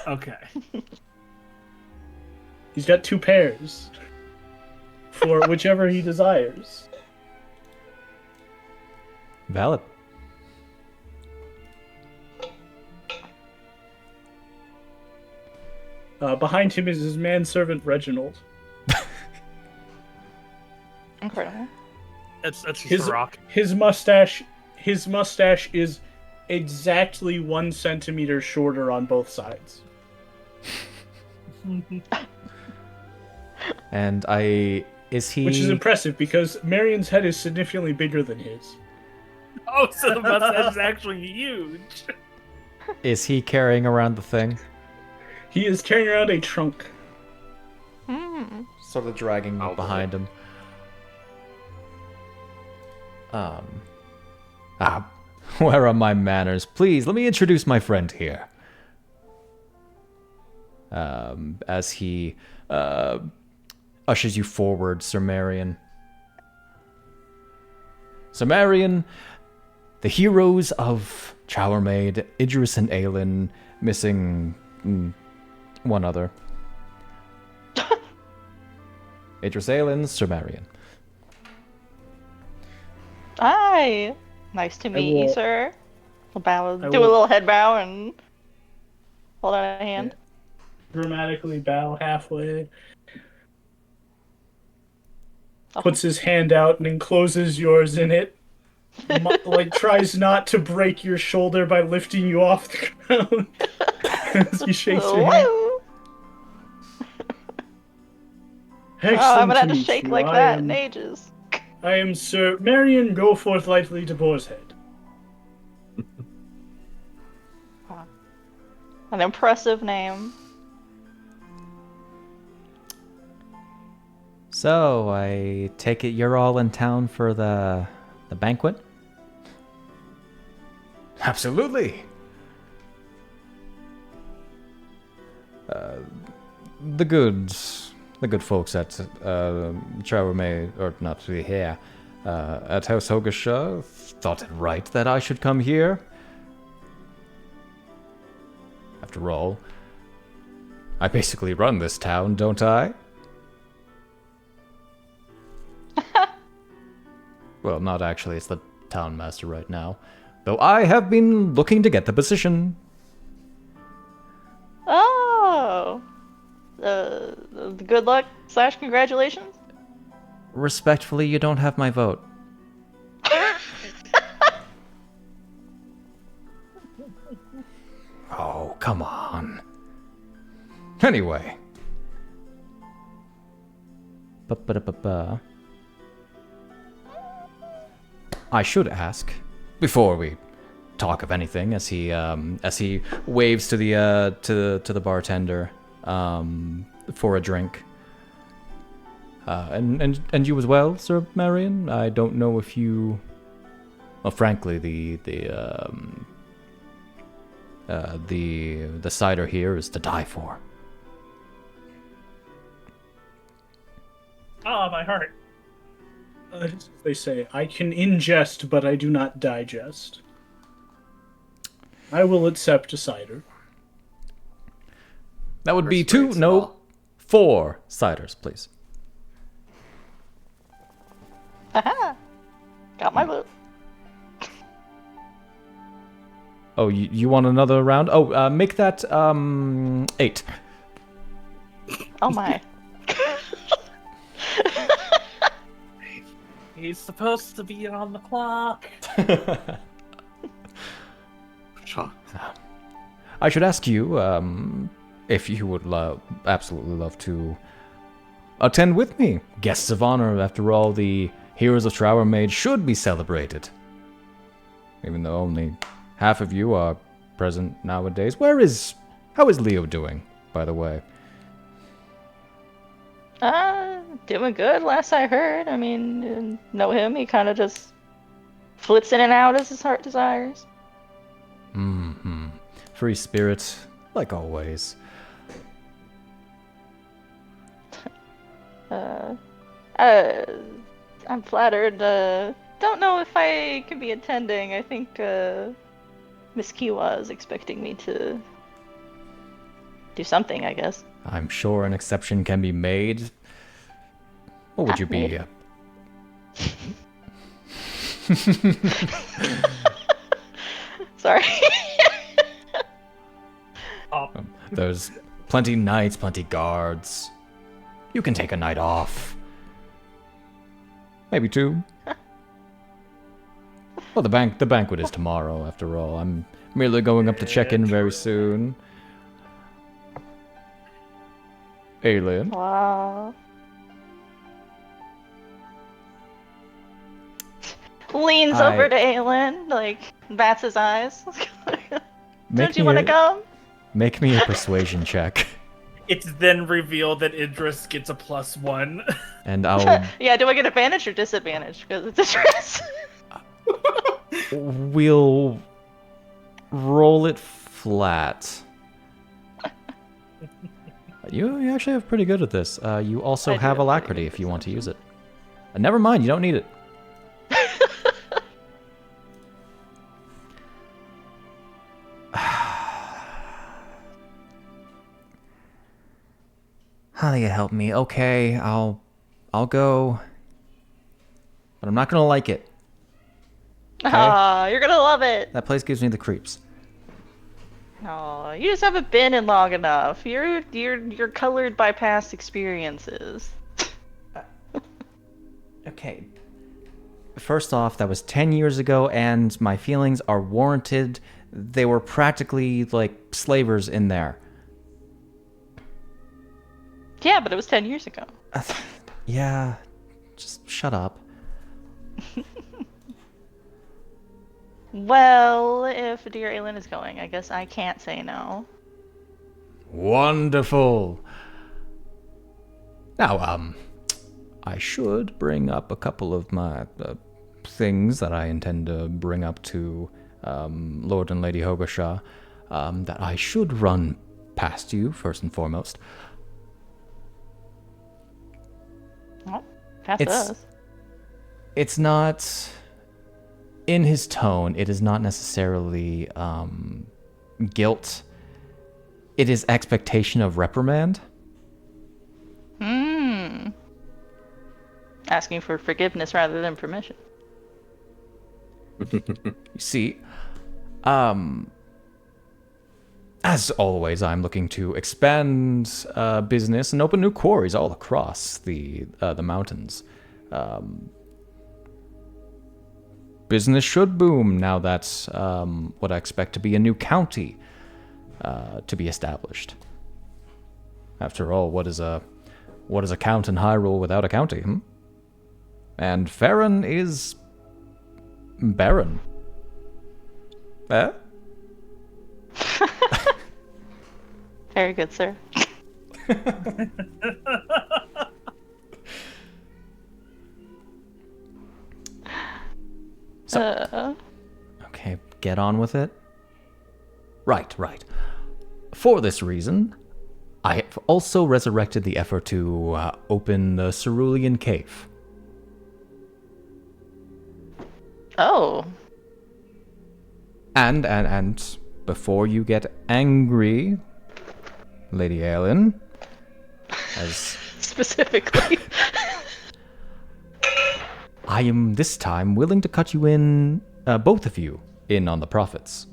Okay. He's got two pairs for whichever he desires. Valid. Behind him is his manservant Reginald. Incredible. It's just a rock. His mustache is exactly 1 centimeter shorter on both sides. And is he? Which is impressive because Marian's head is significantly bigger than his. Oh, so the mustache is actually huge. Is he carrying around the thing? He is carrying around a trunk. Sort of dragging behind him. Where are my manners? Please, let me introduce my friend here. As he ushers you forward, Sir Marian. Sir Marian, the heroes of Chowermaid, Idris and Aelin, missing one other. Idris, Aelin, Sir Marian. Hi. Nice to meet you, sir. Do a will- little head bow and hold out a hand. Dramatically bow halfway. Puts his hand out and encloses yours in it. Like tries not to break your shoulder by lifting you off the ground as he shakes your hand. Woo! Excellent Oh, I haven't had to to meet shake you. like that in ages. I am Sir Marian. Go forth lightly to Boarshead. An impressive name. So, I take it you're all in town for the banquet? Absolutely. The good folks at Chowermaid, or not really here, at House Hogo-sha thought it right that I should come here. After all, I basically run this town, don't I? Well, not actually, it's the town master right now. Though I have been looking to get the position. Oh. Good luck / congratulations. Respectfully, you don't have my vote. Oh, come on. Anyway. I should ask, before we talk of anything, as he waves to the bartender for a drink. And you as well, Sir Marian. I don't know if you. Well, frankly, the cider here is to die for. Ah, my heart. They say, I can ingest, but I do not digest. I will accept a cider. That would be 4 ciders, please. Haha! Got my vote. Oh, you want another round? Oh, make that 8. Oh my. He's supposed to be on the clock. I should ask you if you would absolutely love to attend with me. Guests of honor, after all, the heroes of Trower Mage should be celebrated. Even though only half of you are present nowadays. How is Leo doing, by the way? Doing good, last I heard. I mean, know him, he kind of just flits in and out as his heart desires. Mm-hmm. Free spirit, like always. I'm flattered. Don't know if I can be attending. I think, Miss Kiwa is expecting me to do something, I guess. I'm sure an exception can be made. What would you be? Sorry. There's plenty knights, plenty guards. You can take a night off. Maybe 2. Well, the banquet is tomorrow, after all. I'm merely going up to check in very soon. Alien. Wow. Leans over to Aelin, like, bats his eyes. Don't you want to come? Make me a persuasion check. It's then revealed that Idris gets a +1. And I'll... Yeah, do I get advantage or disadvantage? Because it's Idris. We'll roll it flat. You actually have pretty good at this. You also have alacrity if you want to use it. Never mind, you don't need it. How do you help me? Okay, I'll go. But I'm not gonna like it. Okay? You're gonna love it. That place gives me the creeps. No, you just haven't been in long enough. You're colored by past experiences. Okay. First off, that was 10 years ago, and my feelings are warranted. They were practically like slavers in there. Yeah, but it was 10 years ago. Yeah, just shut up. Well, if dear Aelin is going, I guess I can't say no. Wonderful. Now, I should bring up a couple of my things that I intend to bring up to Lord and Lady Hogo-sha that I should run past you, first and foremost. Well, past us. It's not... In his tone, it is not necessarily guilt. It is expectation of reprimand. Asking for forgiveness rather than permission. You see, as always, I'm looking to expand business and open new quarries all across the mountains. Business should boom now that what I expect to be a new county to be established. After all, what is a count in Hyrule without a county? And Farron is barren. Eh? Very good, sir. So, okay, get on with it. Right. For this reason, I have also resurrected the effort to open the Cerulean Cave. Oh. And before you get angry, Lady Aelin, as Specifically. I am this time willing to cut you in, both of you, in on the profits.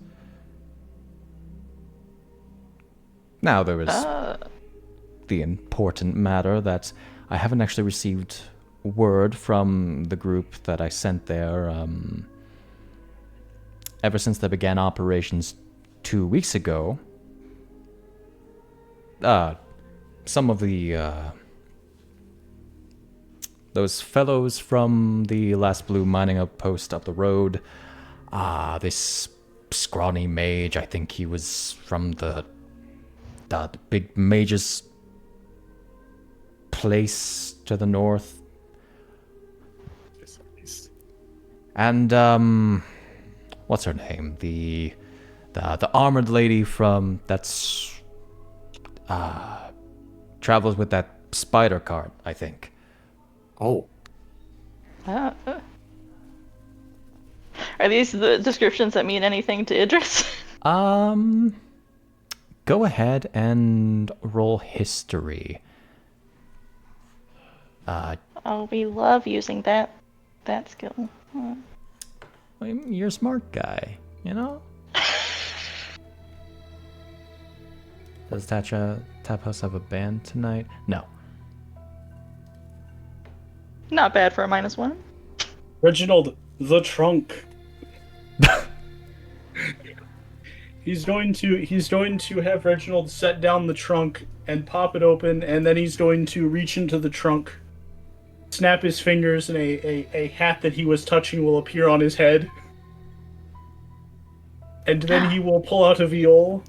Now there is the important matter that I haven't actually received word from the group that I sent there ever since they began operations 2 weeks ago. Some of the those fellows from the last blue mining outpost up the road, this scrawny mage, I think he was from the big mage's place to the north. And what's her name? The armored lady from that's travels with that spider cart, I think. Oh. Are these the descriptions that mean anything to Idris? Go ahead and roll history. Oh, we love using that skill. You're a smart guy, you know? Does Tap House have a band tonight? No. Not bad for a -1. Reginald, the trunk. He's going to have Reginald set down the trunk and pop it open, and then he's going to reach into the trunk, snap his fingers, and a hat that he was touching will appear on his head. And then he will pull out a viol.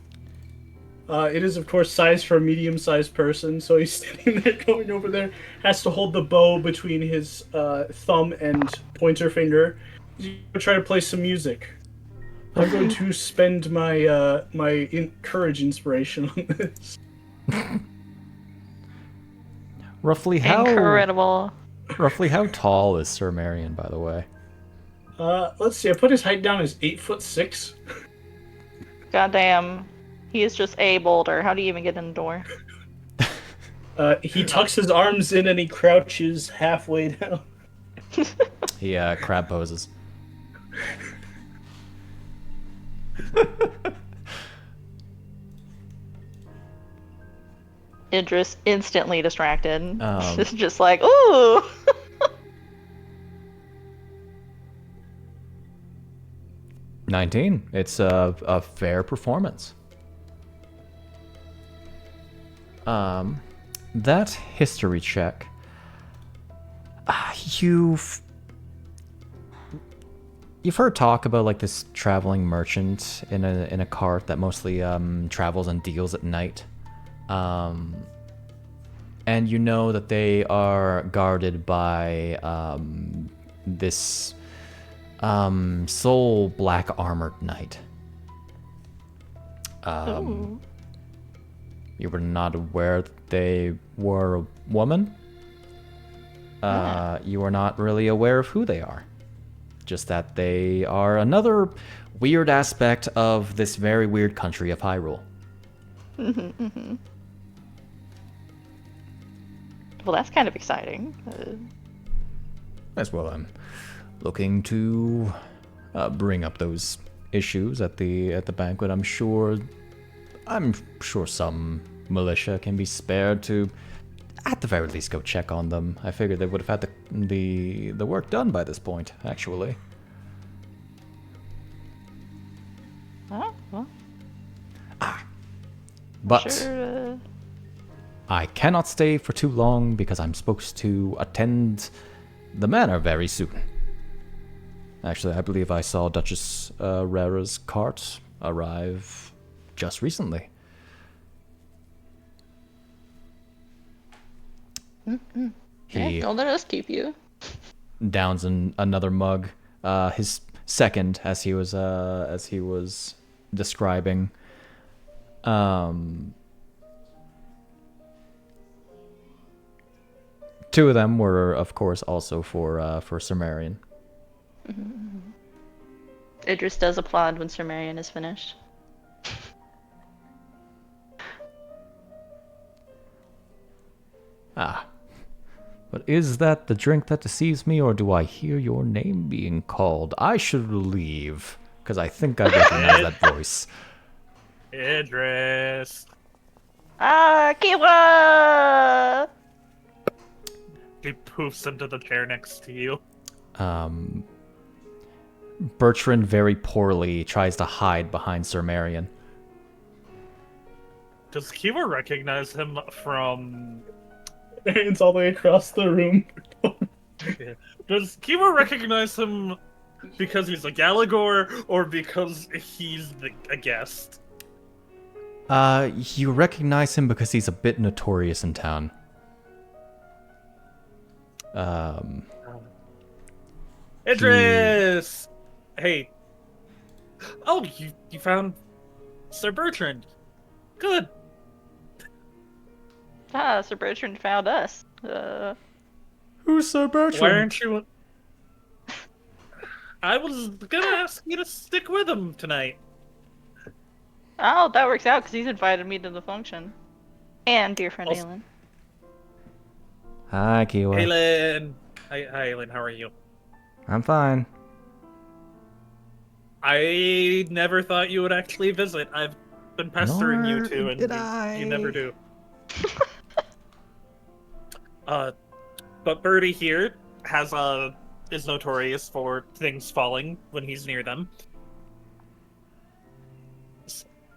It is, of course, sized for a medium-sized person, so he's standing there going over there, has to hold the bow between his thumb and pointer finger. He's going to try to play some music. I'm going to spend my courage inspiration on this. Roughly Incredible. Roughly how tall is Sir Marian, by the way? Let's see, I put his height down as 8'6". Goddamn. He is just a boulder. How do you even get in the door? He tucks his arms in and he crouches halfway down. He crab poses. Idris instantly distracted. It's just like, ooh! 19. It's a fair performance. That history check. You've heard talk about like this traveling merchant in a cart that mostly travels and deals at night. And you know that they are guarded by this sole black armored knight. You were not aware that they were a woman. You are not really aware of who they are. Just that they are another weird aspect of this very weird country of Hyrule. Well, that's kind of exciting. As well, I'm looking to bring up those issues at the banquet. I'm sure some militia can be spared to, at the very least, go check on them. I figured they would have had the work done by this point, actually. Oh, well. But Sure, I cannot stay for too long because I'm supposed to attend the manor very soon. Actually, I believe I saw Duchess Rara's cart arrive just recently. He don't let us keep you. downs another mug. His second, as he was describing. Two of them were, of course, also for Sir Marian. Idris does applaud when Sir Marian is finished. Ah. But is that the drink that deceives me, or do I hear your name being called? I should leave, because I think I recognize that voice. Idris. Ah, Kiwa! He poofs into the chair next to you. Bertrand very poorly tries to hide behind Sir Marian. Does Kiwa recognize him from... It's all the way across the room. Yeah. Does Kiwa recognize him because he's a Galagor, or because he's a guest? You recognize him because he's a bit notorious in town. Idris! Hey. Oh, you found Sir Bertrand. Good. Ah, Sir Bertrand found us. Who's Sir Bertrand? Why aren't you... I was gonna ask you to stick with him tonight. Oh, that works out because he's invited me to the function. And dear friend Aelin. Hi, Kiwa. Aelin. Hi, Aelin. How are you? I'm fine. I never thought you would actually visit. I've been pestering you Nor to, and did I. you never do. But Birdie here is notorious for things falling when he's near them.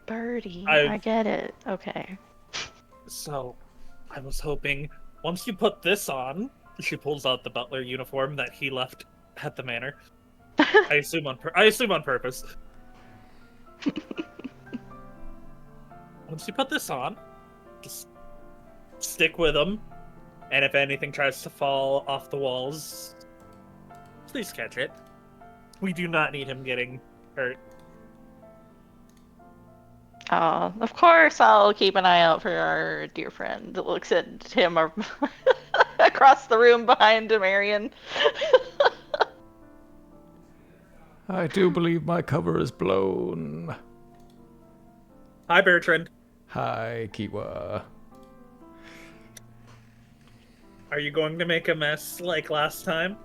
Birdie, I get it. Okay. So, I was hoping, once you put this on, she pulls out the butler uniform that he left at the manor. I assume on purpose. Once you put this on, just stick with him, and if anything tries to fall off the walls, please catch it. We do not need him getting hurt. Of course I'll keep an eye out for our dear friend that looks at him across the room behind Marian. I do believe my cover is blown. Hi, Bertrand. Hi, Kiwa. Are you going to make a mess like last time?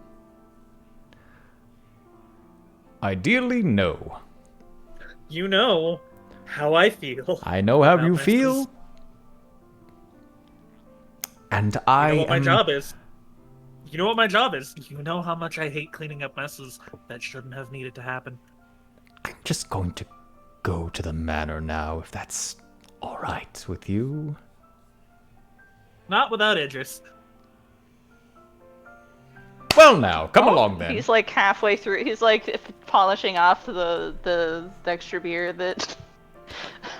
Ideally, no. You know how I feel. I know how you messes. feel. And You I know what my am... job is. You know what my job is. You know how much I hate cleaning up messes that shouldn't have needed to happen. I'm just going to go to the manor now, if that's all right with you. Not without Idris. Well, now, come along then. He's like halfway through. He's like polishing off the extra beer that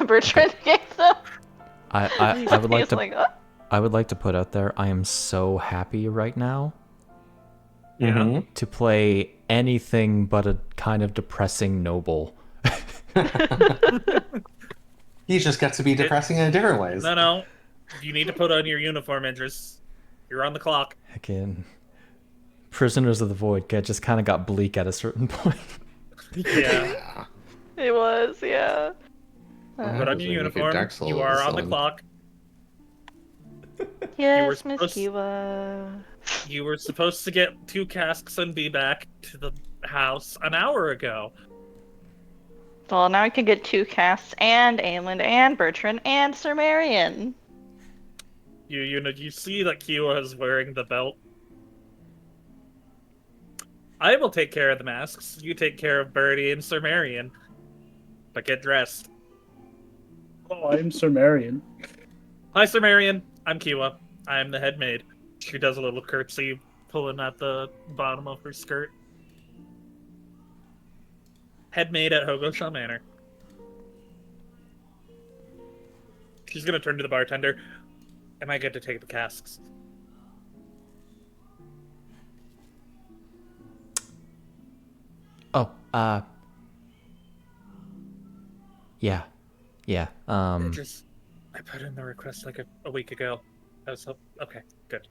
Bertrand gave them. I would like He's to. like, "Oh." I would like to put out there. I am so happy right now. Yeah. To play anything but a kind of depressing noble. He just gets to be depressing in different ways. No. You need to put on your uniform, Idris. You're on the clock. Again, Prisoners of the Void just kind of got bleak at a certain point. Yeah. It was, yeah. Put on your uniform. You are on the clock. Yes, Miss Kiwa. You were supposed to get 2 casks and be back to the house an hour ago. Well, now I can get 2 casts and Aelin and Bertrand and Sir Marian. You see that Kiwa is wearing the belt. I will take care of the masks. You take care of Birdie and Sir Marian. But get dressed. Oh, I'm Sir Marian. Hi, Sir Marian. I'm Kiwa. I'm the head maid. She does a little curtsy, pulling at the bottom of her skirt. Head maid at Hogo-sha Manor. She's gonna turn to the bartender. Am I good to take the casks? Oh, yeah. I put in the request like a week ago. Okay, good.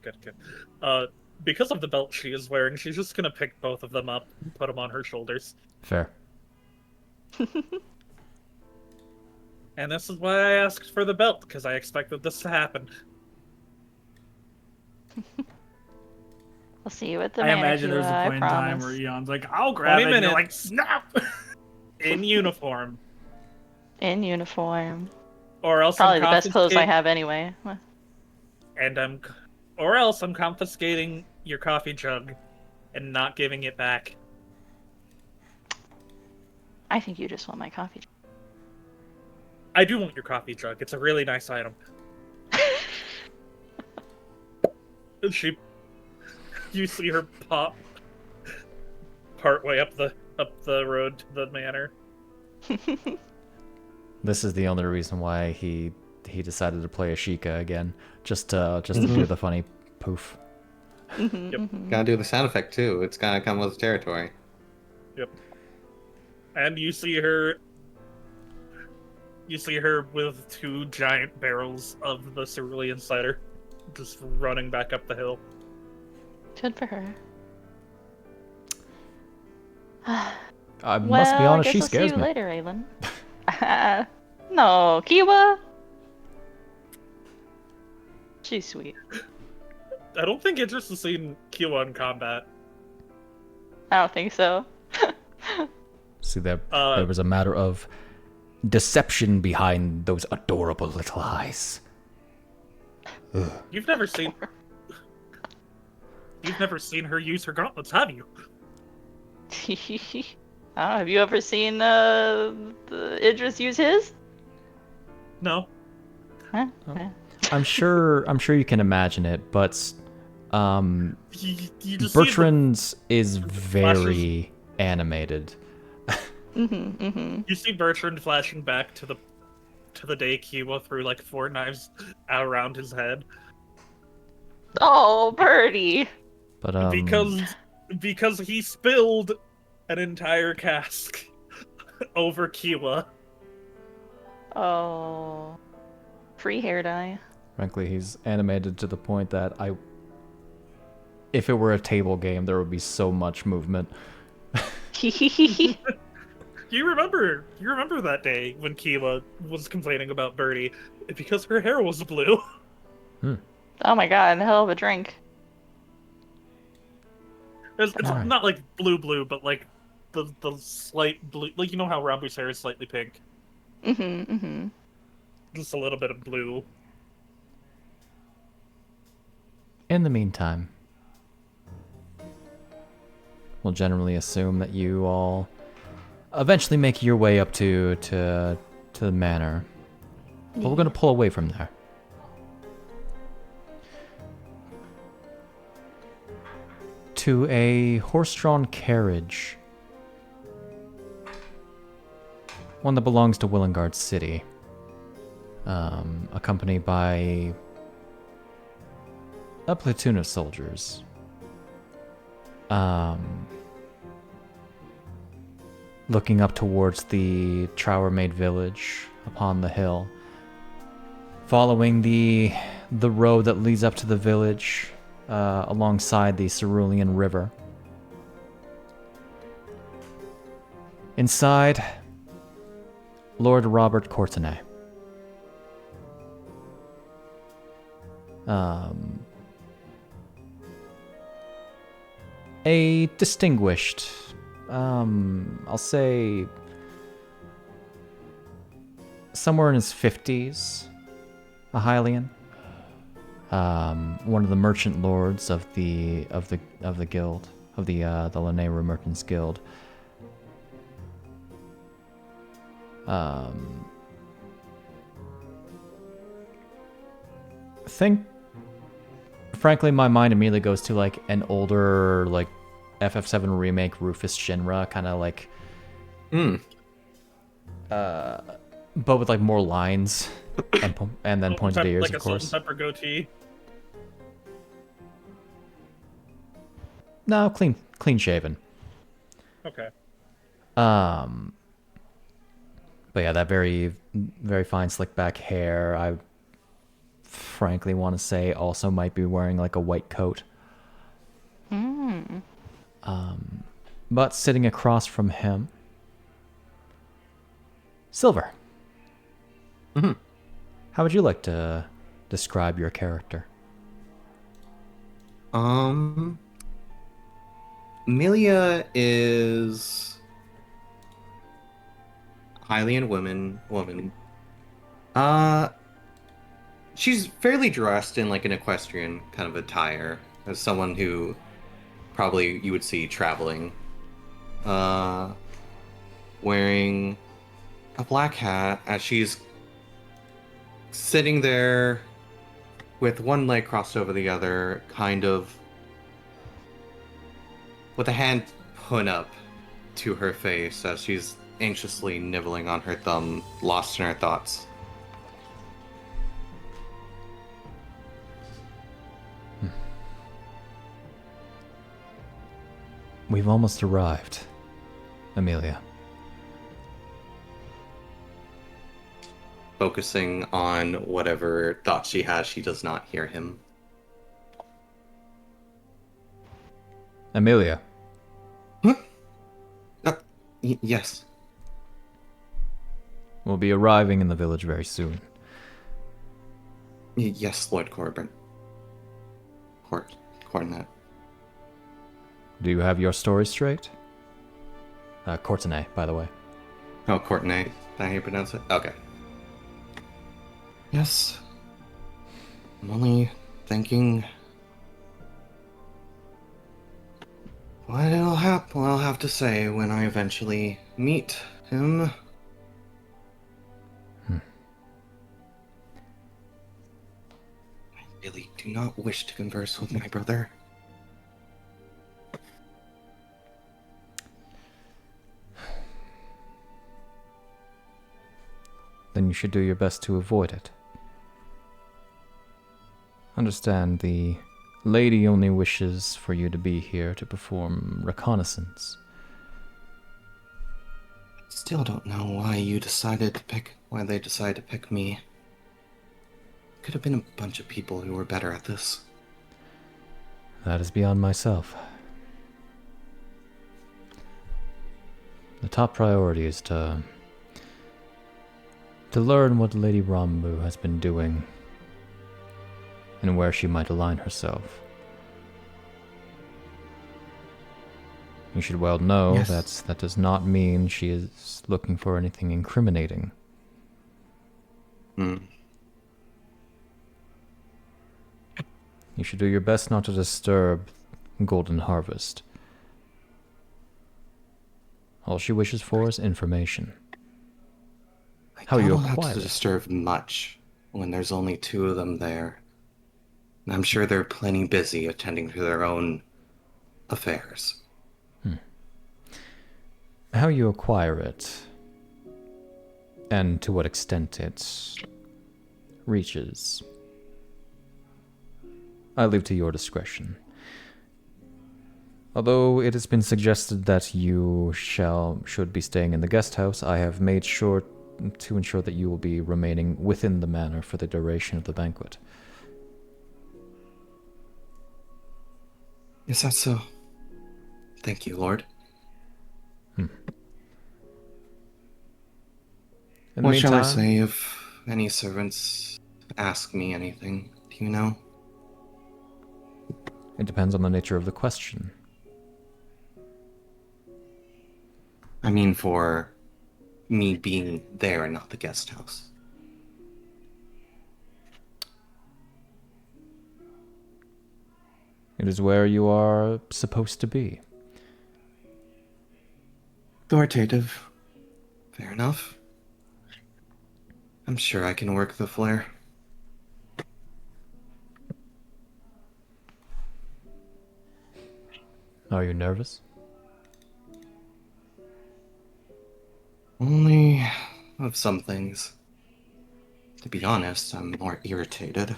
Because of the belt she is wearing, she's just gonna pick both of them up and put them on her shoulders. Fair. And this is why I asked for the belt, because I expected this to happen. We'll see you at the I manor, imagine there's a Kiwa, point in I time promise. where Eon's like, I'll grab 20 it, and you're like, minutes. snap! In uniform. In uniform. Or else Probably I'm the best clothes I confiscating... have anyway. Or else I'm confiscating your coffee jug and not giving it back. I think you just want my coffee. I do want your coffee jug. It's a really nice item. You see her pop partway up the road to the manor. This is the only reason why he decided to play Ashika again, just to do the funny poof. Gotta do the sound effect too. It's gotta come with the territory. Yep. And you see her with 2 giant barrels of the cerulean cider, just running back up the hill. Good for her. I must be honest, she I'll scares see you me. later, Aylin. No, Kiwa. She's sweet. I don't think Idris has seen Kiwa in combat. I don't think so. See, there was a matter of deception behind those adorable little eyes. Ugh. You've never seen her use her gauntlets, have you? Have you ever seen Idris use his? No. Huh? Oh. I'm sure you can imagine it, but You just Bertrand's is very animated. You see Bertrand flashing back to the day Kiwa threw like 4 knives out around his head. Oh, Birdie! But because he spilled an entire cask over Kiwa. Oh, free hair dye. Frankly, he's animated to the point that if it were a table game, there would be so much movement. You remember that day when Kiwa was complaining about Birdie because her hair was blue. Oh my god, hell of a drink. It's not like blue, but like the slight blue. Like, you know how Rambu's hair is slightly pink? Just a little bit of blue. In the meantime, we'll generally assume that you all eventually make your way up to the manor. But we're going to pull away from there. To a horse-drawn carriage. One that belongs to Willengard City. Accompanied by a platoon of soldiers. Looking up towards the Trowermaid village upon the hill. Following the road that leads up to the village alongside the Cerulean River. Inside, Lord Robert Courtenay. A distinguished, I'll say, somewhere in his 50s, a Hylian. One of the merchant lords of the guild, of the Lanayru Merchants Guild. Frankly, my mind immediately goes to like an older like FF7 remake Rufus Shinra, kind of like, but with like more lines and then pointed ears, like of course. Like a salt and pepper goatee. No, clean shaven. Okay. But yeah, that very, very fine slick back hair. I frankly want to say also might be wearing like a white coat. But sitting across from him Silver. Mm-hmm. How would you like to describe your character? Amelia is highly in woman. She's fairly dressed in like an equestrian kind of attire, as someone who probably you would see traveling. Wearing a black hat as she's sitting there with one leg crossed over the other, kind of with a hand put up to her face as she's anxiously nibbling on her thumb, lost in her thoughts. We've almost arrived, Amelia. Focusing on whatever thoughts she has, she does not hear him. Amelia. Huh? Yes. We'll be arriving in the village very soon. Yes, Lord Corbin. Coordinate. Do you have your story straight? Courtenay, by the way. Oh, Courtenay. Is that how you pronounce it? Okay. Yes. I'm only thinking what I'll have to say when I eventually meet him. I really do not wish to converse with my brother. Then you should do your best to avoid it. Understand, the lady only wishes for you to be here to perform reconnaissance. Still don't know why they decided to pick me. Could have been a bunch of people who were better at this. That is beyond myself. The top priority is to learn what Lady Rambu has been doing and where she might align herself. You should well know Yes. that does not mean she is looking for anything incriminating. Hmm. You should do your best not to disturb Golden Harvest. All she wishes for is information. How you don't have acquire to it. disturb much when there's only two of them there. And I'm sure they're plenty busy attending to their own affairs. How you acquire it, and to what extent it reaches, I leave to your discretion. Although it has been suggested that you should be staying in the guest house, I have made sure to ensure that you will be remaining within the manor for the duration of the banquet. Is that so? Thank you, Lord. In the What shall I meantime- say if any servants ask me anything? Do you know? It depends on the nature of the question. I mean for me being there and not the guest house. It is where you are supposed to be. Authoritative. Fair enough. I'm sure I can work the flare. Are you nervous? Only of some things. To be honest, I'm more irritated.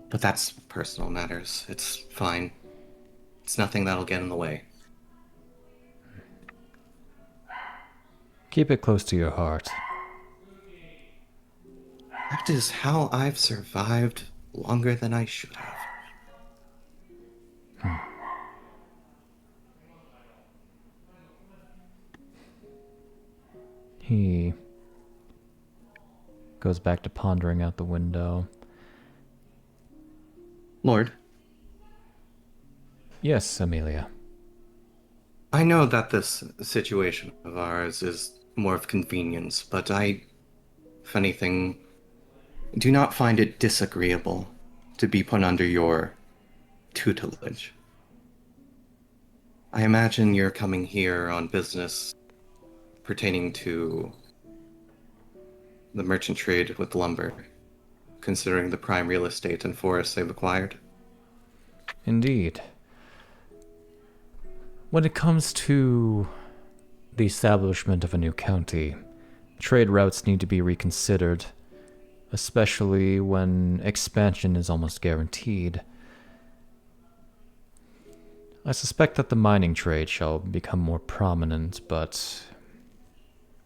But that's personal matters. It's fine. It's nothing that'll get in the way. Keep it close to your heart. That is how I've survived longer than I should have. He goes back to pondering out the window. Lord, Yes, Amelia. I know that this situation of ours is more of convenience, but if anything, do not find it disagreeable to be put under your tutelage. I imagine you're coming here on business pertaining to the merchant trade with lumber, considering the prime real estate and forests they've acquired. Indeed. When it comes to the establishment of a new county, trade routes need to be reconsidered, especially when expansion is almost guaranteed. I suspect that the mining trade shall become more prominent, but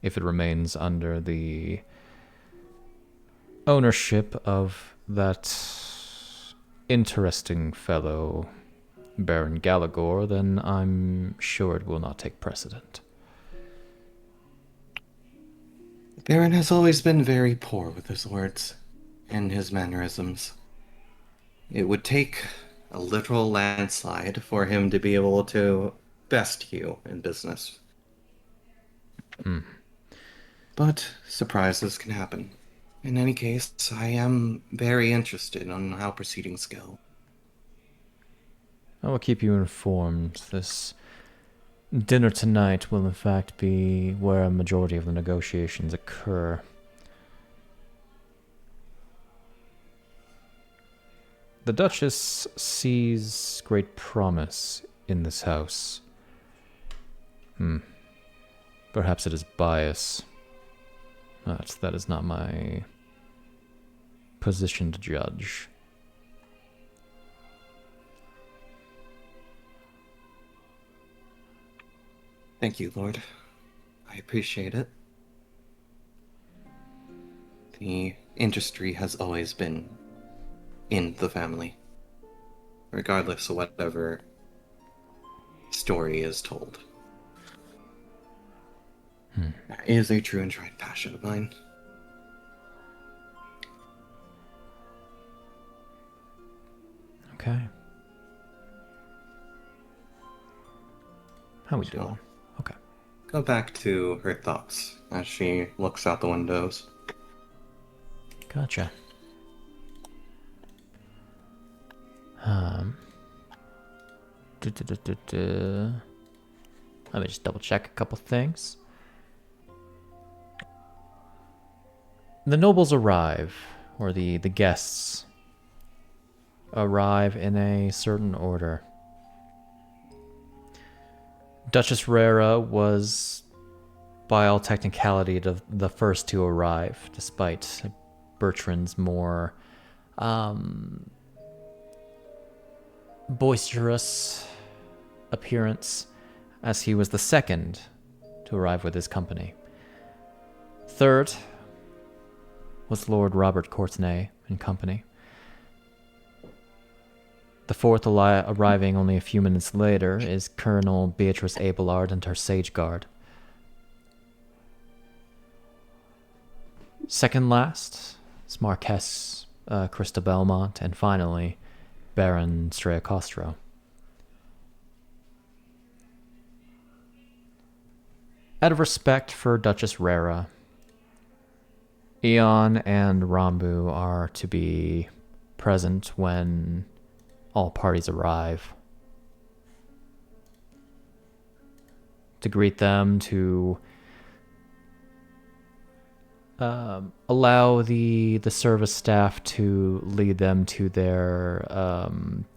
if it remains under the ownership of that interesting fellow, Baron Gallagher, then I'm sure it will not take precedent. Baron has always been very poor with his words and his mannerisms. It would take a literal landslide for him to be able to best you in business. But surprises can happen. In any case, I am very interested on how proceedings go. I will keep you informed. This dinner tonight will in fact be where a majority of the negotiations occur. The Duchess sees great promise in this house. Perhaps it is bias. But that is not my position to judge. Thank you, Lord. I appreciate it. The industry has always been in the family, regardless of whatever story is told. That is a true and tried passion of mine. Okay. How we So, doing? Okay. Go back to her thoughts as she looks out the windows. Gotcha. Let me just double check a couple things. The nobles arrive, or the guests arrive in a certain order. Duchess Rara was, by all technicality, the first to arrive, despite Bertrand's more boisterous appearance, as he was the second to arrive with his company. Third was Lord Robert Courtenay and company. The fourth arriving only a few minutes later is Colonel Beatrice Abelard and her Sage Guard. Second last is Marquess Christa Belmont, and finally Baron Strayacostro. Out of respect for Duchess Rara, Eon and Rambu are to be present when all parties arrive. To greet them, to allow the service staff to lead them to their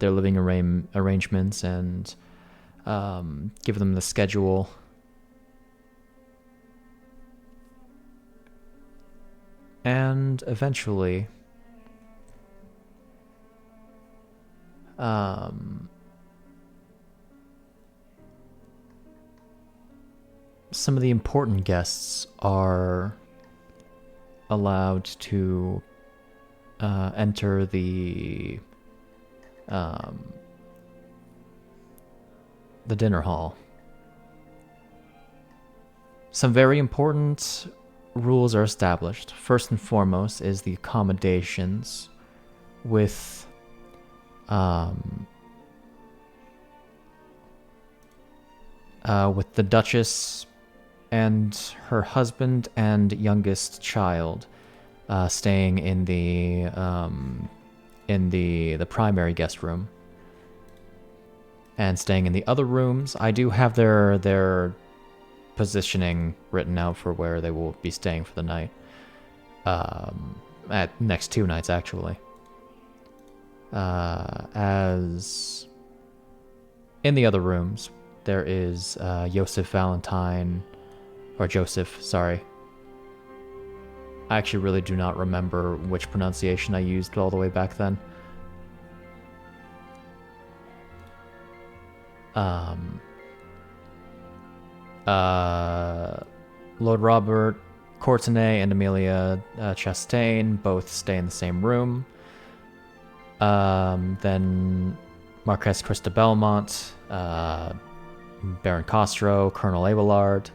living arrangements and give them the schedule. And eventually, some of the important guests are allowed to enter the dinner hall. some very important rules are established. First and foremost is the accommodations with the Duchess and her husband and youngest child staying in the primary guest room, and staying in the other rooms. I do have their positioning written out for where they will be staying for the night. At next 2 nights, actually. As in the other rooms, there is Joseph, sorry. I actually really do not remember which pronunciation I used all the way back then. Lord Robert Courtenay and Amelia Chastain both stay in the same room. Then Marquess Krista Belmont, Baron Castro, Colonel Abelard,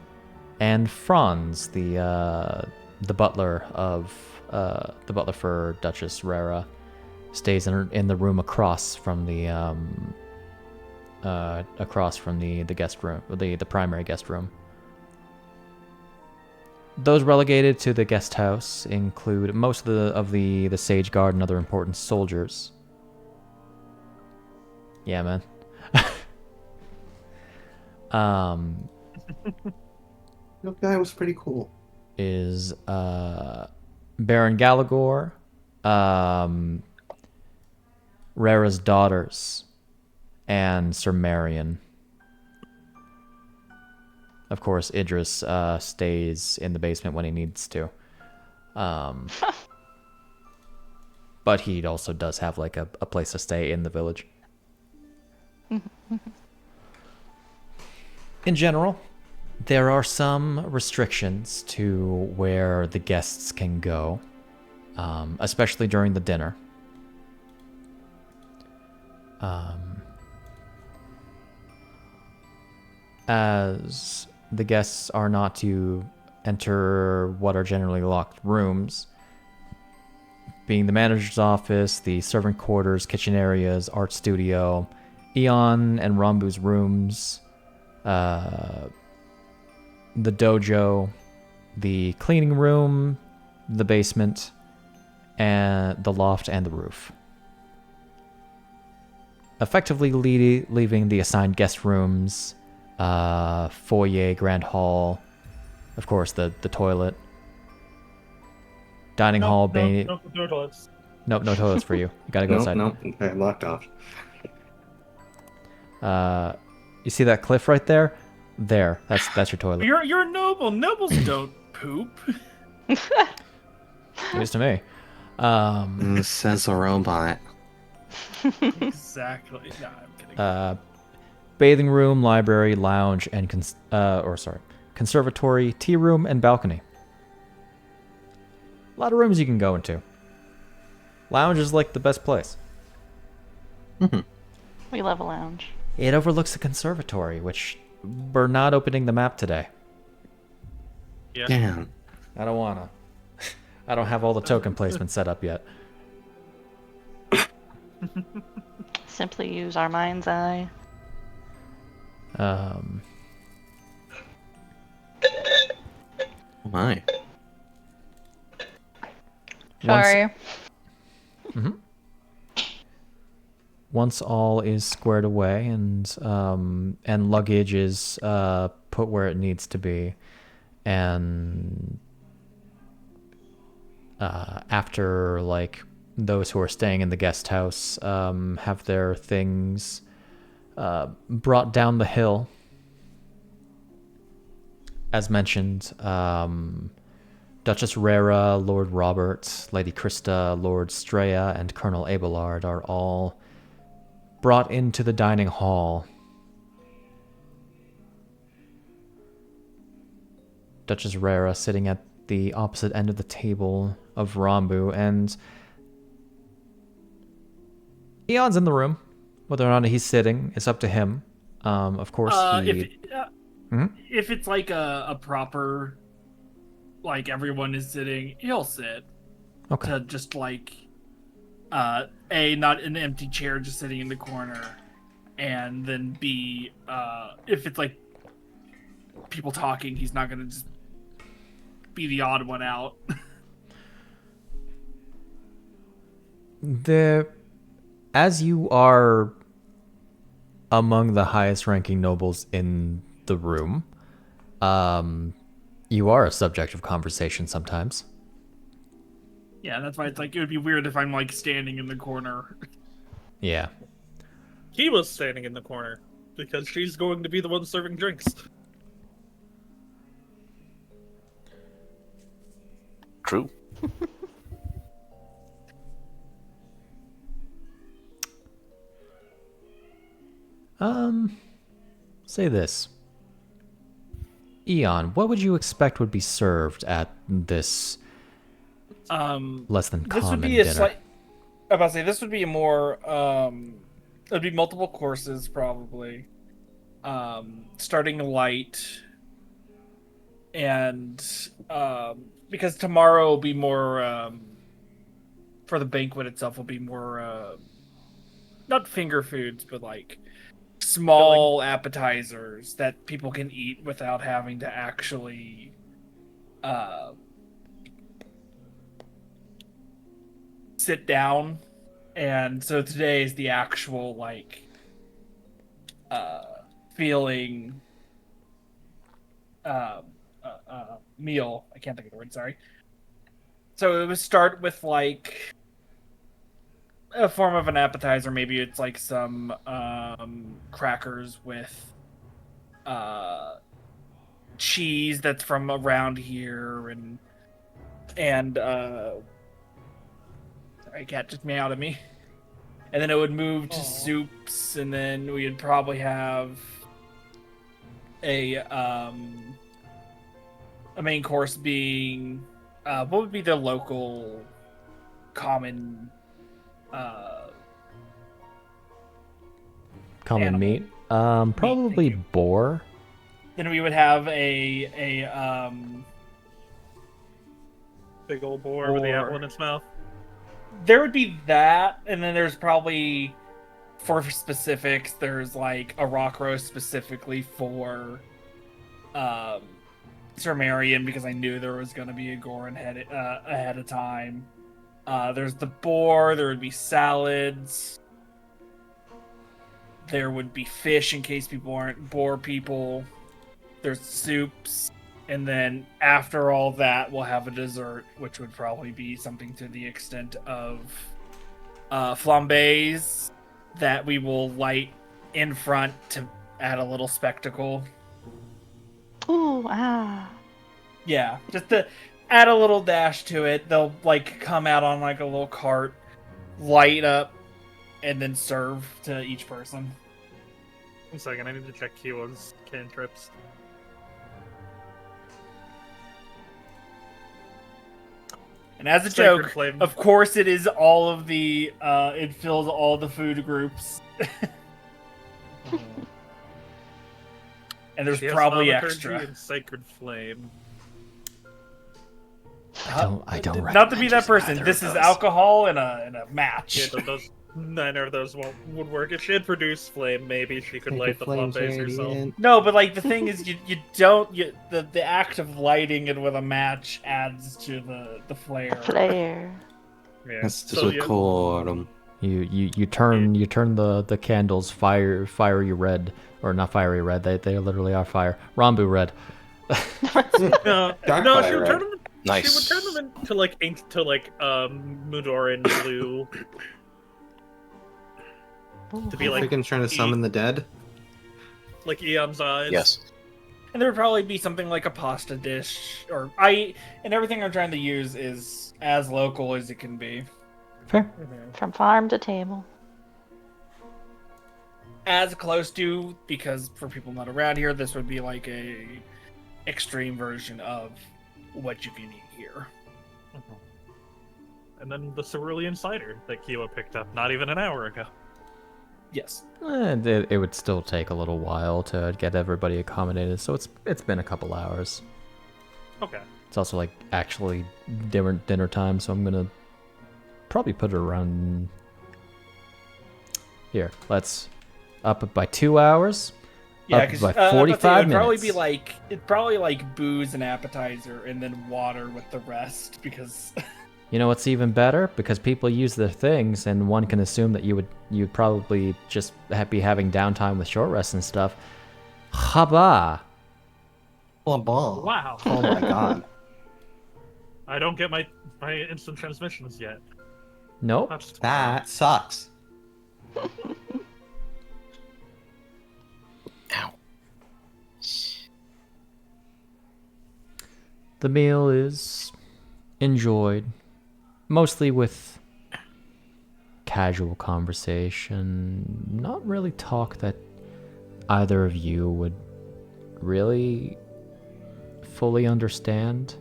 and Franz, the butler for Duchess Rara, stays in the room across from the guest room, the primary guest room. Those relegated to the guest house include most of the Sage Guard and other important soldiers. Yeah, man. That guy was pretty cool. Is Baron Galagor, Rara's daughters, and Sir Marian. Of course, Idris stays in the basement when he needs to. But he also does have like a place to stay in the village. In general, there are some restrictions to where the guests can go, especially during the dinner. As the guests are not to enter what are generally locked rooms, being the manager's office, the servant quarters, kitchen areas, art studio, Eon and Rambu's rooms, the dojo, the cleaning room, the basement, and the loft and the roof. Effectively leaving the assigned guest rooms, foyer, grand hall, of course the toilet, dining hall, no toilets. Nope, no toilets for you. You gotta go outside. Nope, okay, locked off. You see that cliff right there? There, that's your toilet. You're a noble. Nobles don't poop. News to me. Says a robot. Exactly. Nah, I'm kidding. Bathing room, library, lounge, and conservatory, tea room, and balcony. A lot of rooms you can go into. Lounge is like the best place. We love a lounge. It overlooks the conservatory, which we're not opening the map today. Yeah. Damn. I don't wanna. I don't have all the token placement set up yet. Simply use our mind's eye. Oh my. Sorry. Once all is squared away and luggage is put where it needs to be, and after like those who are staying in the guest house have their things brought down the hill, as mentioned, Duchess Rara, Lord Robert, Lady Krista, Lord Straya, and Colonel Abelard are all brought into the dining hall. Duchess Rara sitting at the opposite end of the table of Rambu, and Eon's in the room. Whether or not he's sitting is up to him. Of course, if it's like a proper, like everyone is sitting, he'll sit. Okay. To just like, not an empty chair just sitting in the corner, and then B, if it's like people talking, he's not gonna just be the odd one out. As you are among the highest ranking nobles in the room, you are a subject of conversation sometimes. Yeah, that's why it's like it would be weird if I'm like standing in the corner. Yeah. Kiwa's standing in the corner because she's going to be the one serving drinks. True. Say this. Eon, what would you expect would be served at this less than common This would be dinner? a slight. I'm about to say this would be a more. It'd be multiple courses probably. Starting light. And because tomorrow will be more. For the banquet itself will be more. Not finger foods, but like small appetizers that people can eat without having to actually. Sit down, and so today is the actual like feeling meal. I can't think of the word, sorry. So it would start with like a form of an appetizer. Maybe it's like some crackers with cheese that's from around here, and sorry, cat just meowed at me. And then it would move to soups, and then we'd probably have a main course being what would be the local common Common animal. meat? Probably you. boar. Then we would have a Big old boar with the apple in its mouth. there would be that, and then there's probably for specifics, there's like a rock roast specifically for Sir Marian, because I knew there was going to be a Goron ahead of time. There's the boar, there would be salads, there would be fish in case people aren't boar people, there's soups, and then after all that, we'll have a dessert, which would probably be something to the extent of flambés that we will light in front to add a little spectacle. Ooh, ah. Yeah, just to add a little dash to it. They'll like come out on like a little cart, light up, and then serve to each person. 1 second, I need to check Kiwa's cantrips. And as a Sacred joke, flame. of course, it is all of the. It fills all the food groups, and there's Yes, probably thaumaturgy extra. and Sacred Flame. I don't Not to be that recognize person. either This of is those. alcohol and a match. Yeah, neither of those would work. If she had produced flame, maybe she could light the flambés herself. No, but like the thing is, you don't. The act of lighting it with a match adds to the flare. Flare. Yeah. That's just So, a yeah, quorum. You turn the candles fiery red, or not fiery red. They literally are fire. Rambu red. No, Dark no, fire she would red. turn them. Nice. She would turn them into like Mudoran blue to be like Freaking trying to summon the dead? like Eon's eyes. Yes. And there would probably be something like a pasta dish, and everything I'm trying to use is as local as it can be. Fair. From farm to table. As close to, because for people not around here, this would be like a extreme version of what you can eat here. And then the cerulean cider that Kiwa picked up not even an hour ago. Yes. It would still take a little while to get everybody accommodated, so it's been a couple hours. Okay. It's also like actually dinner time, so I'm gonna probably put it around here. Let's up it by 2 hours. Yeah, up because by 45 it'd minutes. probably like booze and appetizer, and then water with the rest. Because You know what's even better? Because people use their things, and one can assume that you'd probably just be having downtime with short rests and stuff. Haba! Wow. Oh my god. I don't get my instant transmissions yet. Nope. That's That sucks. Ow. The meal is enjoyed, mostly with casual conversation. Not really talk that either of you would really fully understand.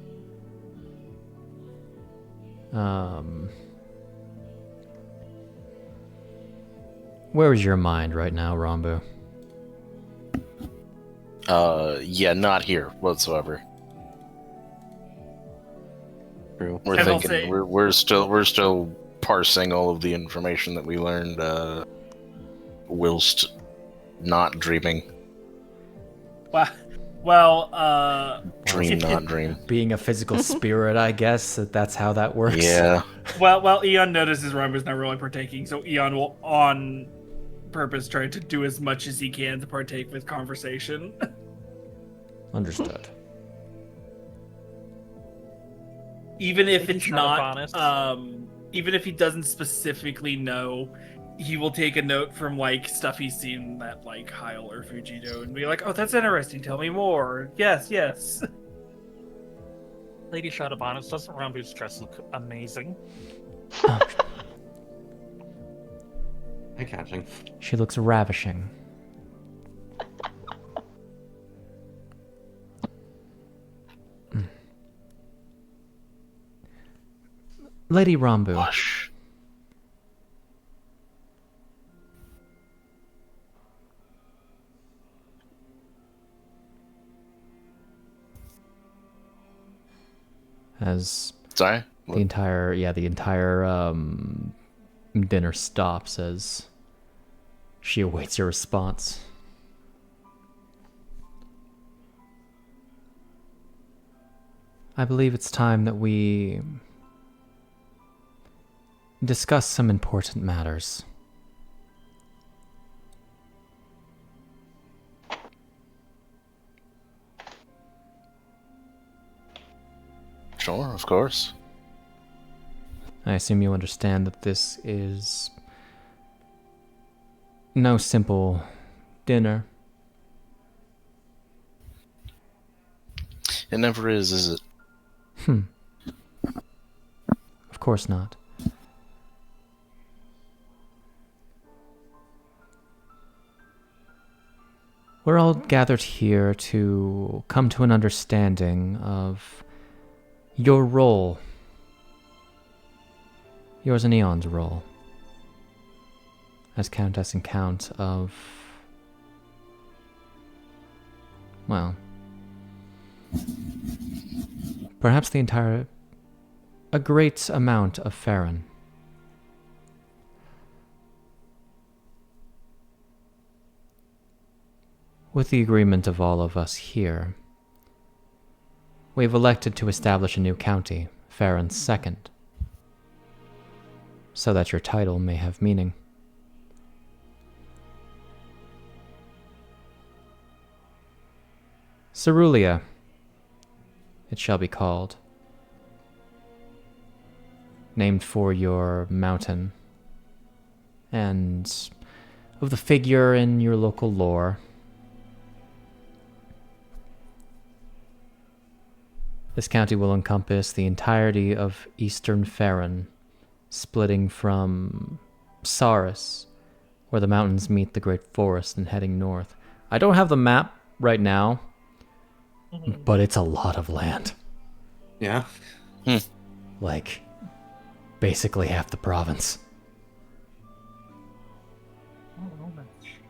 Where is your mind right now, Rambu? Yeah, not here whatsoever. True. We're And I'll thinking say- we're still parsing all of the information that we learned whilst not dreaming. Dream, not dream. Being a physical spirit, I guess that's how that works. Yeah. well, Eon notices Rambu's not really partaking, so Eon will, on purpose, try to do as much as he can to partake with conversation. Understood. Even if Making it's sure not, I'm honest. even if he doesn't specifically know, he will take a note from like stuff he's seen at like Hyrule or Fujito and be like, "Oh, that's interesting. Tell me more." Yes. Lady Shot of Honest, doesn't Rambu's dress look amazing? Eye catching. She looks ravishing. Lady Rambu. Hush. As Sorry? the entire dinner stops as she awaits your response. I believe it's time that we discuss some important matters. Sure, of course. I assume you understand that this is no simple dinner. It never is it? Of course not. We're all gathered here to come to an understanding of your role. Yours and Eon's role. As Countess and Count of... well... perhaps the entire... a great amount of Farron. With the agreement of all of us here, we have elected to establish a new county, Farron's Second, so that your title may have meaning. Cerulia, it shall be called, named for your mountain, and of the figure in your local lore. This county will encompass the entirety of Eastern Farron, splitting from Saris, where the mountains meet the Great Forest, and heading north. I don't have the map right now, but it's a lot of land. Yeah. Like, basically half the province.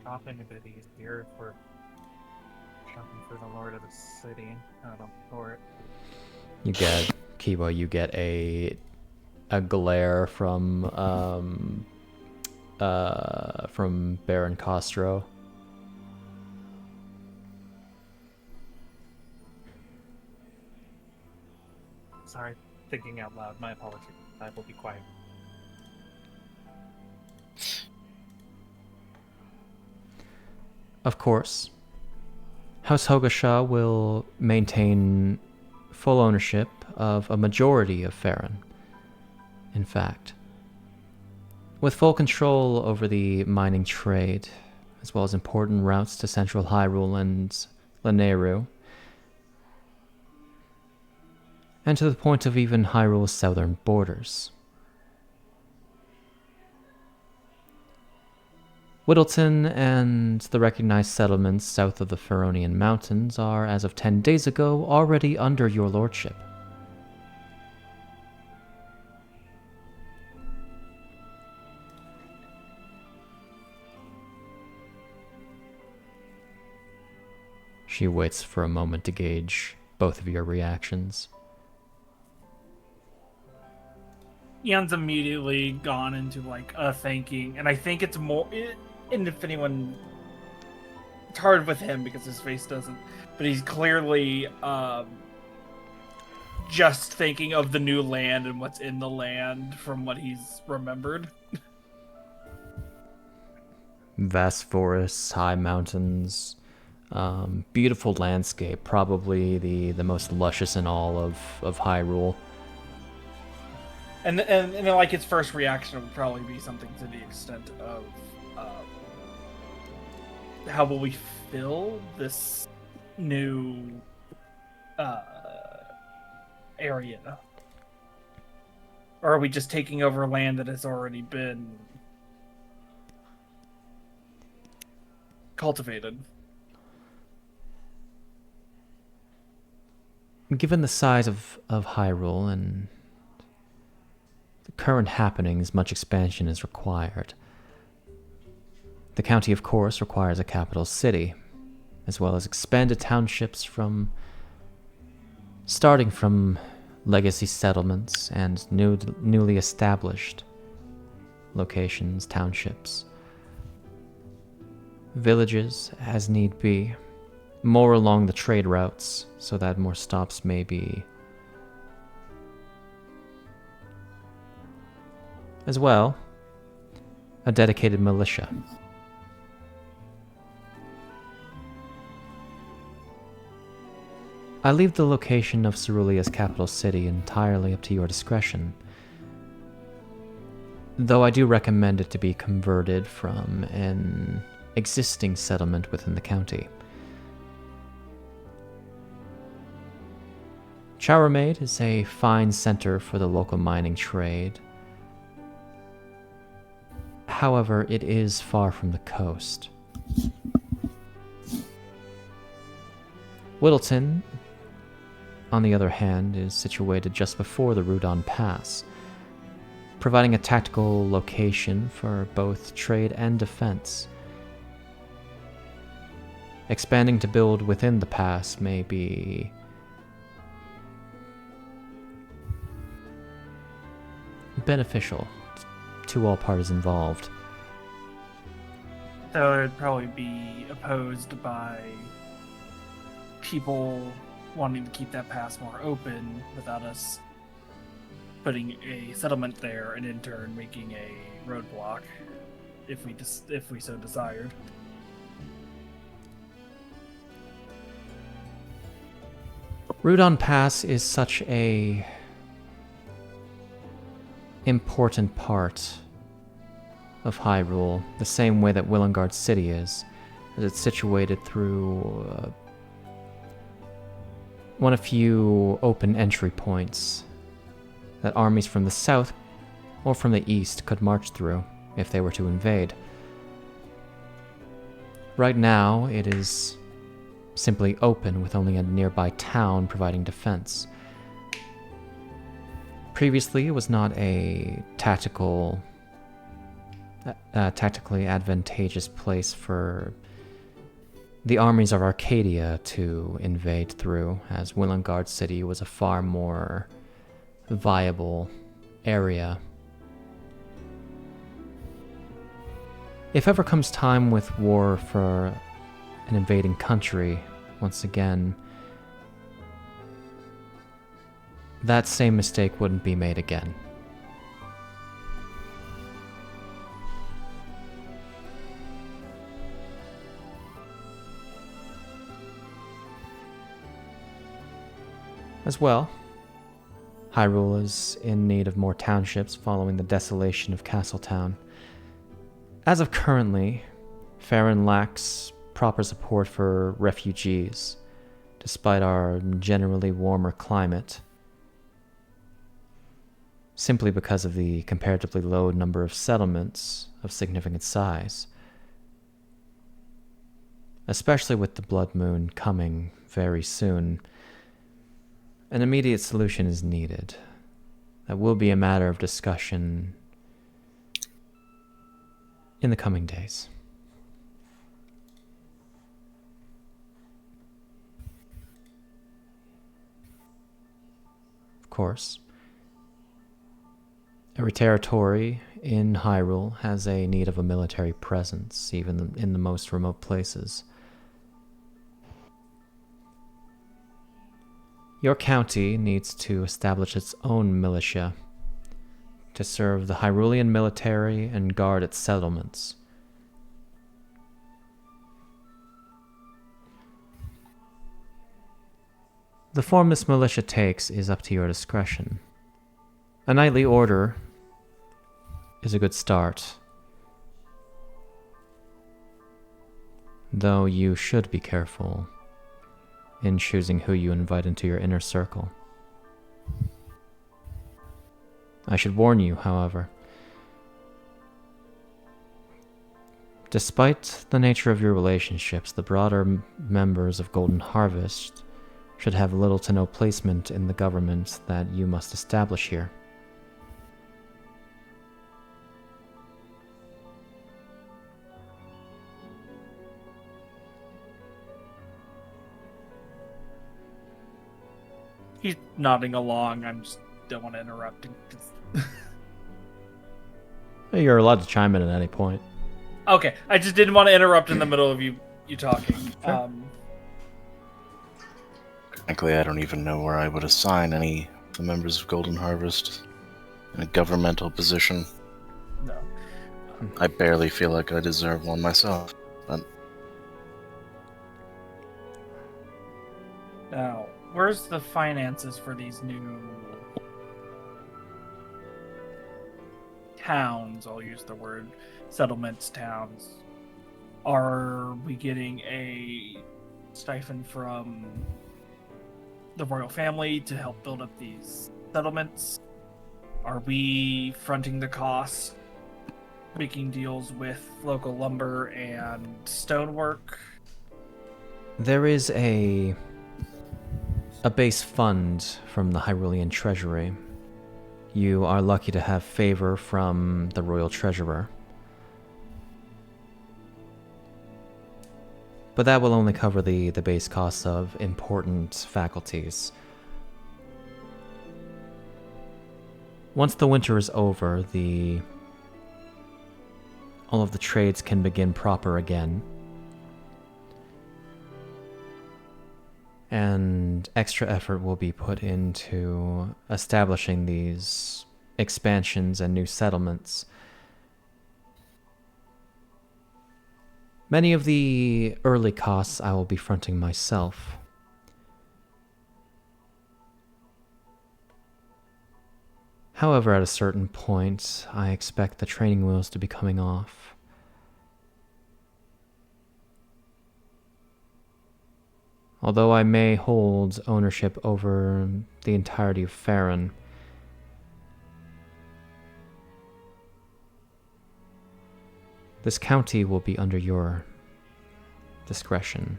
shopping a bit easier if we're shopping for the Lord of the City, not on the court. You get, Kiwa, you get a glare from Baron Castro. Sorry, thinking out loud. My apologies. I will be quiet. Of course, House Hogo-sha will maintain full ownership of a majority of Farron. In fact, with full control over the mining trade, as well as important routes to central Hyrule and Lanayru, and to the point of even Hyrule's southern borders. Whittleton and the recognized settlements south of the Feronian Mountains are, as of 10 days ago, already under your lordship. She waits for a moment to gauge both of your reactions. Eon's immediately gone into like a thanking, and I think it's more. And if anyone, it's hard with him because his face doesn't, but he's clearly just thinking of the new land and what's in the land from what he's remembered. Vast forests, high mountains, beautiful landscape, probably the most luscious in all of Hyrule. And like his first reaction would probably be something to the extent of, how will we fill this new area? Or are we just taking over land that has already been cultivated? Given the size of Hyrule and the current happenings, much expansion is required. The county, of course, requires a capital city, as well as expanded townships starting from legacy settlements and newly established locations, townships. Villages, as need be, more along the trade routes, so that more stops may be. As well, a dedicated militia. I leave the location of Cerulea's capital city entirely up to your discretion, though I do recommend it to be converted from an existing settlement within the county. Chowermaid is a fine center for the local mining trade. However, it is far from the coast. Whittleton, on the other hand, is situated just before the Rudon Pass, providing a tactical location for both trade and defense. Expanding to build within the pass may be beneficial to all parties involved. So it would probably be opposed by people wanting to keep that pass more open without us putting a settlement there and in turn making a roadblock if we so desired. Rudon Pass is such a important part of Hyrule, the same way that Willengard City is, as it's situated through one of few open entry points that armies from the south or from the east could march through if they were to invade. Right now, it is simply open with only a nearby town providing defense. Previously, it was not a tactical tactically advantageous place for the armies of Arcadia to invade through, as Willengard City was a far more viable area. If ever comes time with war for an invading country, once again, that same mistake wouldn't be made again. As well, Hyrule is in need of more townships following the desolation of Castletown. As of currently, Farron lacks proper support for refugees, despite our generally warmer climate, simply because of the comparatively low number of settlements of significant size, especially with the Blood Moon coming very soon. An immediate solution is needed. That will be a matter of discussion in the coming days. Of course, every territory in Hyrule has a need of a military presence, even in the most remote places. Your county needs to establish its own militia to serve the Hyrulean military and guard its settlements. The form this militia takes is up to your discretion. A knightly order is a good start, though you should be careful in choosing who you invite into your inner circle. I should warn you, however, despite the nature of your relationships, the broader members of Golden Harvest should have little to no placement in the government that you must establish here. He's nodding along. I just don't want to interrupt him. You're allowed to chime in at any point. Okay, I just didn't want to interrupt in the middle of you talking. Sure. Frankly, I don't even know where I would assign any of the members of Golden Harvest in a governmental position. No. I barely feel like I deserve one myself. But Now, where's the finances for these new towns? I'll use the word settlements, towns. Are we getting a stipend from the royal family to help build up these settlements? Are we fronting the costs, making deals with local lumber and stonework? There is a base fund from the Hyrulean Treasury. You are lucky to have favor from the Royal Treasurer. But that will only cover the base costs of important faculties. Once the winter is over, all of the trades can begin proper again. And extra effort will be put into establishing these expansions and new settlements. Many of the early costs I will be fronting myself. However, at a certain point, I expect the training wheels to be coming off. Although I may hold ownership over the entirety of Farron, this county will be under your discretion.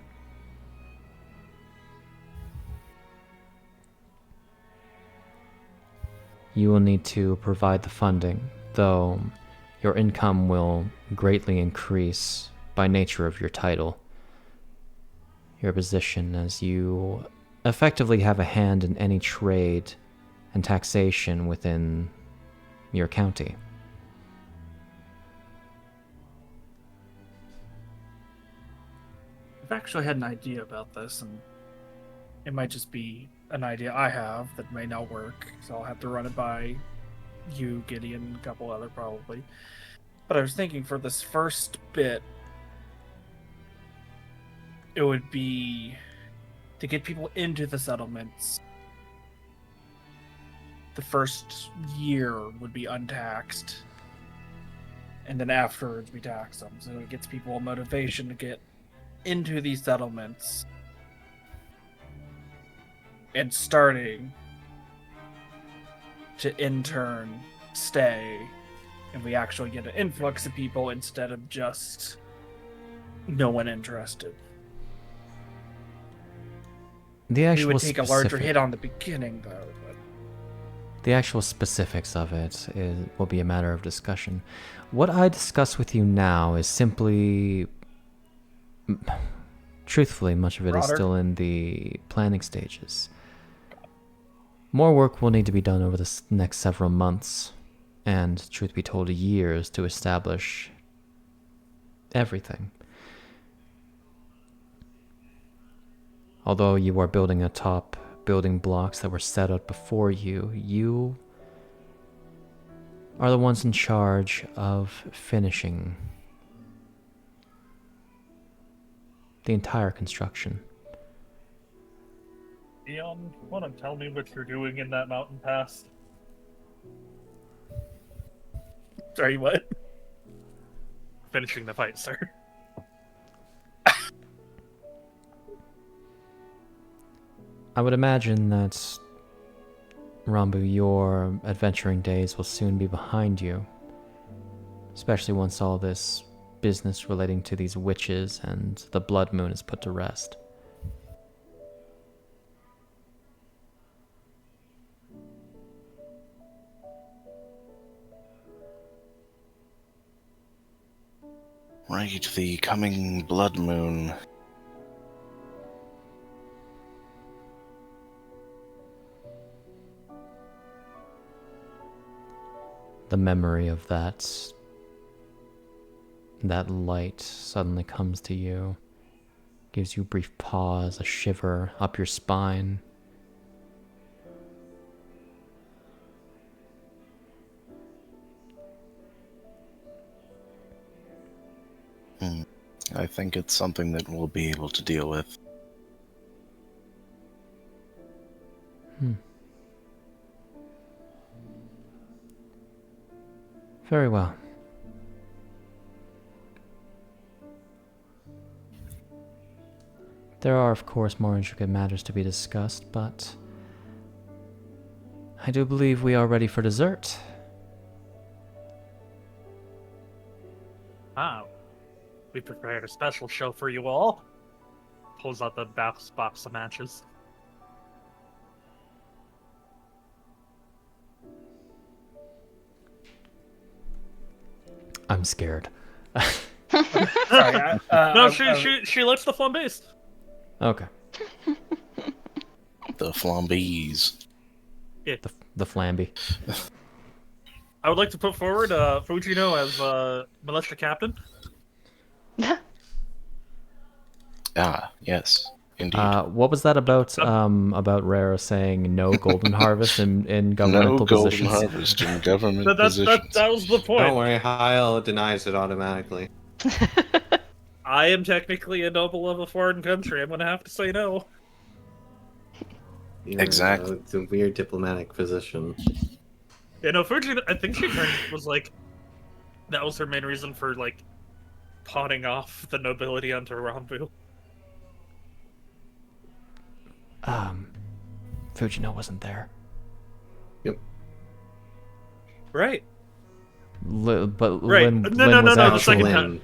You will need to provide the funding, though your income will greatly increase by nature of your title, your position, as you effectively have a hand in any trade and taxation within your county. I've actually had an idea about this, and it might just be an idea I have that may not work, so I'll have to run it by you, Gideon, a couple other probably. But I was thinking for this first bit, it would be to get people into the settlements. The first year would be untaxed, and then afterwards we tax them. So it gets people a motivation to get into these settlements and starting to in turn stay, and we actually get an influx of people instead of just no one interested. The actual we would take a larger hit on the beginning, though. But... The actual specifics of it will be a matter of discussion. What I discuss with you now is simply... Truthfully, much of it is still in the planning stages. More work will need to be done over the next several months, and, truth be told, years to establish everything. Although you are building atop building blocks that were set out before you, you are the ones in charge of finishing the entire construction. Eon, want to tell me what you're doing in that mountain pass? Sorry, what? Finishing the fight, sir. I would imagine that, Rambu, your adventuring days will soon be behind you. Especially once all this business relating to these witches and the blood moon is put to rest. Right, the coming blood moon. The memory of that light suddenly comes to you, gives you a brief pause, a shiver up your spine. I think it's something that we'll be able to deal with. Very well. There are, of course, more intricate matters to be discussed, but I do believe we are ready for dessert. Wow. We prepared a special show for you all. Pulls out the box of matches. I'm scared. Sorry, No, she likes the flambés. Okay. The flambees. Yeah. The flamby. I would like to put forward Fujino as militia captain. Ah, yes, indeed. What was that about Rara saying no golden harvest in governmental no golden positions? harvest in government positions. That was the point. Don't worry, Heil denies it automatically. I am technically a noble of a foreign country. I'm going to have to say no. Yeah, Exactly. It's a weird diplomatic position. Yeah, no, Fujino, I think she was like, that was her main reason for, like, pawning off the nobility onto Rambu. Fujino wasn't there. Yep. Right. But Right. Lynn, No, Lynn was the actually second time.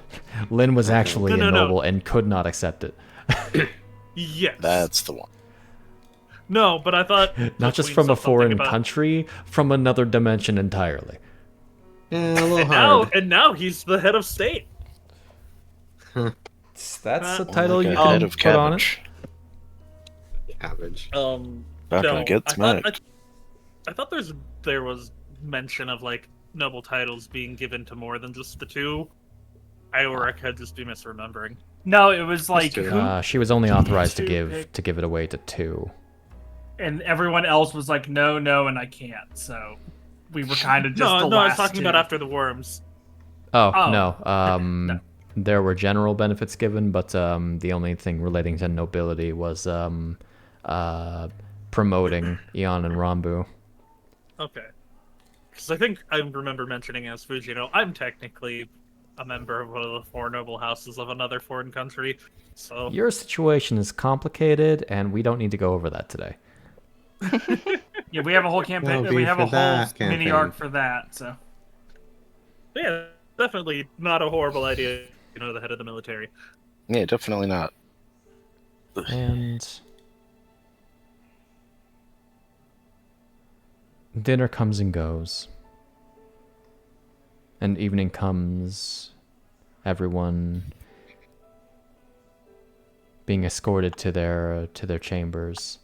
Lynn was actually No, a no. noble and could not accept it. Yes. That's the one. No, but I thought... Not just Queen from a said something foreign about- country, from another dimension entirely. Yeah, a little hard. And now he's the head of state. That's the More title like you a can head of put on it. cabbage. Cabbage. Not gonna get smacked. I thought there was mention of like noble titles being given to more than just the two. I could just be misremembering. No, it was like Just who, She was only authorized to Two give it away to 2. and everyone else was like, no, and I can't. So we were kind of just the No, I was last talking two. about after the worms. Oh, Oh. no. No. There were general benefits given, but the only thing relating to nobility was promoting Eon and Rambu. Okay. Because I think I remember mentioning as Fujino, I'm technically a member of one of the 4 noble houses of another foreign country, so... Your situation is complicated, and we don't need to go over that today. Yeah, we have a whole campaign. Well, We have a for whole that mini campaign. arc for that. So Yeah, definitely not a horrible idea, the head of the military. Yeah, definitely not. And dinner comes and goes. And evening comes, everyone being escorted to their chambers.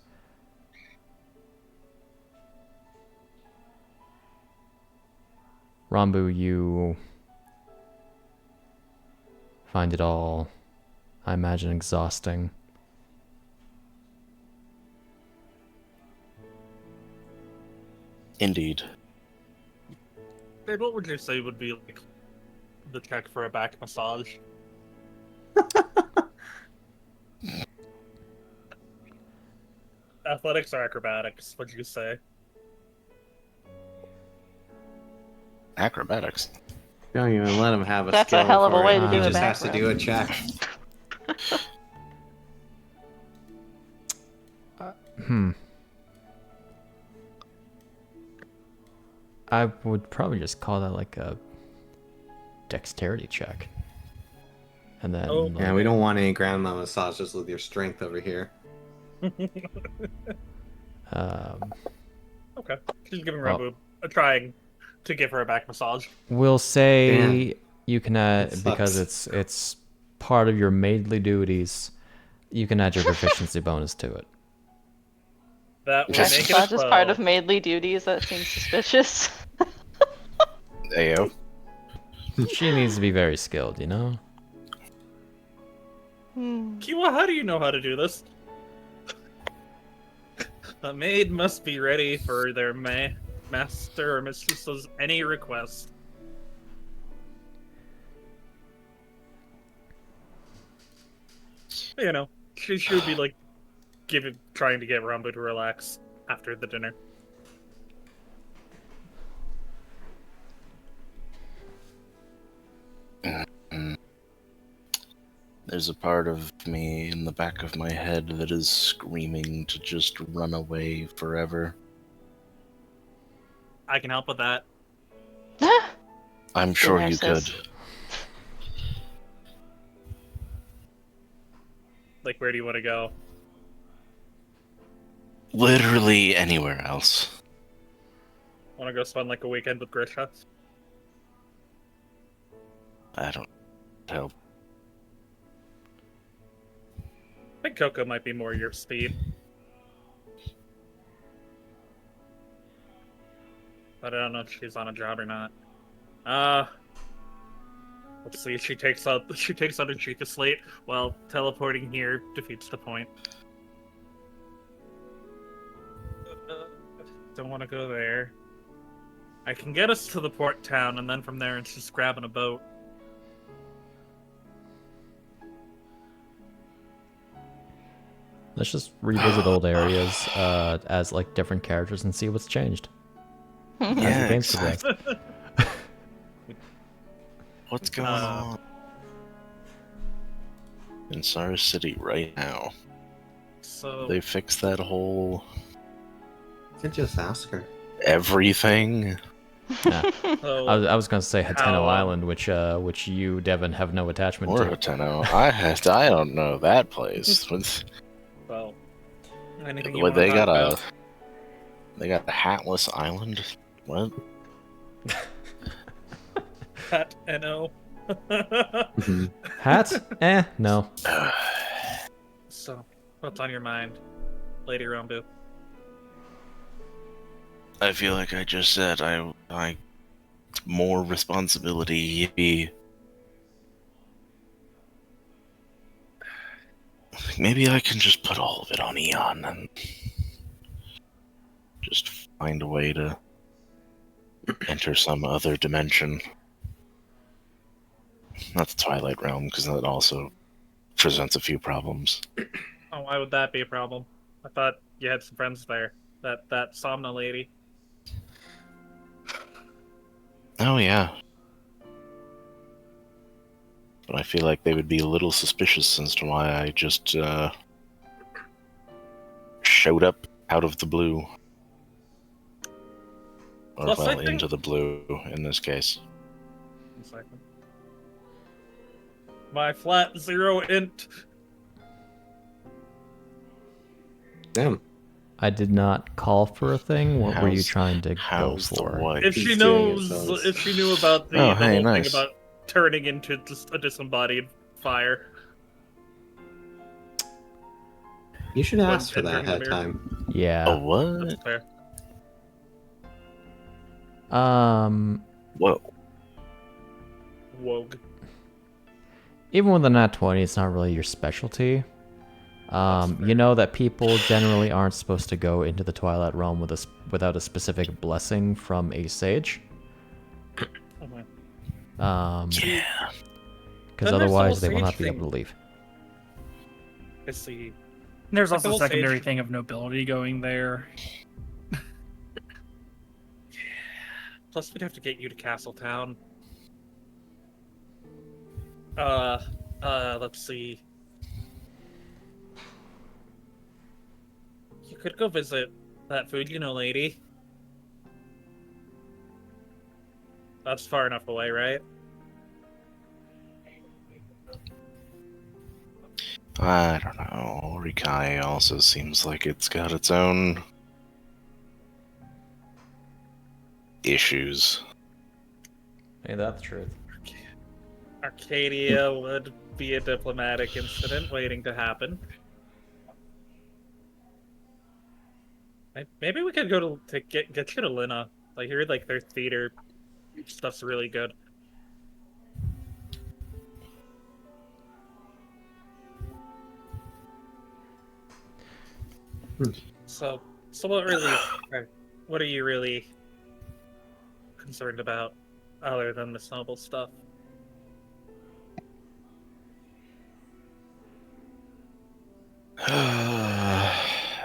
Rambu, you find it all, I imagine, exhausting. Indeed. Babe, what would you say would be like the check for a back massage? Athletics or acrobatics? What'd you say? Acrobatics. Don't even let him have a That's a skill hell of a for way it. to He do a just has to back do a rub. check. I would probably just call that like a dexterity check. And then Oh. Yeah, we don't want any grandma massages with your strength over here. Okay. She's giving Rambu a trying to give her a back massage. we'll say Damn. you can add, That because sucks. it's part of your maidly duties, you can add your proficiency bonus to it. That would Just- make it a Not just part 12. of maidly duties. That seems suspicious. Ayo. She needs to be very skilled, you know? Kiwa, how do you know how to do this? A maid must be ready for their master or mistress's any request. She should be like trying to get Rambu to relax after the dinner. There's a part of me in the back of my head that is screaming to just run away forever. I can help with that. I'm sure you could. Nurses. Like, where do you want to go? Literally anywhere else. Want to go spend like a weekend with Grisha? I don't help. I think Coco might be more your speed. But I don't know if she's on a job or not. Let's see. She takes out her Chica slate. Well, teleporting here defeats the point. Don't want to go there. I can get us to the port town, and then from there it's just grabbing a boat. Let's just revisit old areas as like different characters and see what's changed. As the Yeah, game's progressed. exactly. What's going on in Star City right now? So They fixed that whole You could just ask her. everything. Yeah. so I was gonna say Hateno How, Island, which you, Devon, have no attachment Or to. Hateno. I don't know that place. well, anything you What, want to they talk got about? they got the Hatless Island. What? Hat NO. Hat? No. So, what's on your mind, Lady Rambu? I feel like I just said I more responsibility. Yippee. Maybe I can just put all of it on Eon and just find a way to enter some other dimension. Not the Twilight Realm, because that also presents a few problems. Oh, why would that be a problem? I thought you had some friends there. That Somna lady. Oh, yeah. But I feel like they would be a little suspicious as to why I just showed up out of the blue. Or, Plus, well, into the blue, in this case. 1 second. My flat 0 int. Damn. I did not call for a thing. What were you trying to go for? If she knows, if she knew about the, whole thing about turning into just a disembodied fire. You should ask for that ahead of time. Yeah. Oh, what? That's fair. Whoa. Wogue. Even with a nat 20, it's not really your specialty. You know that people generally aren't supposed to go into the Twilight Realm without a specific blessing from a sage. Yeah. Because otherwise they will not be able to leave. I see. There's also a secondary thing of nobility going there. Plus, we'd have to get you to Castletown. Let's see. You could go visit that food, lady. That's far enough away, right? I don't know. Rikai also seems like it's got its own issues. Hey, that's the truth. Arcadia would be a diplomatic incident waiting to happen. Maybe we could go to get you to Lina. I hear like their theater stuff's really good. So what are you really concerned about other than the noble stuff?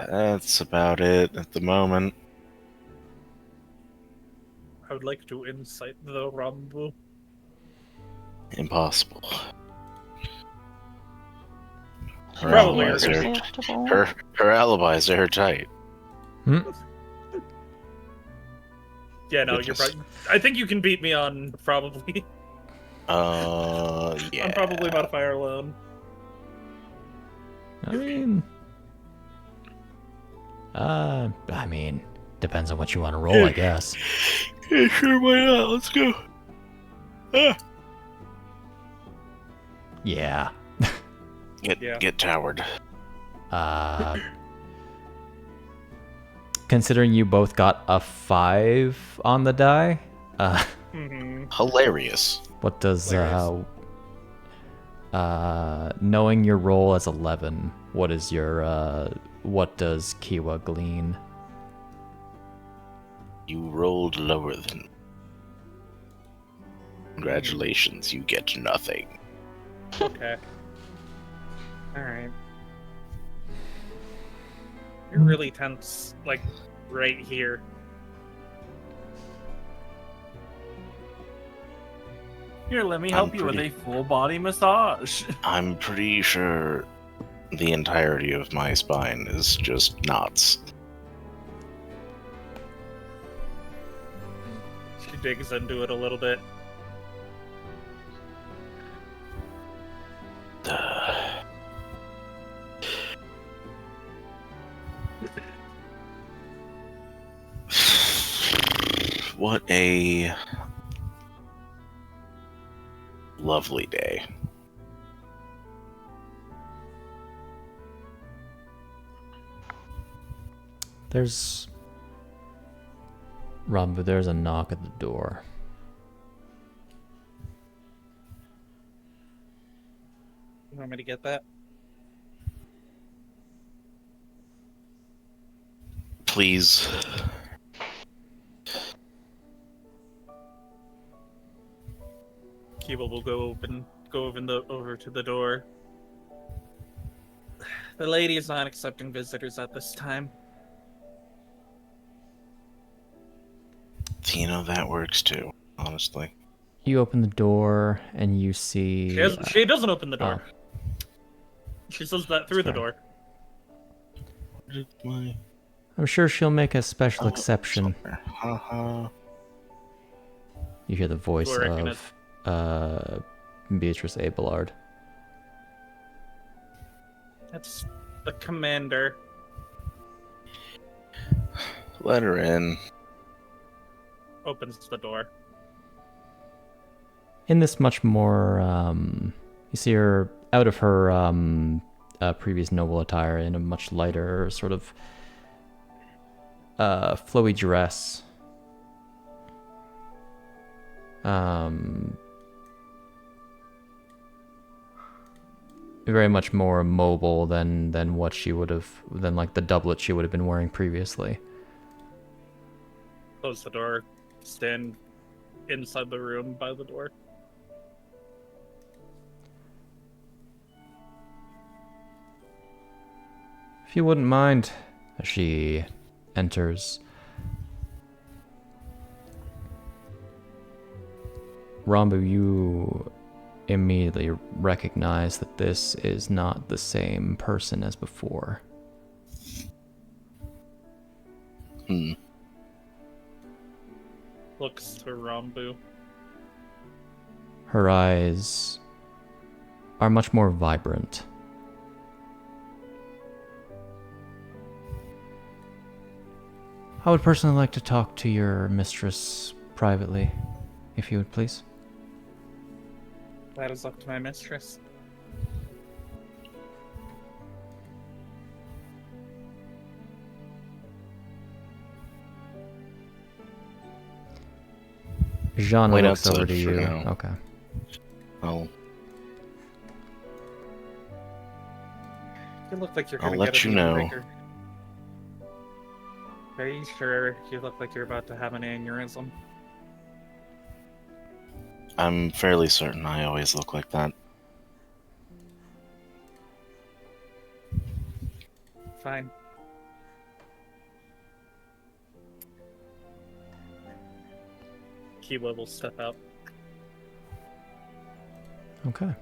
That's about it at the moment. I would like to insight the Rambu. Impossible. Probably her alibis are airtight. Yeah, no, you're right. I think you can beat me on probably. Yeah. I'm probably modifier alone. I mean, depends on what you want to roll, I guess. Yeah, sure, why not? Let's go. Yeah. Get towered. Considering you both got a 5 on the die, Hilarious. what does knowing your roll as 11, what is your what does Kiwa glean? You rolled lower than. Congratulations, you get nothing. Okay. Alright. You're really tense, like, right here. Here, let me help you with a full body massage. I'm pretty sure the entirety of my spine is just knots. She digs into it a little bit. What a lovely day. There's Rambu, there's a knock at the door. You want me to get that? Please. Kiwa will go over to the door. The lady is not accepting visitors at this time. You know, that works too, honestly. You open the door and you see... She doesn't open the door. Oh. She says that through the door. I'm sure she'll make a special exception. You hear the voice of Beatrice Abelard. That's the commander. Let her in. Opens the door. In this much more, you see her out of her previous noble attire in a much lighter sort of flowy dress. Very much more mobile than what she would have, than like the doublet she would have been wearing previously. Close the door. Stand inside the room by the door. If you wouldn't mind, as she enters. Rambu, you immediately recognize that this is not the same person as before. Looks to Rambu. Her eyes are much more vibrant. I would personally like to talk to your mistress privately, if you would please. That is up to my mistress. Jean Wait looks outside over to for you. now. Okay. You look like you're I'll gonna let get a you know. breaker. Are you sure? You look like you're about to have an aneurysm. I'm fairly certain I always look like that. Fine. Kiwa will step out. Okay.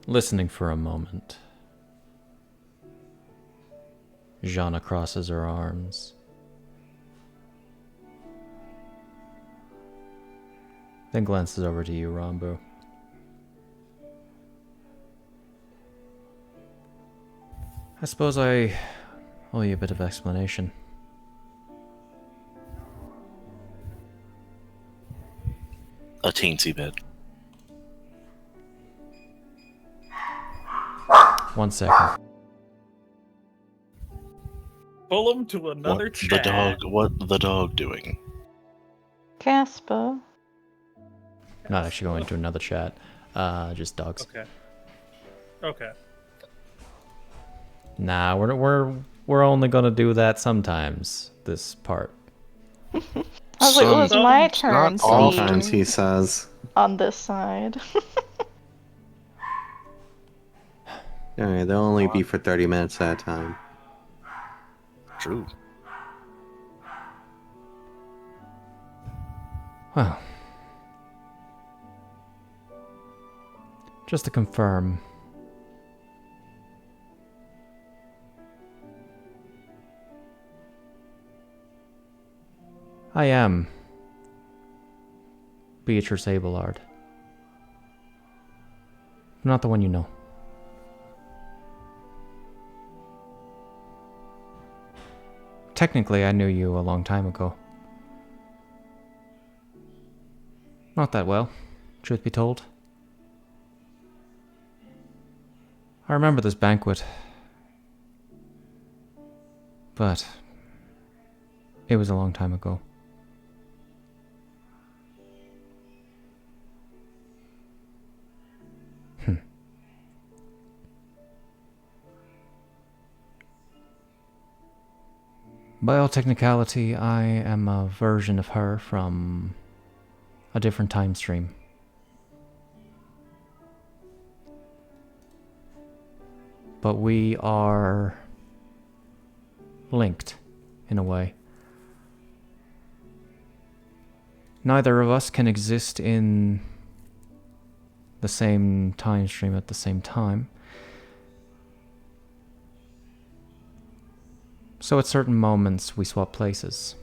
Listening for a moment, Jana crosses her arms. Then glances over to you, Rambu. I suppose I owe you a bit of explanation. A teensy bit. 1 second. Pull him to another chat. What the dog doing? Casper. Not actually going to another chat. Just dogs. Okay. Nah, we're only gonna do that sometimes. This part. I was like, well, it's my turn. Not sometimes, he says. On this side. Alright, they'll only be for 30 minutes at a time. True. Well, just to confirm, I am Beatrice Abelard. Not the one you know. Technically, I knew you a long time ago. Not that well, truth be told. I remember this banquet, but it was a long time ago. By all technicality, I am a version of her from a different time stream. But we are linked, in a way. Neither of us can exist in the same time stream at the same time. So at certain moments, we swap places.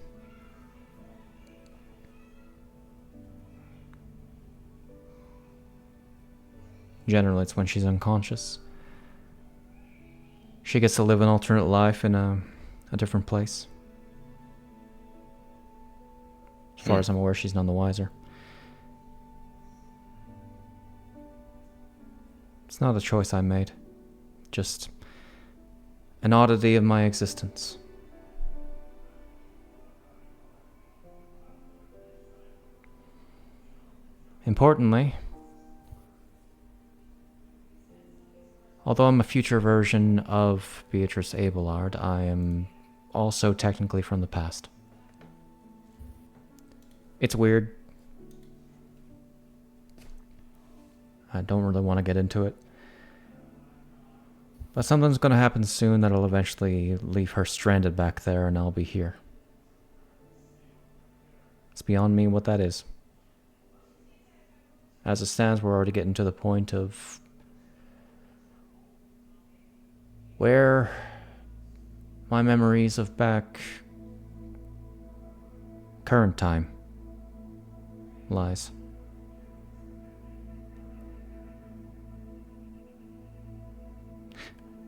Generally, it's when she's unconscious. She gets to live an alternate life in a different place. As far as I'm aware, she's none the wiser. It's not a choice I made. Just an oddity of my existence. Importantly, although I'm a future version of Beatrice Abelard, I am also technically from the past. It's weird. I don't really want to get into it. But something's going to happen soon that'll eventually leave her stranded back there and I'll be here. It's beyond me what that is. As it stands, we're already getting to the point of where my memories of back current time lies.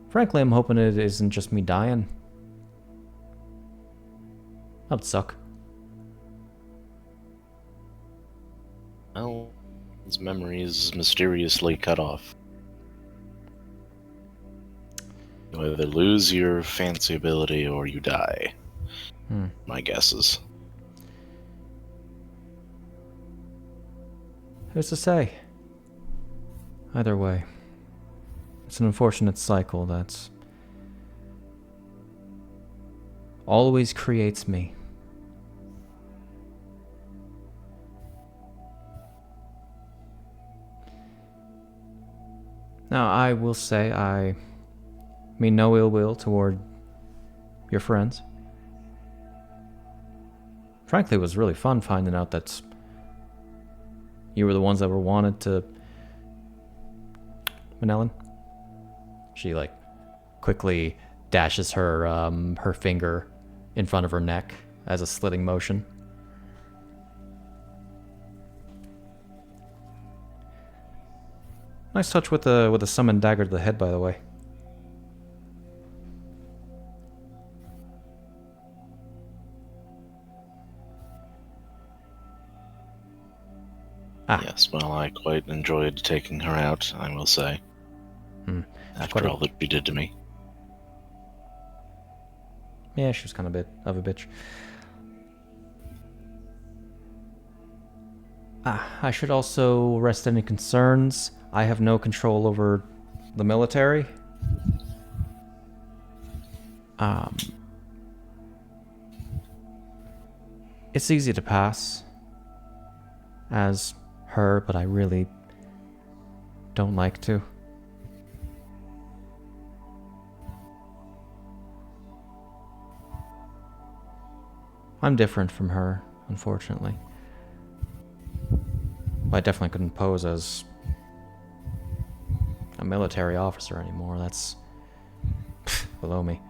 Frankly, I'm hoping it isn't just me dying. That'd suck. Well, his memory is mysteriously cut off. You either lose your fancy ability or you die. My guess is. Who's to say? Either way. It's an unfortunate cycle that always creates me. Now, I will say I mean no ill will toward your friends. Frankly, it was really fun finding out that you were the ones that were wanted to... Manellan? She, quickly dashes her, her finger in front of her neck as a slitting motion. Nice touch with a summoned dagger to the head, by the way. Yes, well, I quite enjoyed taking her out, I will say. After all that she did to me. Yeah, she was kind of a bitch. I should also rest any concerns. I have no control over the military. It's easy to pass as her, but I really don't like to. I'm different from her, unfortunately. I definitely couldn't pose as a military officer anymore. That's below me.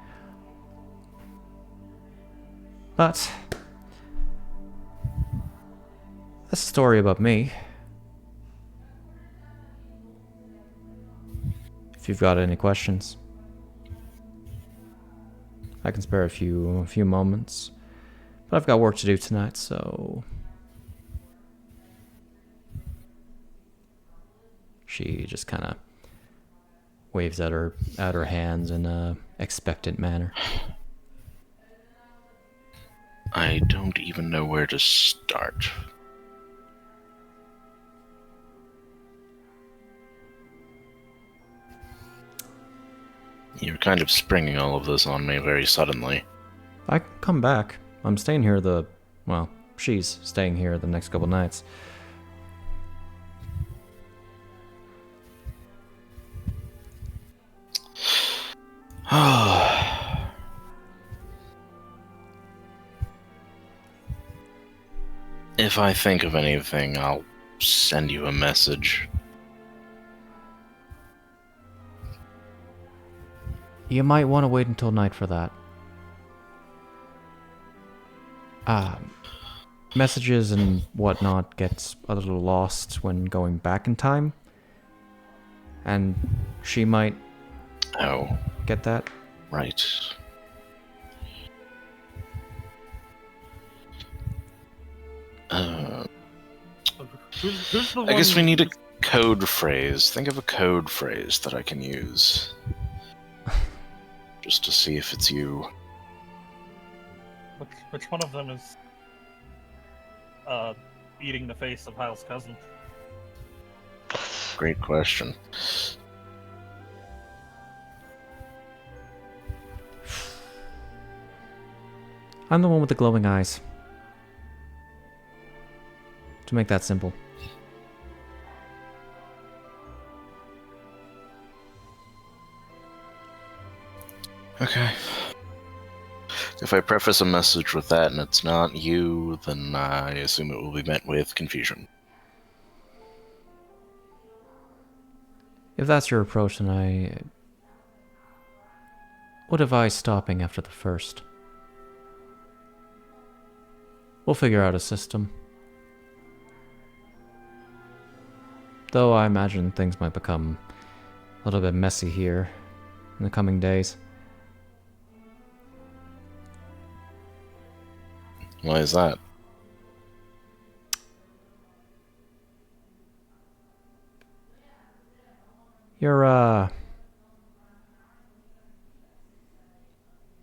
But that's a story about me. If you've got any questions. I can spare a few moments. But I've got work to do tonight, so... She just kind of waves at her hands in a expectant manner. I don't even know where to start. You're kind of springing all of this on me very suddenly. I can come back. I'm staying here well, she's staying here the next couple nights. If I think of anything, I'll send you a message. You might want to wait until night for that. Messages and whatnot gets a little lost when going back in time. And she might get that. Right. I guess we need a code phrase. Think of a code phrase that I can use. Just to see if it's you. Which one of them is eating the face of Hyle's cousin? Great question. I'm the one with the glowing eyes. To make that simple. Okay. If I preface a message with that and it's not you, then I assume it will be met with confusion. If that's your approach, then I would advise stopping after the first. We'll figure out a system. Though I imagine things might become a little bit messy here in the coming days. Why is that?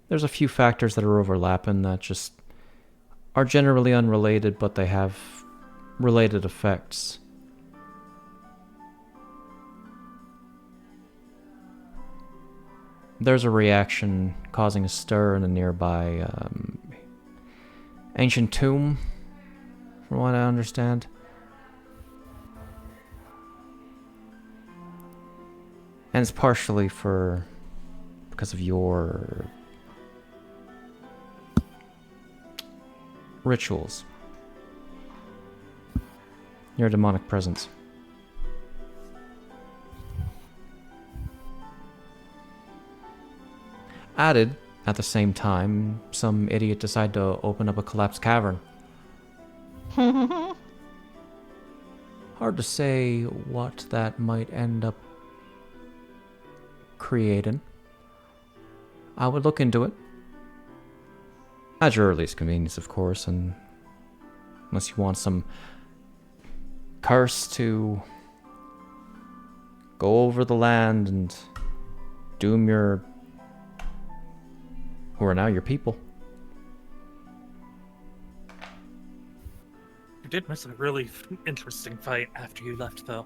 There's a few factors that are overlapping that just are generally unrelated, but they have related effects. There's a reaction causing a stir in a nearby ancient tomb, from what I understand. And it's partially because of your rituals. Your demonic presence. Added, at the same time, some idiot decided to open up a collapsed cavern. Hard to say what that might end up creating. I would look into it. At your earliest convenience, of course, and unless you want some curse to go over the land and doom who are now your people. You did miss a really interesting fight after you left, though.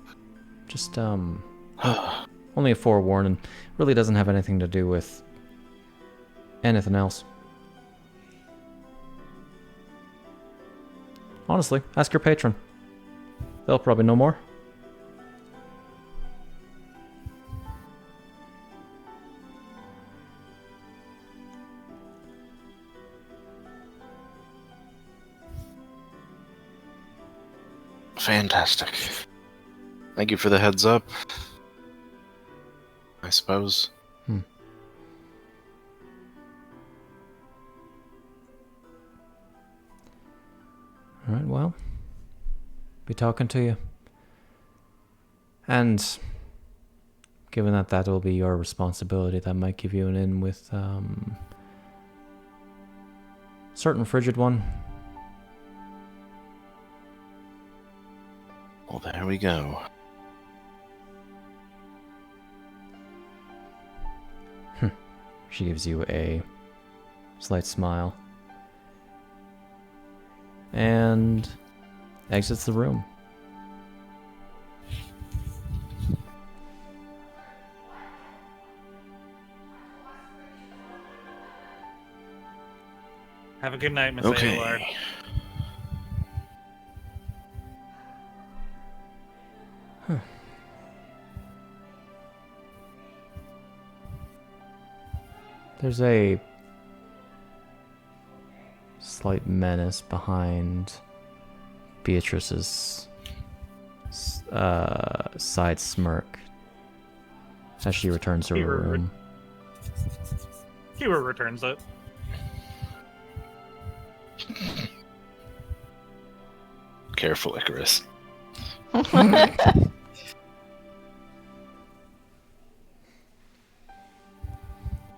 Just, only a forewarning. Really doesn't have anything to do with anything else. Honestly, ask your patron. They'll probably know more. Fantastic. Thank you for the heads up, I suppose. Alright, well, be talking to you. And given that will be your responsibility, that might give you an in with certain frigid one. Well, there we go. She gives you a slight smile and exits the room. Have a good night, Miss Okay. Aylard. There's a slight menace behind Beatrice's side smirk as she returns to her room. Kiwa returns it. Careful, Icarus.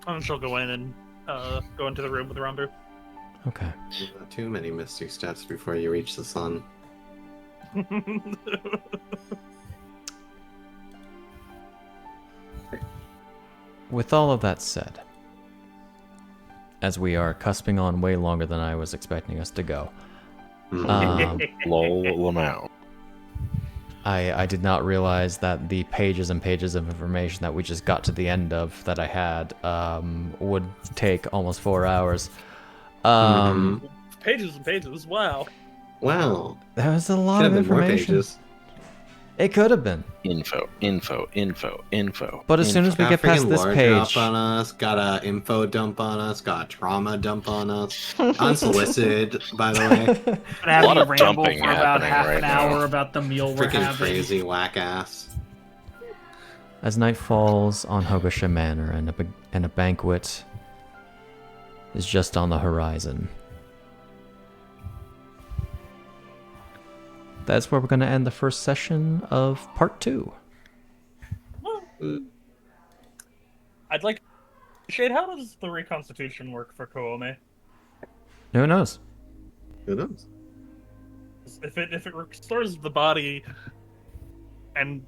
And she'll go in and go into the room with Rambu. Okay. Not too many misty steps before you reach the sun. With all of that said, as we are cusping on way longer than I was expecting us to go, Lol Lamau. I did not realize that the pages and pages of information that we just got to the end of that I had would take almost 4 hours. Pages and pages, wow. Wow. That was a lot Could of have been more information. pages. It could have been. Info. But as soon as we Got get past freaking this lore page, dump on us, got a info dump on us, got a trauma dump on us. Unsolicited, by the way. But having lot a of ramble dumping for about happening half right an now. hour about the meal we're Freaking having. crazy whack ass. as night falls on Hogo-sha Manor and a banquet is just on the horizon, that's where we're going to end the first session of part 2. I'd like... Shade, how does the reconstitution work for Koome? Who knows? Who knows? If it restores the body, and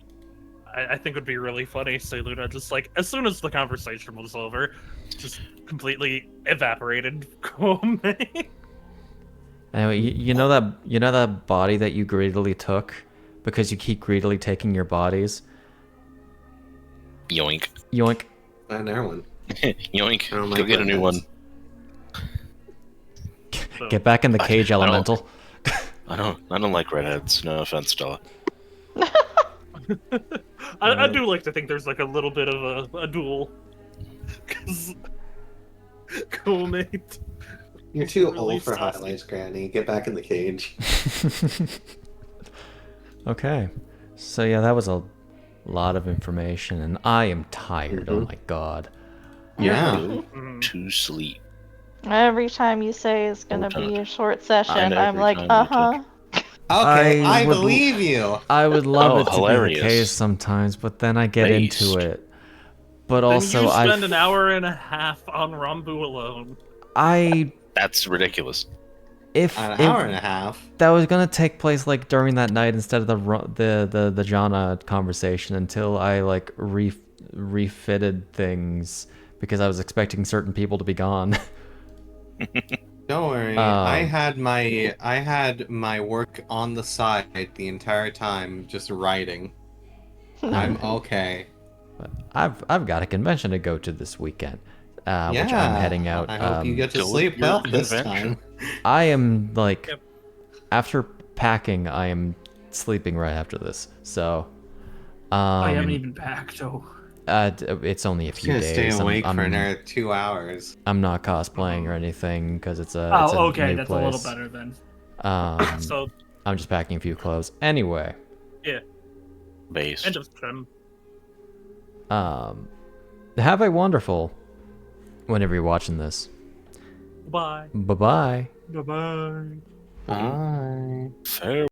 I think it would be really funny, say Luna just like, as soon as the conversation was over, just completely evaporated Koome. Anyway, you know that body that you greedily took because you keep greedily taking your bodies? Yoink. Yoink. Another one. Yoink. I don't Go like get a new one. redheads. So, Get back in the cage, I don't- elemental. I don't like redheads. No offense, Stella. I do like to think there's like a little bit of a duel. Because Koome... You're too Really old for saucy. highlights, Granny. Get back in the cage. Okay. So yeah, that was a lot of information, and I am tired. Oh my god. Yeah. Mhm. To sleep. Every time you say it's gonna be a short session, know, I'm every like, time you Okay, I I would- believe you. I would love Oh, it to hilarious. be the case sometimes, but then I get Based. into it. But Then also, you spend an hour and a half on Rambu alone. That's ridiculous. if An hour and a half. that was gonna take place like during that night instead of the Jana conversation until I like refitted things because I was expecting certain people to be gone. Don't worry. I had my work on the side the entire time, just writing. I'm okay. But I've got a convention to go to this weekend, which I'm Yeah, heading out. I hope you get to go with sleep your well this convention. time. I am like, Yep. after packing, I am sleeping right after this. So, I haven't even packed, oh. it's only a I'm few gonna days. stay awake I'm, for another 2 hours. I'm not cosplaying or anything because it's a it's a Oh, okay, new that's place. a little better then. So, I'm just packing a few clothes. Anyway, yeah, Base. end of trim. have a wonderful whenever you're watching this. Bye. Bye bye. Bye-bye. Bye. Fair.